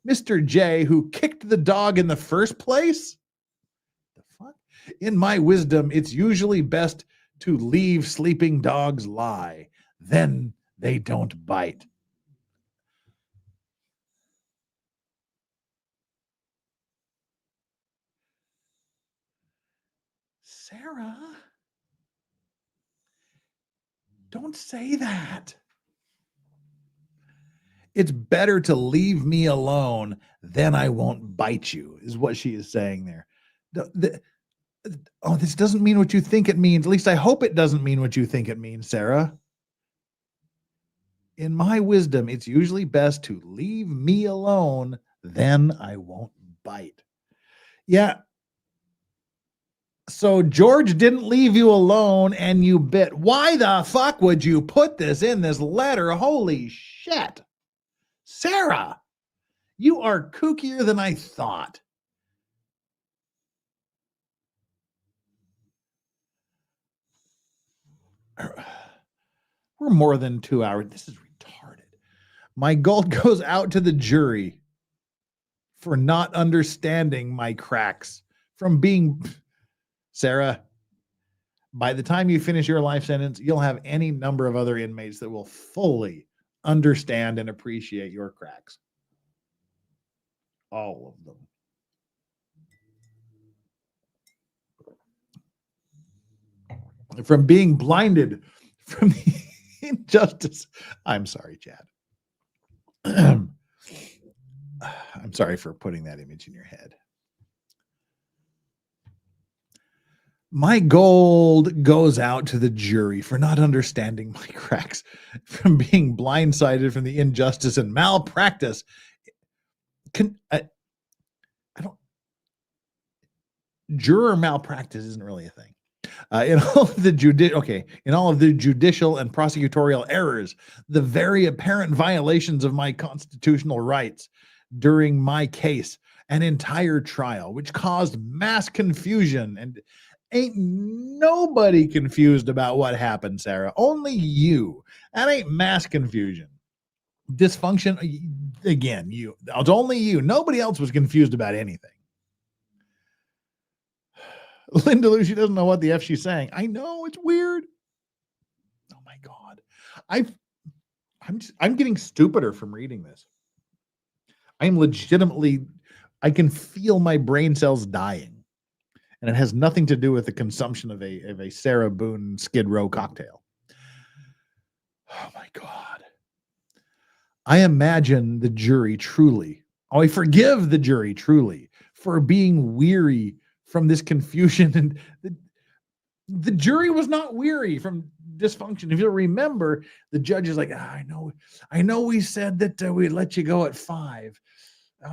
Mr. J, who kicked the dog in the first place? The fuck? In my wisdom, it's usually best to leave sleeping dogs lie. Then they don't bite. Sarah, don't say that. It's better to leave me alone, then I won't bite you, is what she is saying there. This doesn't mean what you think it means. At least I hope it doesn't mean what you think it means, Sarah. In my wisdom, it's usually best to leave me alone, then I won't bite. Yeah. So George didn't leave you alone and you bit. Why the fuck would you put this in this letter? Holy shit. Sarah, you are kookier than I thought. We're more than 2 hours. This is retarded. My gold goes out to the jury for not understanding my cracks from being... Sarah, by the time you finish your life sentence, you'll have any number of other inmates that will fully understand and appreciate your cracks. All of them. From being blinded from the injustice. I'm sorry, Chad. I'm sorry for putting that image in your head. My gold goes out to the jury for not understanding my cracks, from being blindsided from the injustice and malpractice. Juror malpractice isn't really a thing. In all of the judicial and prosecutorial errors, the very apparent violations of my constitutional rights, during my case, an entire trial, which caused mass confusion. And ain't nobody confused about what happened, Sarah. Only you. That ain't mass confusion. Dysfunction, again, you. It's only you. Nobody else was confused about anything. Linda Lou, she doesn't know what the F she's saying. I know, it's weird. Oh my God. I'm getting stupider from reading this. I'm legitimately, I can feel my brain cells dying. And it has nothing to do with the consumption of a Sarah Boone Skid Row cocktail. Oh my God. I imagine the jury truly, I forgive the jury truly for being weary from this confusion. And the jury was not weary from dysfunction. If you'll remember, the judge is like, I know we said that we'd let you go at 5.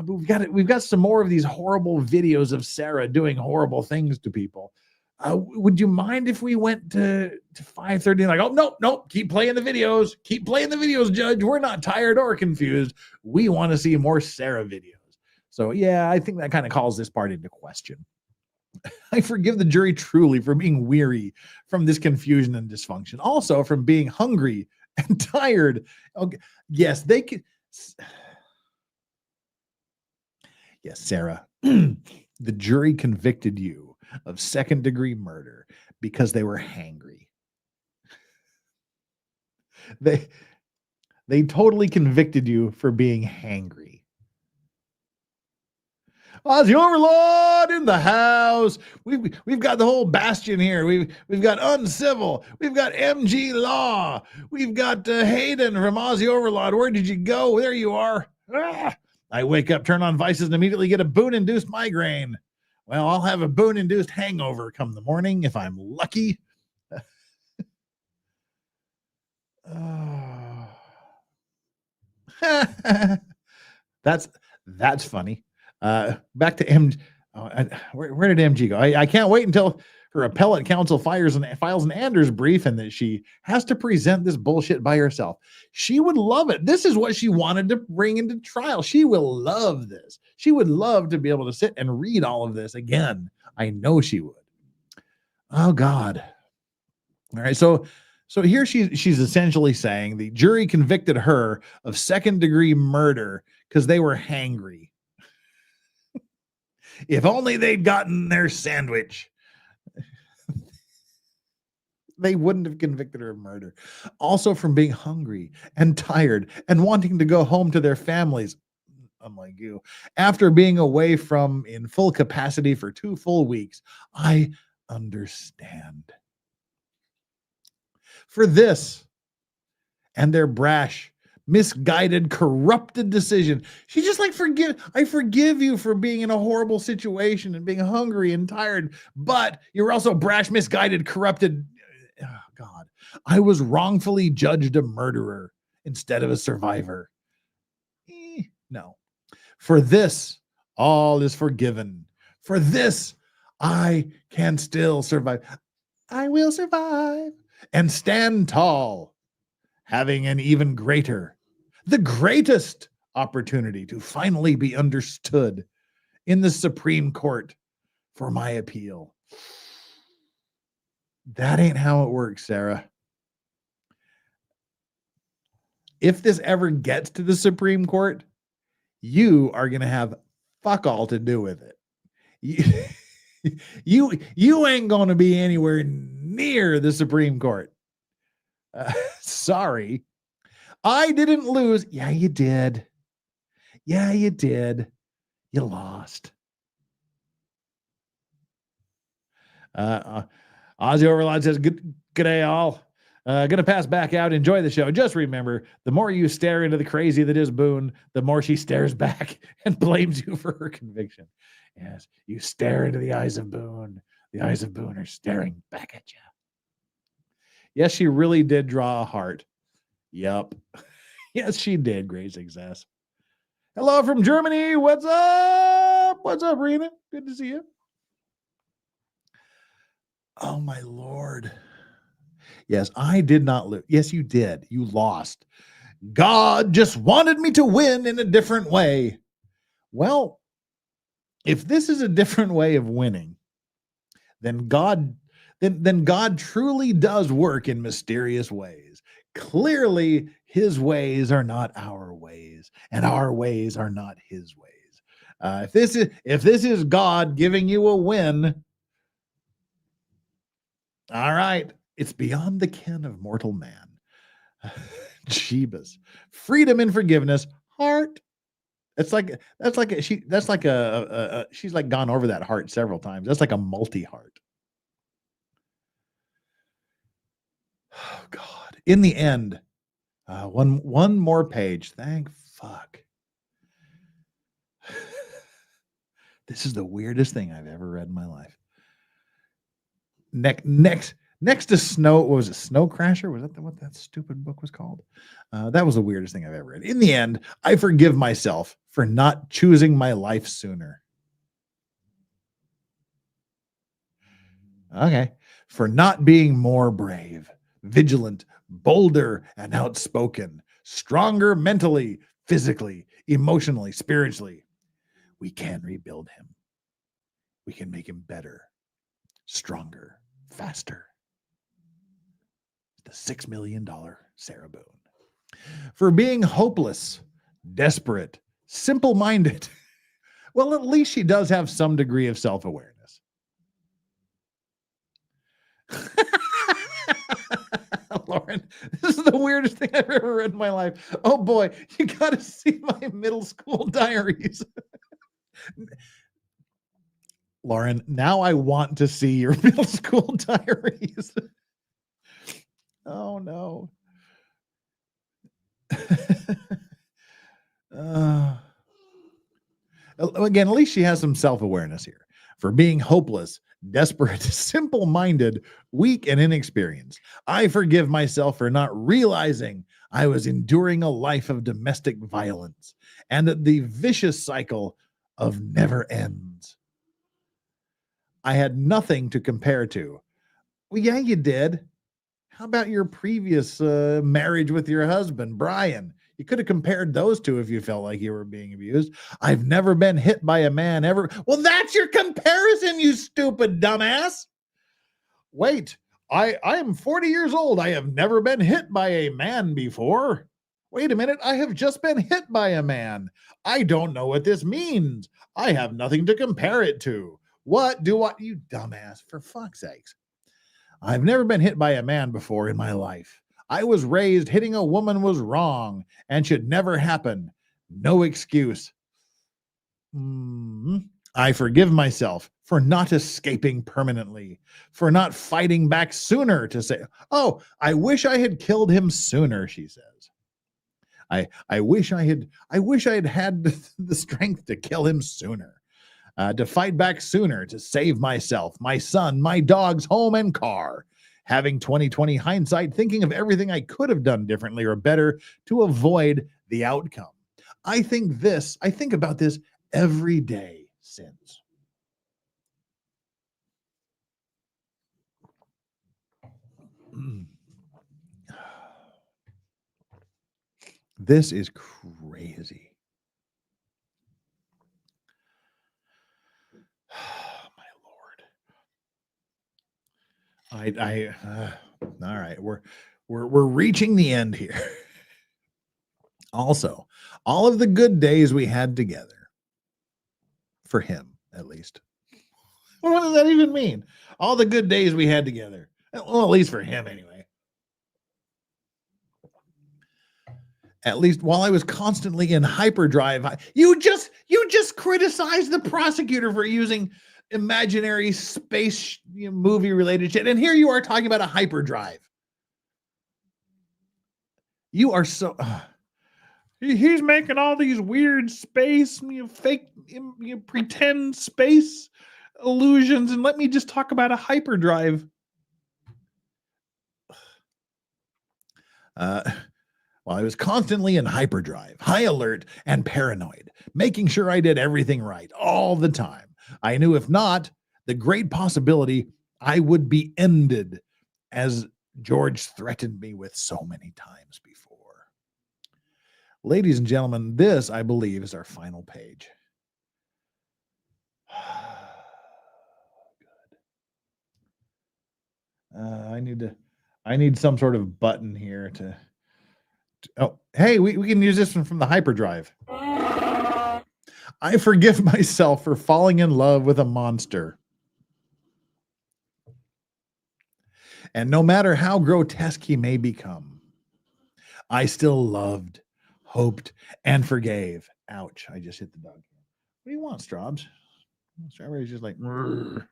But we've got some more of these horrible videos of Sarah doing horrible things to people. Would you mind if we went to 5:30? Like, oh, nope, keep playing the videos, Judge. We're not tired or confused. We want to see more Sarah videos. So yeah, I think that kind of calls this part into question. I forgive the jury truly for being weary from this confusion and dysfunction. Also from being hungry and tired. Okay. Yes, they could. Yes, Sarah, the jury convicted you of second-degree murder because they were hangry. They totally convicted you for being hangry. Ozzy Overlord in the house. We've got the whole bastion here. We've got Uncivil. We've got MG Law. We've got Hayden from Ozzy Overlord. Where did you go? There you are. Ah! I wake up, turn on Vices, and immediately get a Boone-induced migraine. Well, I'll have a Boone-induced hangover come the morning if I'm lucky. That's funny. Back to MG. Where did MG go? I can't wait until her appellate counsel files an Anders brief and that she has to present this bullshit by herself. She would love it. This is what she wanted to bring into trial. She will love this. She would love to be able to sit and read all of this again. I know she would. Oh God. All right. So here she's essentially saying the jury convicted her of second-degree murder because they were hangry. If only they'd gotten their sandwich. They wouldn't have convicted her of murder. Also from being hungry and tired and wanting to go home to their families. Unlike you. After being away from in full capacity for 2 full weeks. I understand. For this and their brash, misguided, corrupted decision. She's just like, I forgive you for being in a horrible situation and being hungry and tired, but you're also brash, misguided, corrupted. Oh, God, I was wrongfully judged a murderer instead of a survivor. No. For this, all is forgiven. For this, I can still survive. I will survive and stand tall, having an even greater, the greatest opportunity to finally be understood in the Supreme Court for my appeal. That ain't how it works, Sarah. If this ever gets to the Supreme Court, you are going to have fuck all to do with it. You ain't going to be anywhere near the Supreme Court. Sorry. I didn't lose. Yeah, you did. Yeah, you did. You lost. Ozzy Overlord says, good day, all. Gonna pass back out. Enjoy the show. Just remember, the more you stare into the crazy that is Boone, the more she stares back and blames you for her conviction. Yes, you stare into the eyes of Boone. The eyes of Boone are staring back at you. Yes, she really did draw a heart. Yep. Yes, she did. Great success. Hello from Germany. What's up? What's up, Rena? Good to see you. Oh, my Lord. Yes, I did not lose. Yes, you did. You lost. God just wanted me to win in a different way. Well, if this is a different way of winning, then God truly does work in mysterious ways. Clearly, his ways are not our ways, and our ways are not his ways. If this is God giving you a win, all right, it's beyond the ken of mortal man. Jeebus. Freedom and forgiveness, heart. She's like gone over that heart several times. That's like a multi-heart. Oh God. In the end, one more page. Thank fuck. This is the weirdest thing I've ever read in my life. Next to Snow, what was it? Snow Crasher? Was that what that stupid book was called? That was the weirdest thing I've ever read. In the end, I forgive myself for not choosing my life sooner. Okay. For not being more brave, vigilant, bolder, and outspoken, stronger mentally, physically, emotionally, spiritually. We can rebuild him. We can make him better, stronger, faster. The $6 million Sarah Boone. For being hopeless, desperate, simple-minded. Well, at least she does have some degree of self-awareness. Lauren, this is the weirdest thing I've ever read in my life. Oh boy, you got to see my middle school diaries. Lauren, now I want to see your middle school diaries. Oh no. Again, at least she has some self-awareness here. For being hopeless, desperate, simple-minded, weak, and inexperienced, I forgive myself for not realizing I was enduring a life of domestic violence and that the vicious cycle of never ends. I had nothing to compare to. Well, yeah, you did. How about your previous marriage with your husband, Brian? You could have compared those two if you felt like you were being abused. I've never been hit by a man ever. Well, that's your comparison, you stupid dumbass. Wait, I am 40 years old. I have never been hit by a man before. Wait a minute. I have just been hit by a man. I don't know what this means. I have nothing to compare it to. What do I, you dumbass, for fuck's sakes. I've never been hit by a man before in my life. I was raised hitting a woman was wrong and should never happen. No excuse. I forgive myself for not escaping permanently, for not fighting back sooner to say, oh, I wish I had killed him sooner, she says. I wish I had had the strength to kill him sooner. To fight back sooner, to save myself, my son, my dogs, home, and car. Having 20/20 hindsight, thinking of everything I could have done differently or better to avoid the outcome. I think about this every day since. This is crazy. My Lord. All right, we're reaching the end here. Also, all of the good days we had together, for him at least. Well, what does that even mean? All the good days we had together. Well, at least for him anyway. At least while I was constantly in hyperdrive. You just criticized the prosecutor for using imaginary space movie related shit, and here you are talking about a hyperdrive. You are so he's making all these weird space fake pretend space illusions, and let me just talk about a hyperdrive. While I was constantly in hyperdrive, high alert and paranoid, making sure I did everything right all the time. I knew if not, the great possibility I would be ended, as George threatened me with so many times before. Ladies and gentlemen, this, I believe, is our final page. I need some sort of button here to oh, hey, we can use this one from the hyperdrive. I forgive myself for falling in love with a monster. And no matter how grotesque he may become, I still loved, hoped, and forgave. Ouch, I just hit the dog. What do you want, Straubs? Strawberry's just like, "Rrr."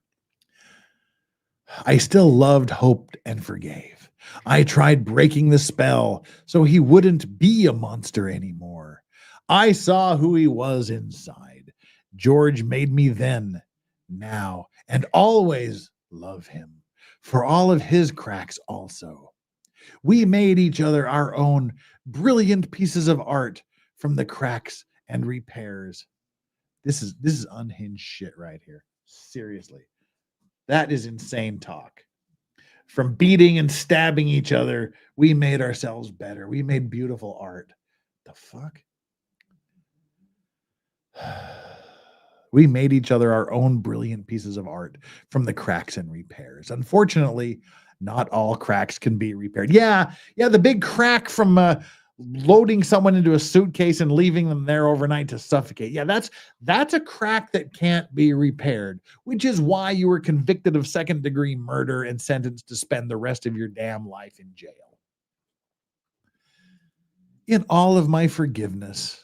I still loved, hoped, and forgave. I tried breaking the spell so he wouldn't be a monster anymore. I saw who he was inside. George made me then, now, and always love him for all of his cracks also. We made each other our own brilliant pieces of art from the cracks and repairs. This is unhinged shit right here. Seriously. That is insane talk. From beating and stabbing each other, we made ourselves better. We made beautiful art. The fuck? We made each other our own brilliant pieces of art from the cracks and repairs. Unfortunately, not all cracks can be repaired. Yeah, the big crack from loading someone into a suitcase and leaving them there overnight to suffocate. Yeah, that's a crack that can't be repaired, which is why you were convicted of second-degree murder and sentenced to spend the rest of your damn life in jail. In all of my forgiveness,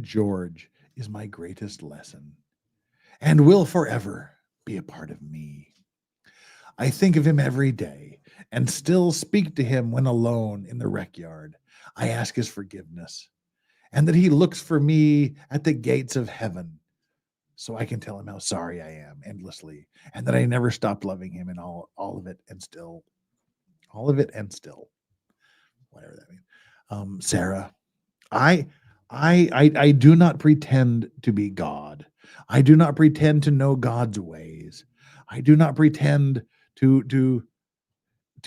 George is my greatest lesson and will forever be a part of me. I think of him every day and still speak to him when alone in the rec yard. I ask his forgiveness and that he looks for me at the gates of heaven so I can tell him how sorry I am endlessly and that I never stopped loving him in all of it and still, whatever that means. Sarah, I do not pretend to be God. I do not pretend to know God's ways. I do not pretend to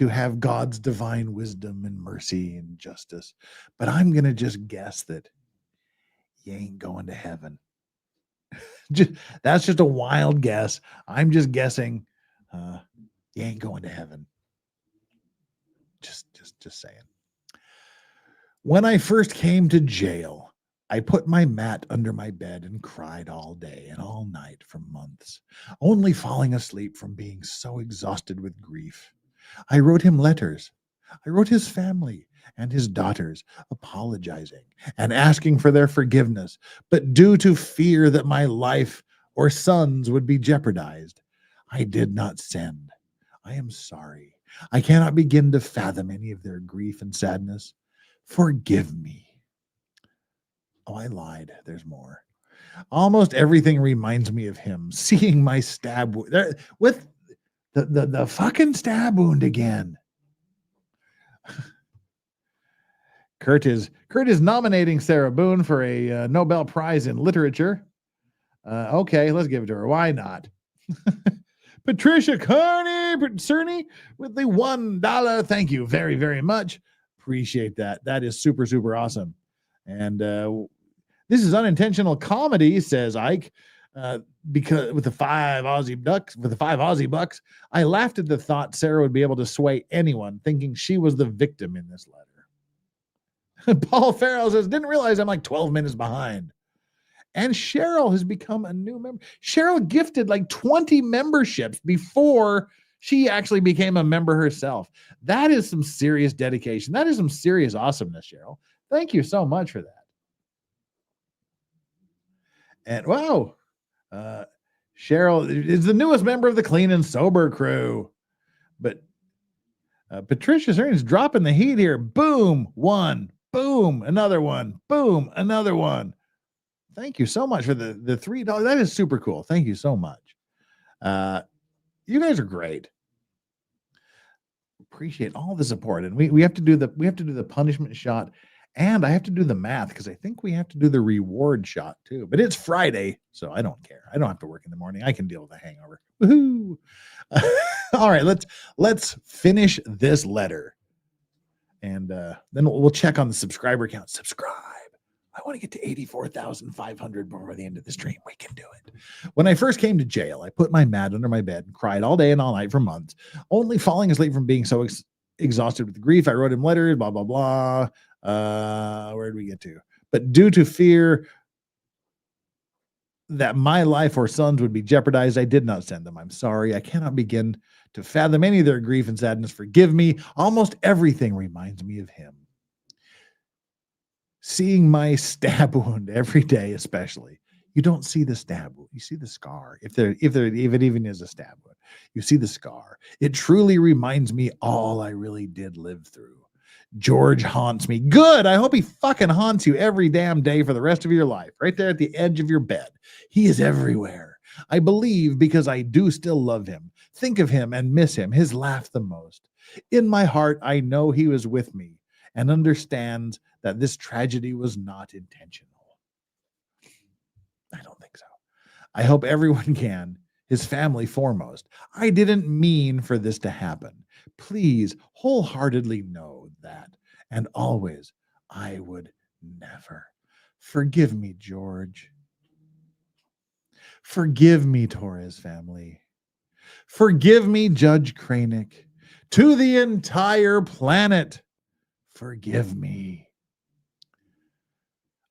have God's divine wisdom and mercy and justice. But I'm going to just guess that you ain't going to heaven. That's just a wild guess. I'm just guessing you ain't going to heaven. Just saying. When I first came to jail, I put my mat under my bed and cried all day and all night for months, only falling asleep from being so exhausted with grief. I wrote him letters. I wrote his family and his daughters apologizing and asking for their forgiveness, but due to fear that my life or sons would be jeopardized, I did not send. I am sorry. I cannot begin to fathom any of their grief and sadness. Forgive me. Oh, I lied. There's more. Almost everything reminds me of him. Seeing my stab with the fucking stab wound again. Kurt is nominating Sarah Boone for a Nobel Prize in Literature. Okay, let's give it to her. Why not? Patricia Cerny with the $1. Thank you very, very much. Appreciate that. That is super, super awesome. And this is unintentional comedy, says Ike. Because with the five Aussie bucks, I laughed at the thought Sarah would be able to sway anyone, thinking she was the victim in this letter. Paul Farrell says, didn't realize I'm like 12 minutes behind. And Cheryl has become a new member. Cheryl gifted like 20 memberships before she actually became a member herself. That is some serious dedication. That is some serious awesomeness, Cheryl. Thank you so much for that. And wow, Cheryl is the newest member of the Clean and Sober crew. But Patricia Cerny's dropping the heat here. Boom, one. Boom, another one. Boom, another one. Thank you so much for the $3. That is super cool. Thank you so much. You guys are great. Appreciate all the support. And we have to do the punishment shot, and I have to do the math because I think we have to do the reward shot too. But it's Friday, so I don't care. I don't have to work in the morning. I can deal with a hangover. Woohoo! All right, let's finish this letter, and then we'll check on the subscriber count. Subscribe. I want to get to 84,500 before the end of the stream. We can do it. When I first came to jail, I put my mat under my bed and cried all day and all night for months, only falling asleep from being so exhausted with grief. I wrote him letters, blah, blah, blah. Where did we get to? But due to fear that my life or sons would be jeopardized, I did not send them. I'm sorry. I cannot begin to fathom any of their grief and sadness. Forgive me. Almost everything reminds me of him. Seeing my stab wound every day, especially. You don't see the stab wound. You see the scar. If it even is a stab wound, you see the scar. It truly reminds me all I really did live through. George haunts me. Good. I hope he fucking haunts you every damn day for the rest of your life, right there at the edge of your bed. He is everywhere. I believe because I do still love him, think of him and miss him, his laugh the most. In my heart, I know he was with me and understands that this tragedy was not intentional. I don't think so. I hope everyone can, his family foremost. I didn't mean for this to happen. Please wholeheartedly know that. And always, I would never. Forgive me, George. Forgive me, Torres family. Forgive me, Judge Kranick. To the entire planet, forgive me.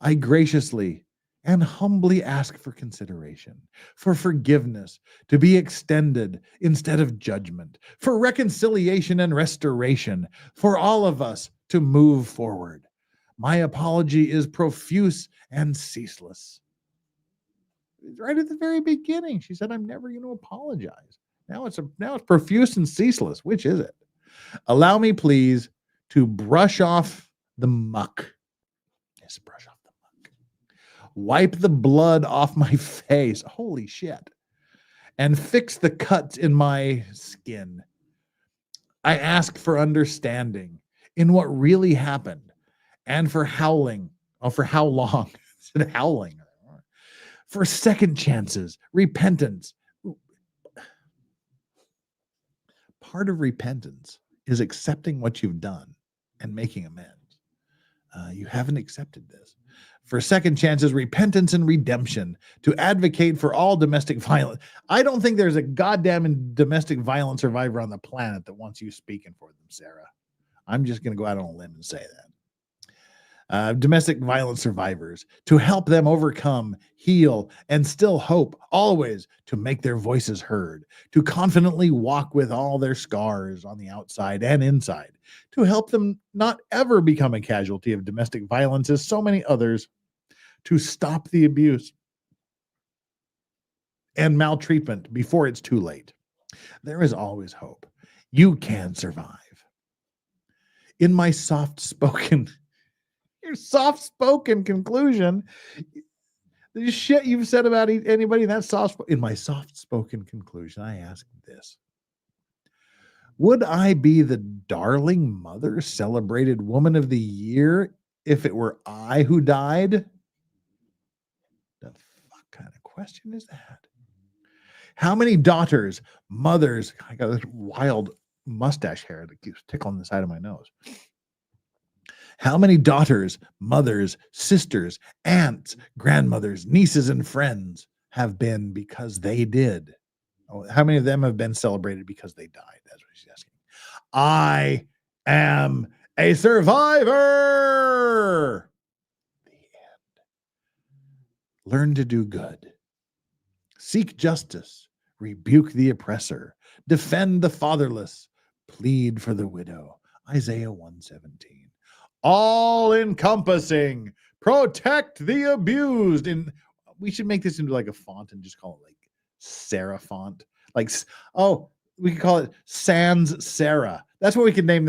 I graciously and humbly ask for consideration, for forgiveness to be extended instead of judgment, for reconciliation and restoration, for all of us to move forward. My apology is profuse and ceaseless. Right at the very beginning, she said, I'm never going to apologize. Now it's profuse and ceaseless. Which is it? Allow me, please, to brush off the muck. Yes, brush off the muck. Wipe the blood off my face. Holy shit. And fix the cuts in my skin. I ask for understanding in what really happened and for howling. Oh, for how long? Said howling. For second chances, repentance. Part of repentance is accepting what you've done and making amends. You haven't accepted this. For second chances, repentance and redemption, to advocate for all domestic violence. I don't think there's a goddamn domestic violence survivor on the planet that wants you speaking for them, Sarah. I'm just going to go out on a limb and say that. Domestic violence survivors, to help them overcome, heal, and still hope, always to make their voices heard, to confidently walk with all their scars on the outside and inside, to help them not ever become a casualty of domestic violence as so many others, to stop the abuse and maltreatment before it's too late. There is always hope. You can survive. In my soft-spoken conclusion, the shit you've said about anybody in that in my soft-spoken conclusion, I ask this. Would I be the darling mother celebrated woman of the year if it were I who died? The fuck kind of question is that? How many daughters, mothers, I got this wild mustache hair that keeps tickling the side of my nose. How many daughters, mothers, sisters, aunts, grandmothers, nieces, and friends have been because they did? Oh, how many of them have been celebrated because they died? That's what she's asking. I am a survivor. The end. Learn to do good. Seek justice. Rebuke the oppressor. Defend the fatherless. Plead for the widow. Isaiah 1:17. All-encompassing. Protect the abused. And we should make this into like a font and just call it like Sarah font. Like, we could call it Sans Sarah. That's what we could name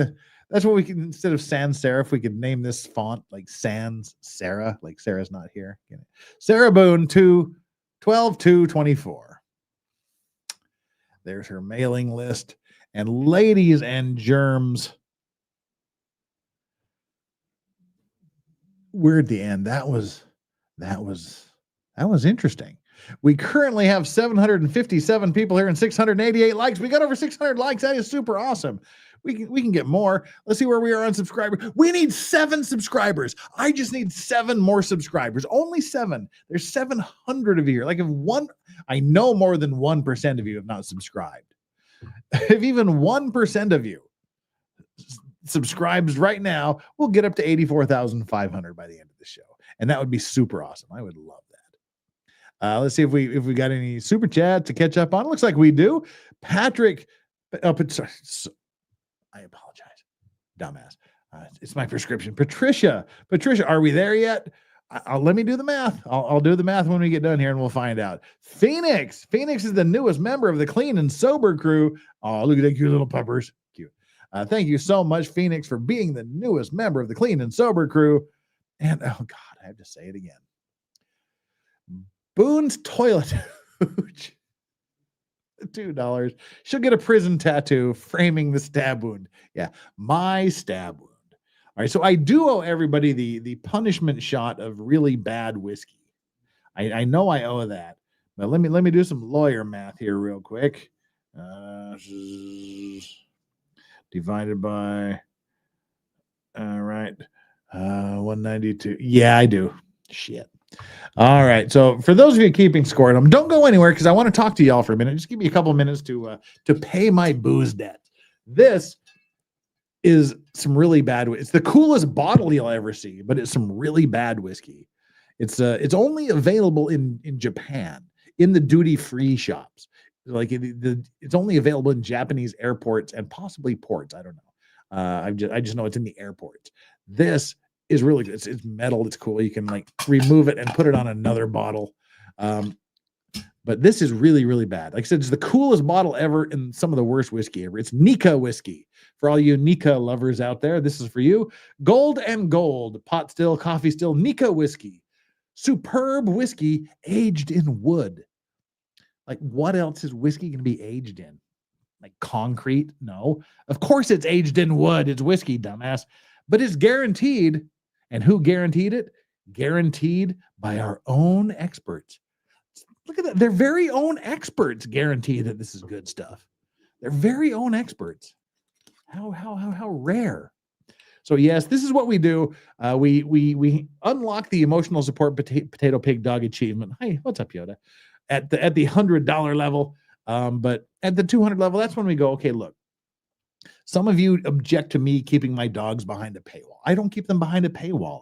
instead of Sans Serif, we could name this font like Sans Sarah, like Sarah's not here. Sarah Boone 12/2/24. There's her mailing list. And ladies and germs, we're at the end. That was interesting. We currently have 757 people here and 688 likes. We got over 600 likes. That is super awesome. We can get more. Let's see where we are on subscribers. We need 7 subscribers. I just need 7 more subscribers. Only 7. There's 700 of you here. Like if one, I know more than 1% of you have not subscribed. If even 1% of you subscribes right now, we'll get up to 84,500 by the end of the show. And that would be super awesome. I would love that. Let's see if we got any super chat to catch up on. Looks like we do. Patrick, sorry, I apologize, dumbass. It's my prescription. Patricia, are we there yet? Let me do the math. I'll do the math when we get done here, and we'll find out. Phoenix is the newest member of the Clean and Sober crew. Oh, look at that cute little puppers. Cute. Thank you so much, Phoenix, for being the newest member of the Clean and Sober crew. And oh God, I have to say it again. Boone's toilet hooch. $2. She'll get a prison tattoo framing the stab wound. Yeah, my stab wound. All right, so I do owe everybody the punishment shot of really bad whiskey. I know I owe that, but let me do some lawyer math here real quick. Divided by, all right, 192. Yeah, I do. Shit. All right. So for those of you keeping score at them, don't go anywhere because I want to talk to y'all for a minute. Just give me a couple minutes to pay my booze debt. This is some really bad. It's the coolest bottle you'll ever see, but it's some really bad whiskey. It's only available in Japan in the duty-free shops. Like it's only available in Japanese airports and possibly ports. I don't know. I just know it's in the airports. This is really good. It's metal. It's cool. You can like remove it and put it on another bottle. But this is really, really bad. Like I said, it's the coolest bottle ever and some of the worst whiskey ever. It's Nika whiskey. For all you Nika lovers out there, this is for you. Gold and gold, pot still, coffee still, Nika whiskey. Superb whiskey aged in wood. Like what else is whiskey going to be aged in? Like concrete? No. Of course it's aged in wood. It's whiskey, dumbass. But it's guaranteed. And who guaranteed it? Guaranteed by our own experts. Look at that. Their very own experts guarantee that this is good stuff. Their very own experts. How rare. So yes, this is what we do. We unlock the emotional support potato pig dog achievement. Hey, what's up, Yoda? At the $100 level. But at the 200 level, that's when we go, okay, look. Some of you object to me keeping my dogs behind a paywall. I don't keep them behind a paywall.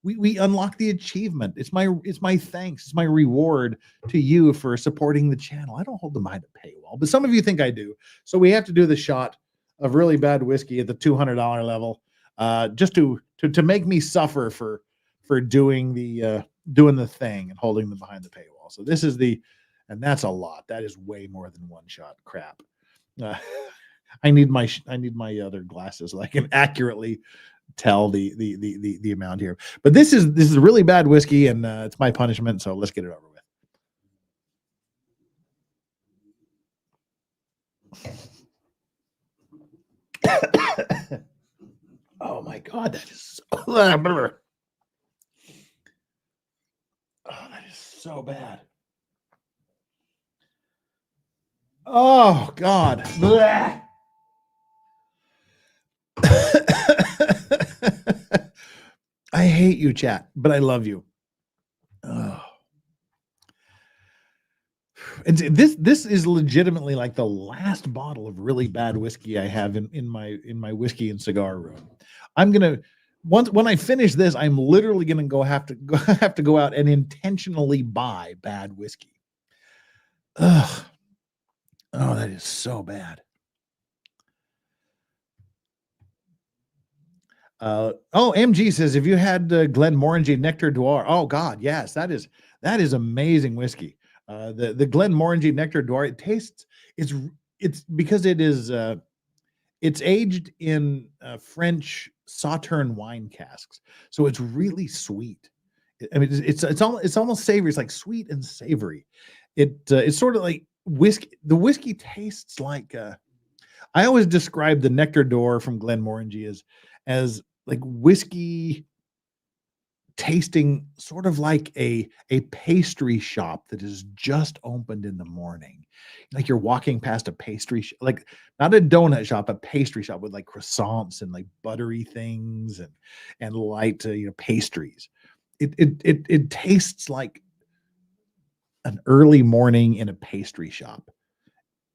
We unlock the achievement. It's my thanks. It's my reward to you for supporting the channel. I don't hold them behind a paywall, but some of you think I do. So we have to do the shot of really bad whiskey at the $200 level, just to make me suffer for doing the thing and holding them behind the paywall. So this is and that's a lot. That is way more than one shot. Crap. I need my other glasses so I can accurately tell the amount here. But this is really bad whiskey, and it's my punishment. So let's get it over with. Oh my God, that is that is so bad. Oh God. Blech. I hate you, chat, but I love you. Oh. And this is legitimately like the last bottle of really bad whiskey I have in my whiskey and cigar room. I'm gonna when I finish this, I'm literally gonna have to go out and intentionally buy bad whiskey. Ugh. Oh, that is so bad. MG says, if you had Glenmorangie Nectar Noir, oh God, yes, that is amazing whiskey. The Glenmorangie Nectar Noir, it tastes, it's because it is it's aged in French Sauterne wine casks, so it's really sweet. I mean, it's almost savory. It's like sweet and savory. It's sort of like whiskey. The whiskey tastes like I always describe the Nectar d'Or from Glenmorangie as like whiskey tasting sort of like a pastry shop that is just opened in the morning. Like you're walking past a pastry like not a donut shop, a pastry shop with like croissants and like buttery things and light pastries. It tastes like an early morning in a pastry shop.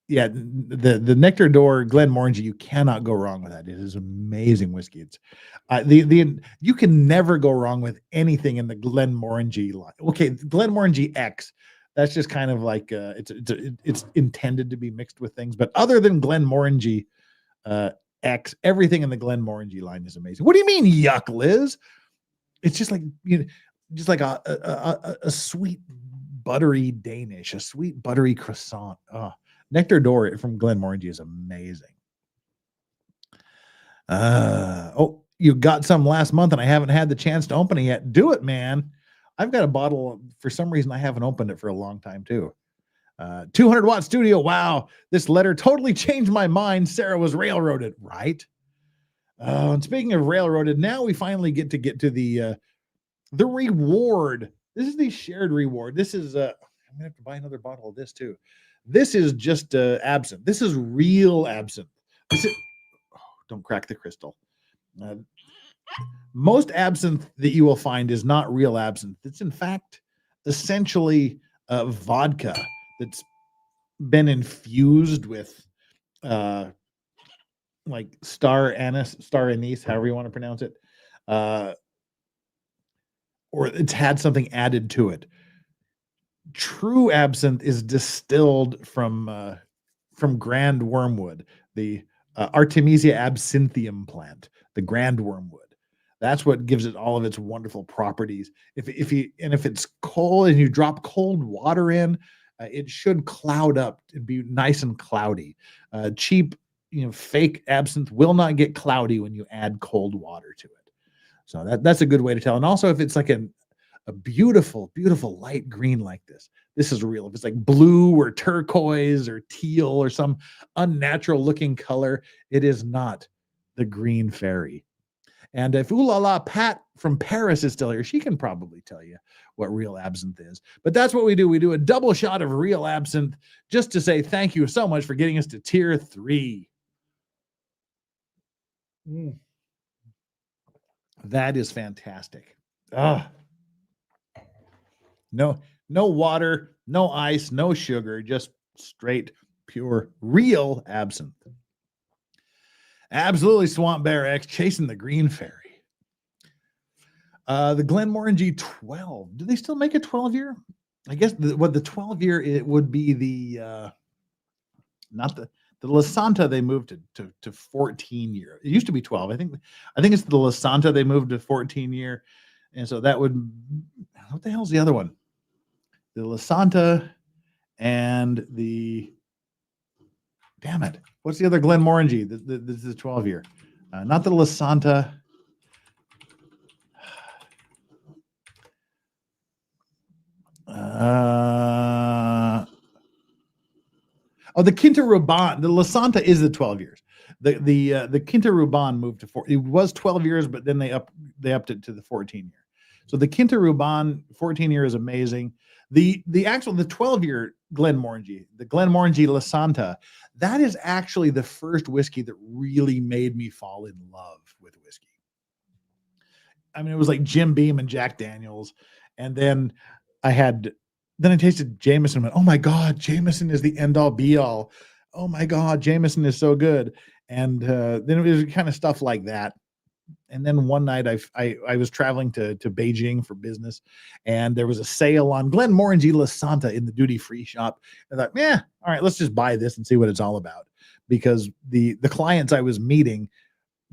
Yeah, the Nectar Door Glenmorangie, you cannot go wrong with that. It is amazing whiskey. It's the you can never go wrong with anything in the Glenmorangie line. Okay, Glenmorangie X, that's just kind of like it's intended to be mixed with things, but other than Glenmorangie X, everything in the Glenmorangie line is amazing. What do you mean yuck, Liz? It's just like just like a sweet buttery Danish, a sweet buttery croissant. Oh. Nectar Door from Glenmorangie is amazing. Oh, you got some last month and I haven't had the chance to open it yet. Do it, man. I've got a bottle. For some reason, I haven't opened it for a long time, too. 200 watt studio. Wow. This letter totally changed my mind. Sarah was railroaded, right? And speaking of railroaded, now we finally get to the reward. This is the shared reward. This is, I'm going to have to buy another bottle of this, too. This is just absinthe. This is real absinthe. This is, don't crack the crystal. Most absinthe that you will find is not real absinthe. It's in fact essentially vodka that's been infused with like star anise, however you want to pronounce it, or it's had something added to it. True absinthe is distilled from grand wormwood, the Artemisia absinthium plant, the grand wormwood. That's what gives it all of its wonderful properties. If it's cold and you drop cold water in, it should cloud up and be nice and cloudy. Cheap, fake absinthe will not get cloudy when you add cold water to it. So that's a good way to tell. And also, if it's like a beautiful, beautiful light green like this is real. If it's like blue or turquoise or teal or some unnatural looking color, it is not the green fairy. And if Ooh La La Pat from Paris is still here, she can probably tell you what real absinthe is. But that's what we do. We do a double shot of real absinthe just to say thank you so much for getting us to tier 3. That is fantastic. No water, no ice, no sugar, just straight, pure, real absinthe. Absolutely, Swamp Bear X chasing the green fairy. The Glenmorangie 12. Do they still make a 12-year? I guess the 12-year it would be the not the La Santa. They moved to 14-year. It used to be 12. I think it's the La Santa they moved to 14-year, and so that would. What the hell's the other one? The La Santa and the. Damn it. What's the other Glenmorangie? This is a 12-year. Not the La Santa. The Quinta Ruban. The La Santa is the 12 years. The Quinta Ruban moved to 4. It was 12 years, but then they upped it to the 14-year. So the Quinta Ruban 14-year is amazing. The 12-year Glenmorangie, the Glenmorangie La Santa, that is actually the first whiskey that really made me fall in love with whiskey. I mean, it was like Jim Beam and Jack Daniels, and then I tasted Jameson and went, oh my God, Jameson is the end all be all. Oh my God, Jameson is so good. And then it was kind of stuff like that. And then one night I was traveling to Beijing for business, and there was a sale on Glenmorangie La Santa in the duty-free shop. I thought, all right, let's just buy this and see what it's all about. Because the clients I was meeting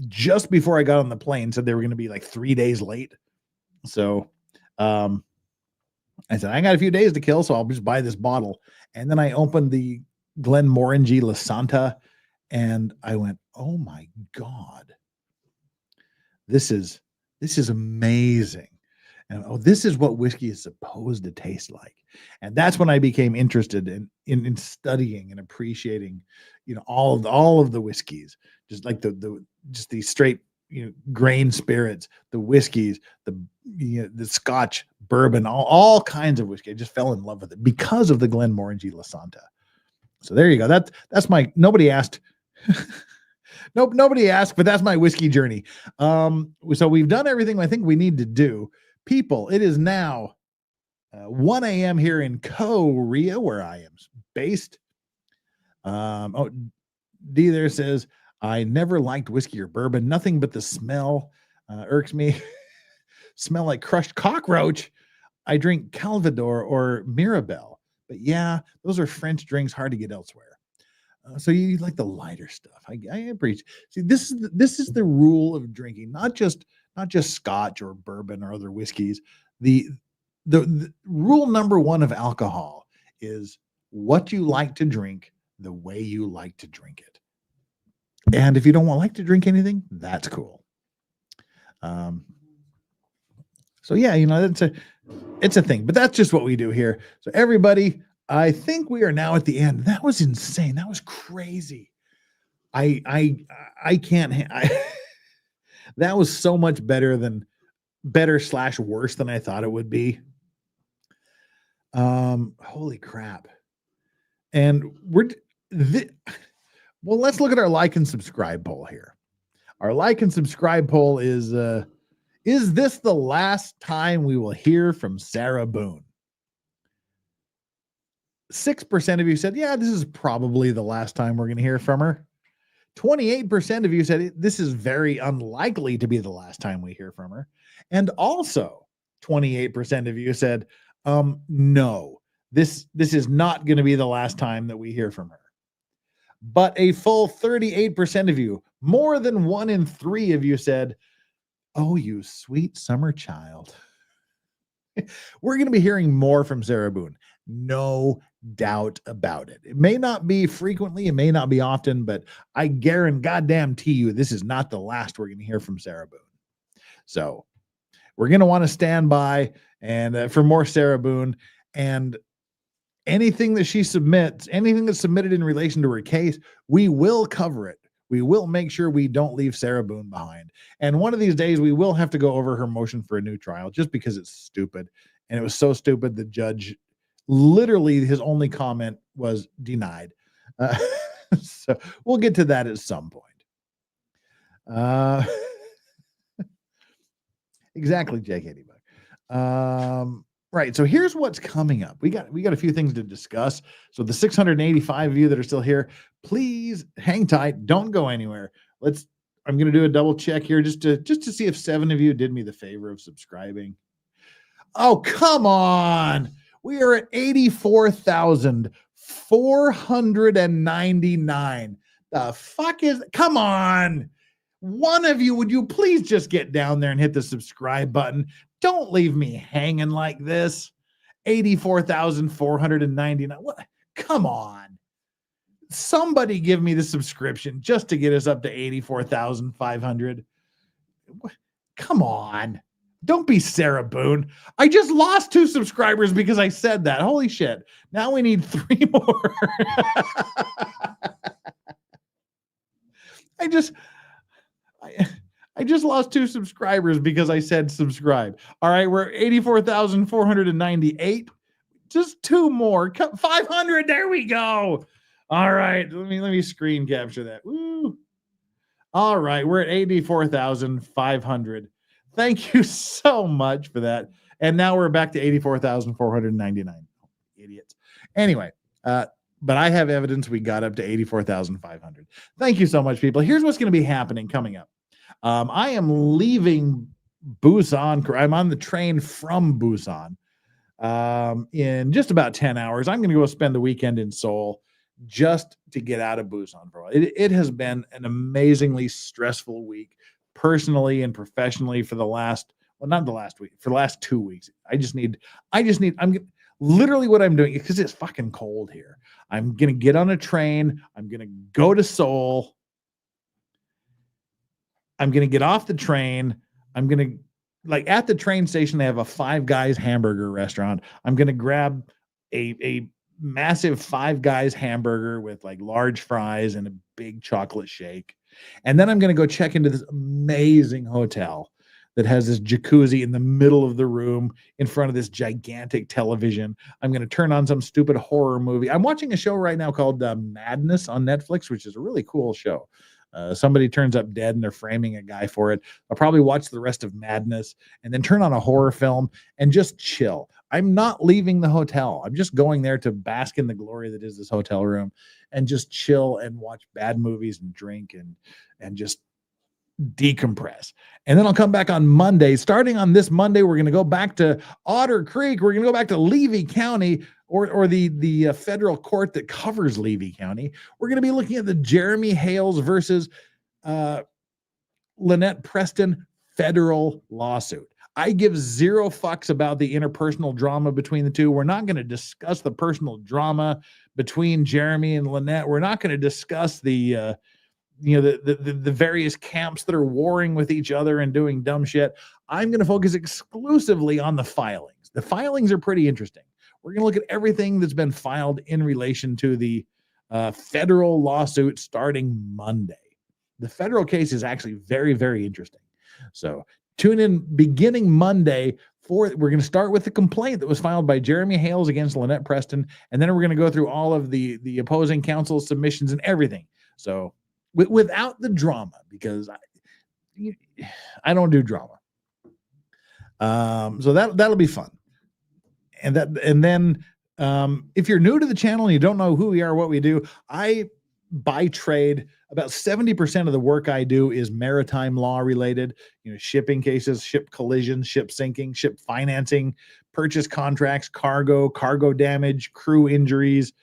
just before I got on the plane said they were going to be like 3 days late. So I said, I got a few days to kill, so I'll just buy this bottle. And then I opened the Glenmorangie La Santa, and I went, oh my God. This is amazing. And this is what whiskey is supposed to taste like. And that's when I became interested in studying and appreciating, all of the whiskeys, just like the straight grain spirits, the whiskeys, the Scotch, bourbon, all kinds of whiskey. I just fell in love with it because of the Glenmorangie La Santa. So there you go. That's my, nobody asked. Nope, nobody asked, but that's my whiskey journey. So we've done everything I think we need to do. People, it is now 1 a.m. here in Korea, where I am based. D there says, I never liked whiskey or bourbon. Nothing but the smell irks me. Smell like crushed cockroach. I drink Calvador or Mirabelle. But yeah, those are French drinks, hard to get elsewhere. So you like the lighter stuff. I appreciate. See, this is the rule of drinking, not just Scotch or bourbon or other whiskeys. The rule number one of alcohol is what you like to drink, the way you like to drink it. And if you don't like to drink anything, that's cool. So yeah, it's a thing, but that's just what we do here. So everybody, I think we are now at the end. That was insane. That was crazy. I can't. That was so much better / worse than I thought it would be. Holy crap! And well, let's look at our like and subscribe poll here. Our like and subscribe poll is this the last time we will hear from Sarah Boone? 6% of you said, yeah, this is probably the last time we're going to hear from her. 28% of you said this is very unlikely to be the last time we hear from her. And also 28% of you said, no, this is not going to be the last time that we hear from her. But a full 38% of you, more than 1 in 3 of you said, oh, you sweet summer child. We're going to be hearing more from Sarah Boone. No doubt about it. It may not be frequently, it may not be often, but I guarantee you this is not the last we're going to hear from Sarah Boone. So we're going to want to stand by and for more Sarah Boone, and anything that she submits, anything that's submitted in relation to her case, we will cover it. We will make sure we don't leave Sarah Boone behind. And one of these days we will have to go over her motion for a new trial just because it's stupid. And it was so stupid, the judge literally his only comment was denied. So we'll get to that at some point. Exactly, Jake Hadybuck. Right. So here's what's coming up. We got a few things to discuss. So the 685 of you that are still here, please hang tight. Don't go anywhere. I'm going to do a double check here just to see if 7 of you did me the favor of subscribing. Oh, come on. We are at 84,499. The fuck is, come on. One of you, would you please just get down there and hit the subscribe button? Don't leave me hanging like this. 84,499. What? Come on. Somebody give me the subscription just to get us up to 84,500. Come on. Don't be Sarah Boone. I just lost 2 subscribers because I said that. Holy shit. Now we need 3 more. I just lost 2 subscribers because I said subscribe. All right, we're 84,498. Just 2 more. 500. There we go. All right, let me screen capture that. Woo. All right, we're at 84,500. Thank you so much for that. And now we're back to 84,499. Idiots. Anyway, but I have evidence we got up to 84,500. Thank you so much, people. Here's what's going to be happening coming up. I am leaving Busan. I'm on the train from Busan in just about 10 hours. I'm going to go spend the weekend in Seoul just to get out of Busan for a while. It has been an amazingly stressful week, personally and professionally, for the last 2 weeks. I'm literally what I'm doing, because it's fucking cold here. I'm going to get on a train. I'm going to go to Seoul. I'm going to get off the train. I'm going to, at the train station, they have a Five Guys hamburger restaurant. I'm going to grab a massive Five Guys hamburger with large fries and a big chocolate shake. And then I'm going to go check into this amazing hotel that has this jacuzzi in the middle of the room in front of this gigantic television. I'm going to turn on some stupid horror movie. I'm watching a show right now called Madness on Netflix, which is a really cool show. Somebody turns up dead and they're framing a guy for it. I'll probably watch the rest of Madness and then turn on a horror film and just chill. I'm not leaving the hotel. I'm just going there to bask in the glory that is this hotel room and just chill and watch bad movies and drink and just decompress. And then I'll come back on Monday. Starting on this Monday, we're going to go back to Otter Creek. We're going to go back to Levy County, or the federal court that covers Levy County. We're going to be looking at the Jeremy Hales versus Lynette Preston federal lawsuit. I give zero fucks about the interpersonal drama between the two. We're not going to discuss the personal drama between Jeremy and Lynette. We're not going to discuss the various camps that are warring with each other and doing dumb shit. I'm going to focus exclusively on the filings. The filings are pretty interesting. We're going to look at everything that's been filed in relation to the federal lawsuit starting Monday. The federal case is actually very, very interesting. So tune in beginning Monday. We're going to start with the complaint that was filed by Jeremy Hales against Lynette Preston, and then we're going to go through all of the opposing counsel submissions and everything. So without the drama, because I don't do drama. So that'll be fun. And then if you're new to the channel and you don't know who we are, what we do, I by trade, about 70% of the work I do is maritime law related, shipping cases, ship collisions, ship sinking, ship financing, purchase contracts, cargo damage, crew injuries.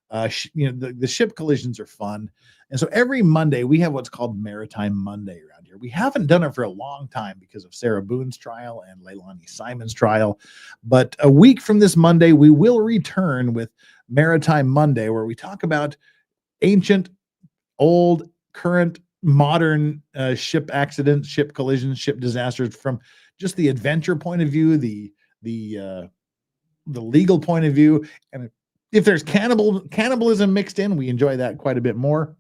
The ship collisions are fun. And so every Monday we have what's called Maritime Monday around here. We haven't done it for a long time because of Sarah Boone's trial and Leilani Simon's trial. But a week from this Monday, we will return with Maritime Monday, where we talk about ancient, old, current, modern ship accidents, ship collisions, ship disasters from just the adventure point of view, the legal point of view. And if there's cannibalism mixed in, we enjoy that quite a bit more.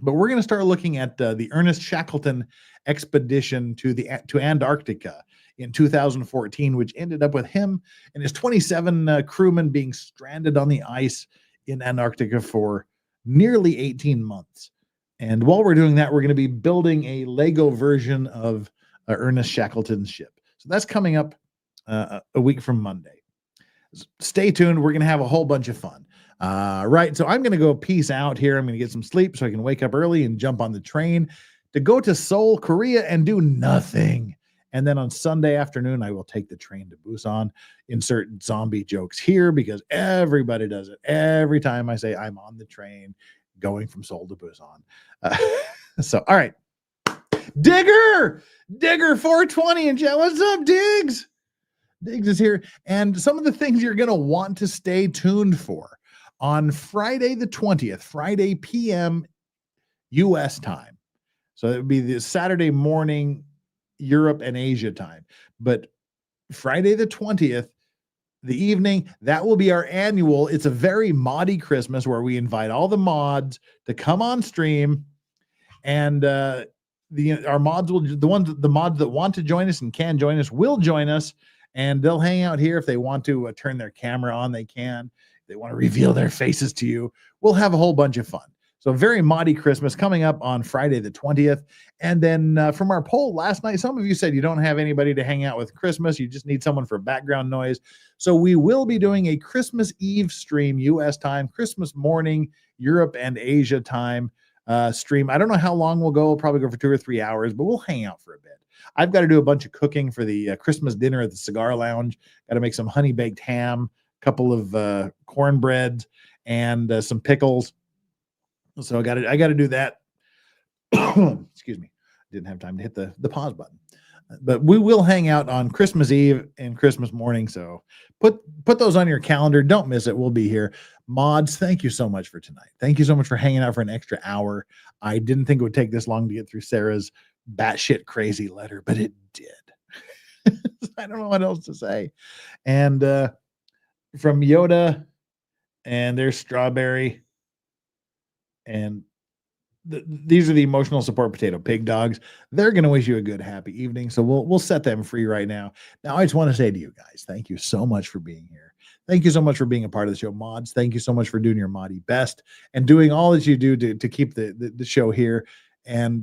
But we're going to start looking at the Ernest Shackleton expedition to Antarctica in 2014, which ended up with him and his 27 crewmen being stranded on the ice in Antarctica for nearly 18 months. And while we're doing that, we're going to be building a Lego version of Ernest Shackleton's ship. So that's coming up a week from Monday. Stay tuned. We're going to have a whole bunch of fun. Right. So I'm going to go peace out here. I'm going to get some sleep so I can wake up early and jump on the train to go to Seoul, Korea, and do nothing. And then on Sunday afternoon, I will take the train to Busan. Insert zombie jokes here because everybody does it. Every time I say I'm on the train going from Seoul to Busan. So, all right. Digger 420 and chat. What's up, Diggs? Diggs is here. And some of the things you're going to want to stay tuned for on Friday the 20th, Friday PM US time. So it would be the Saturday morning Europe and Asia time. But Friday the 20th, the evening, that will be our annual. It's a very moddy Christmas where we invite all the mods to come on stream, and our mods will, the mods that want to join us and can join us will join us, and they'll hang out here. If they want to turn their camera on, they can. If they want to reveal their faces to you, we'll have a whole bunch of fun. So very moddy Christmas coming up on Friday the 20th. And then from our poll last night, some of you said you don't have anybody to hang out with Christmas. You just need someone for background noise. So we will be doing a Christmas Eve stream, US time, Christmas morning, Europe and Asia time stream. I don't know how long we'll go. We'll probably go for 2 or 3 hours, but we'll hang out for a bit. I've got to do a bunch of cooking for the Christmas dinner at the Cigar Lounge. Got to make some honey baked ham, a couple of cornbread, and some pickles. So I got to do that. Excuse me. Didn't have time to hit the pause button. But we will hang out on Christmas Eve and Christmas morning. So put those on your calendar. Don't miss it. We'll be here. Mods, thank you so much for tonight. Thank you so much for hanging out for an extra hour. I didn't think it would take this long to get through Sarah's batshit crazy letter, but it did. I don't know what else to say. And from Yoda, and there's Strawberry, and these are the emotional support potato pig dogs. They're going to wish you a good, happy evening. So we'll set them free right now. Now, I just want to say to you guys, thank you so much for being here. Thank you so much for being a part of the show, mods. Thank you so much for doing your moddy best and doing all that you do to keep the show here. And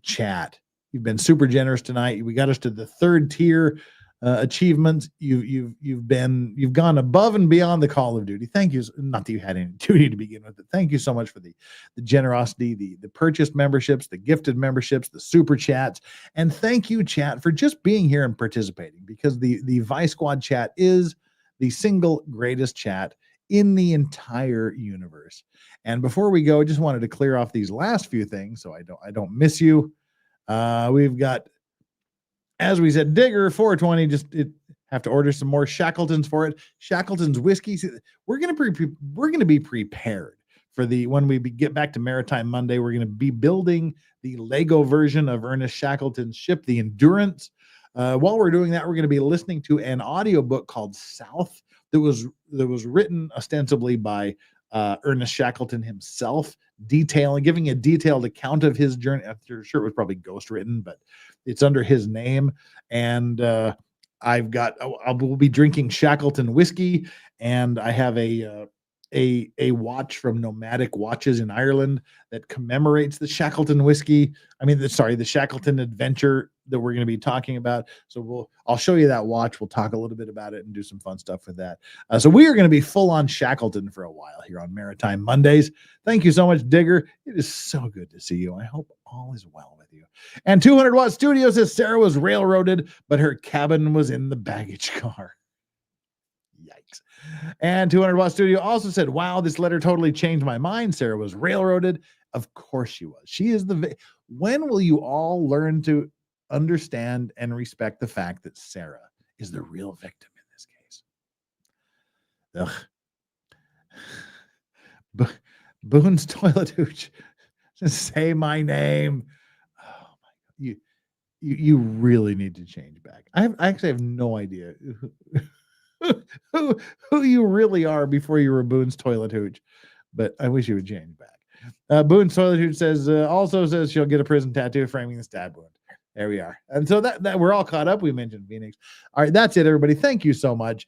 chat, you've been super generous tonight. We got us to the 3rd tier achievements. You've gone above and beyond the Call of Duty. Thank you. Not that you had any duty to begin with, but thank you so much for the generosity, the purchased memberships, the gifted memberships, the super chats, and thank you, chat, for just being here and participating, because the Vice Squad chat is the single greatest chat in the entire universe. And before we go, I just wanted to clear off these last few things so I don't miss you. We've got, as we said, Digger 420. Just have to order some more Shackletons for it. Shackleton's whiskey. We're gonna be prepared for when we get back to Maritime Monday. We're gonna be building the Lego version of Ernest Shackleton's ship, the Endurance. While we're doing that, we're going to be listening to an audiobook called South that was written ostensibly by Ernest Shackleton himself, giving a detailed account of his journey. I'm sure it was probably ghostwritten, but it's under his name. And we'll be drinking Shackleton whiskey, and I have a watch from Nomadic Watches in Ireland that commemorates the Shackleton whiskey. The Shackleton adventure that we're going to be talking about. So I'll show you that watch. We'll talk a little bit about it and do some fun stuff with that. So we are going to be full on Shackleton for a while here on Maritime Mondays. Thank you so much, Digger. It is so good to see you. I hope all is well with you. And 200 Watt Studio says Sarah was railroaded, but her cabin was in the baggage car. Yikes. And 200 Watt Studio also said, wow, this letter totally changed my mind. Sarah was railroaded. Of course she was. She is when will you all learn to understand and respect the fact that Sarah is the real victim in this case? Ugh. Boone's toilet hooch. Just say my name. Oh my God. You really need to change back. I actually have no idea who you really are before you were Boone's toilet hooch, but I wish you would change back. Boone's toilet hooch also says she'll get a prison tattoo framing the stab wound. There we are. And so that we're all caught up. We mentioned Phoenix. All right, that's it, everybody. Thank you so much.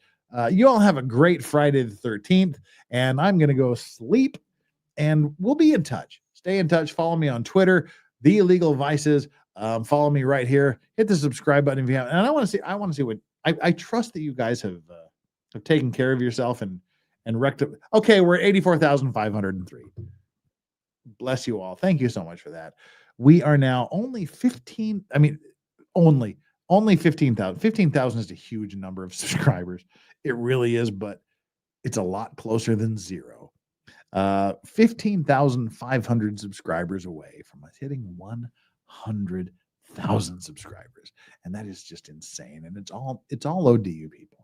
You all have a great Friday the 13th, and I'm going to go sleep, and we'll be in touch. Stay in touch. Follow me on Twitter, The Illegal Vices. Follow me right here. Hit the subscribe button if you haven't. And I want to see what I trust that you guys have taken care of yourself and rectified. Okay, we're at 84,503. Bless you all. Thank you so much for that. We are now only 15. Only 15,000. 15,000 is a huge number of subscribers. It really is, but it's a lot closer than zero. 15,500 subscribers away from us hitting 100,000 subscribers. And that is just insane. And it's all owed to you people.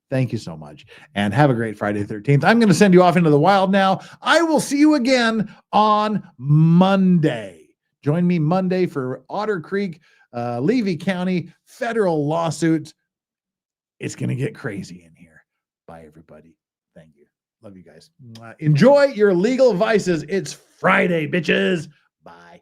Thank you so much. And have a great Friday the 13th. I'm going to send you off into the wild now. I will see you again on Monday. Join me Monday for Otter Creek, Levy County federal lawsuits. It's going to get crazy in here. Bye, everybody. Thank you. Love you guys. Enjoy your legal vices. It's Friday, bitches. Bye.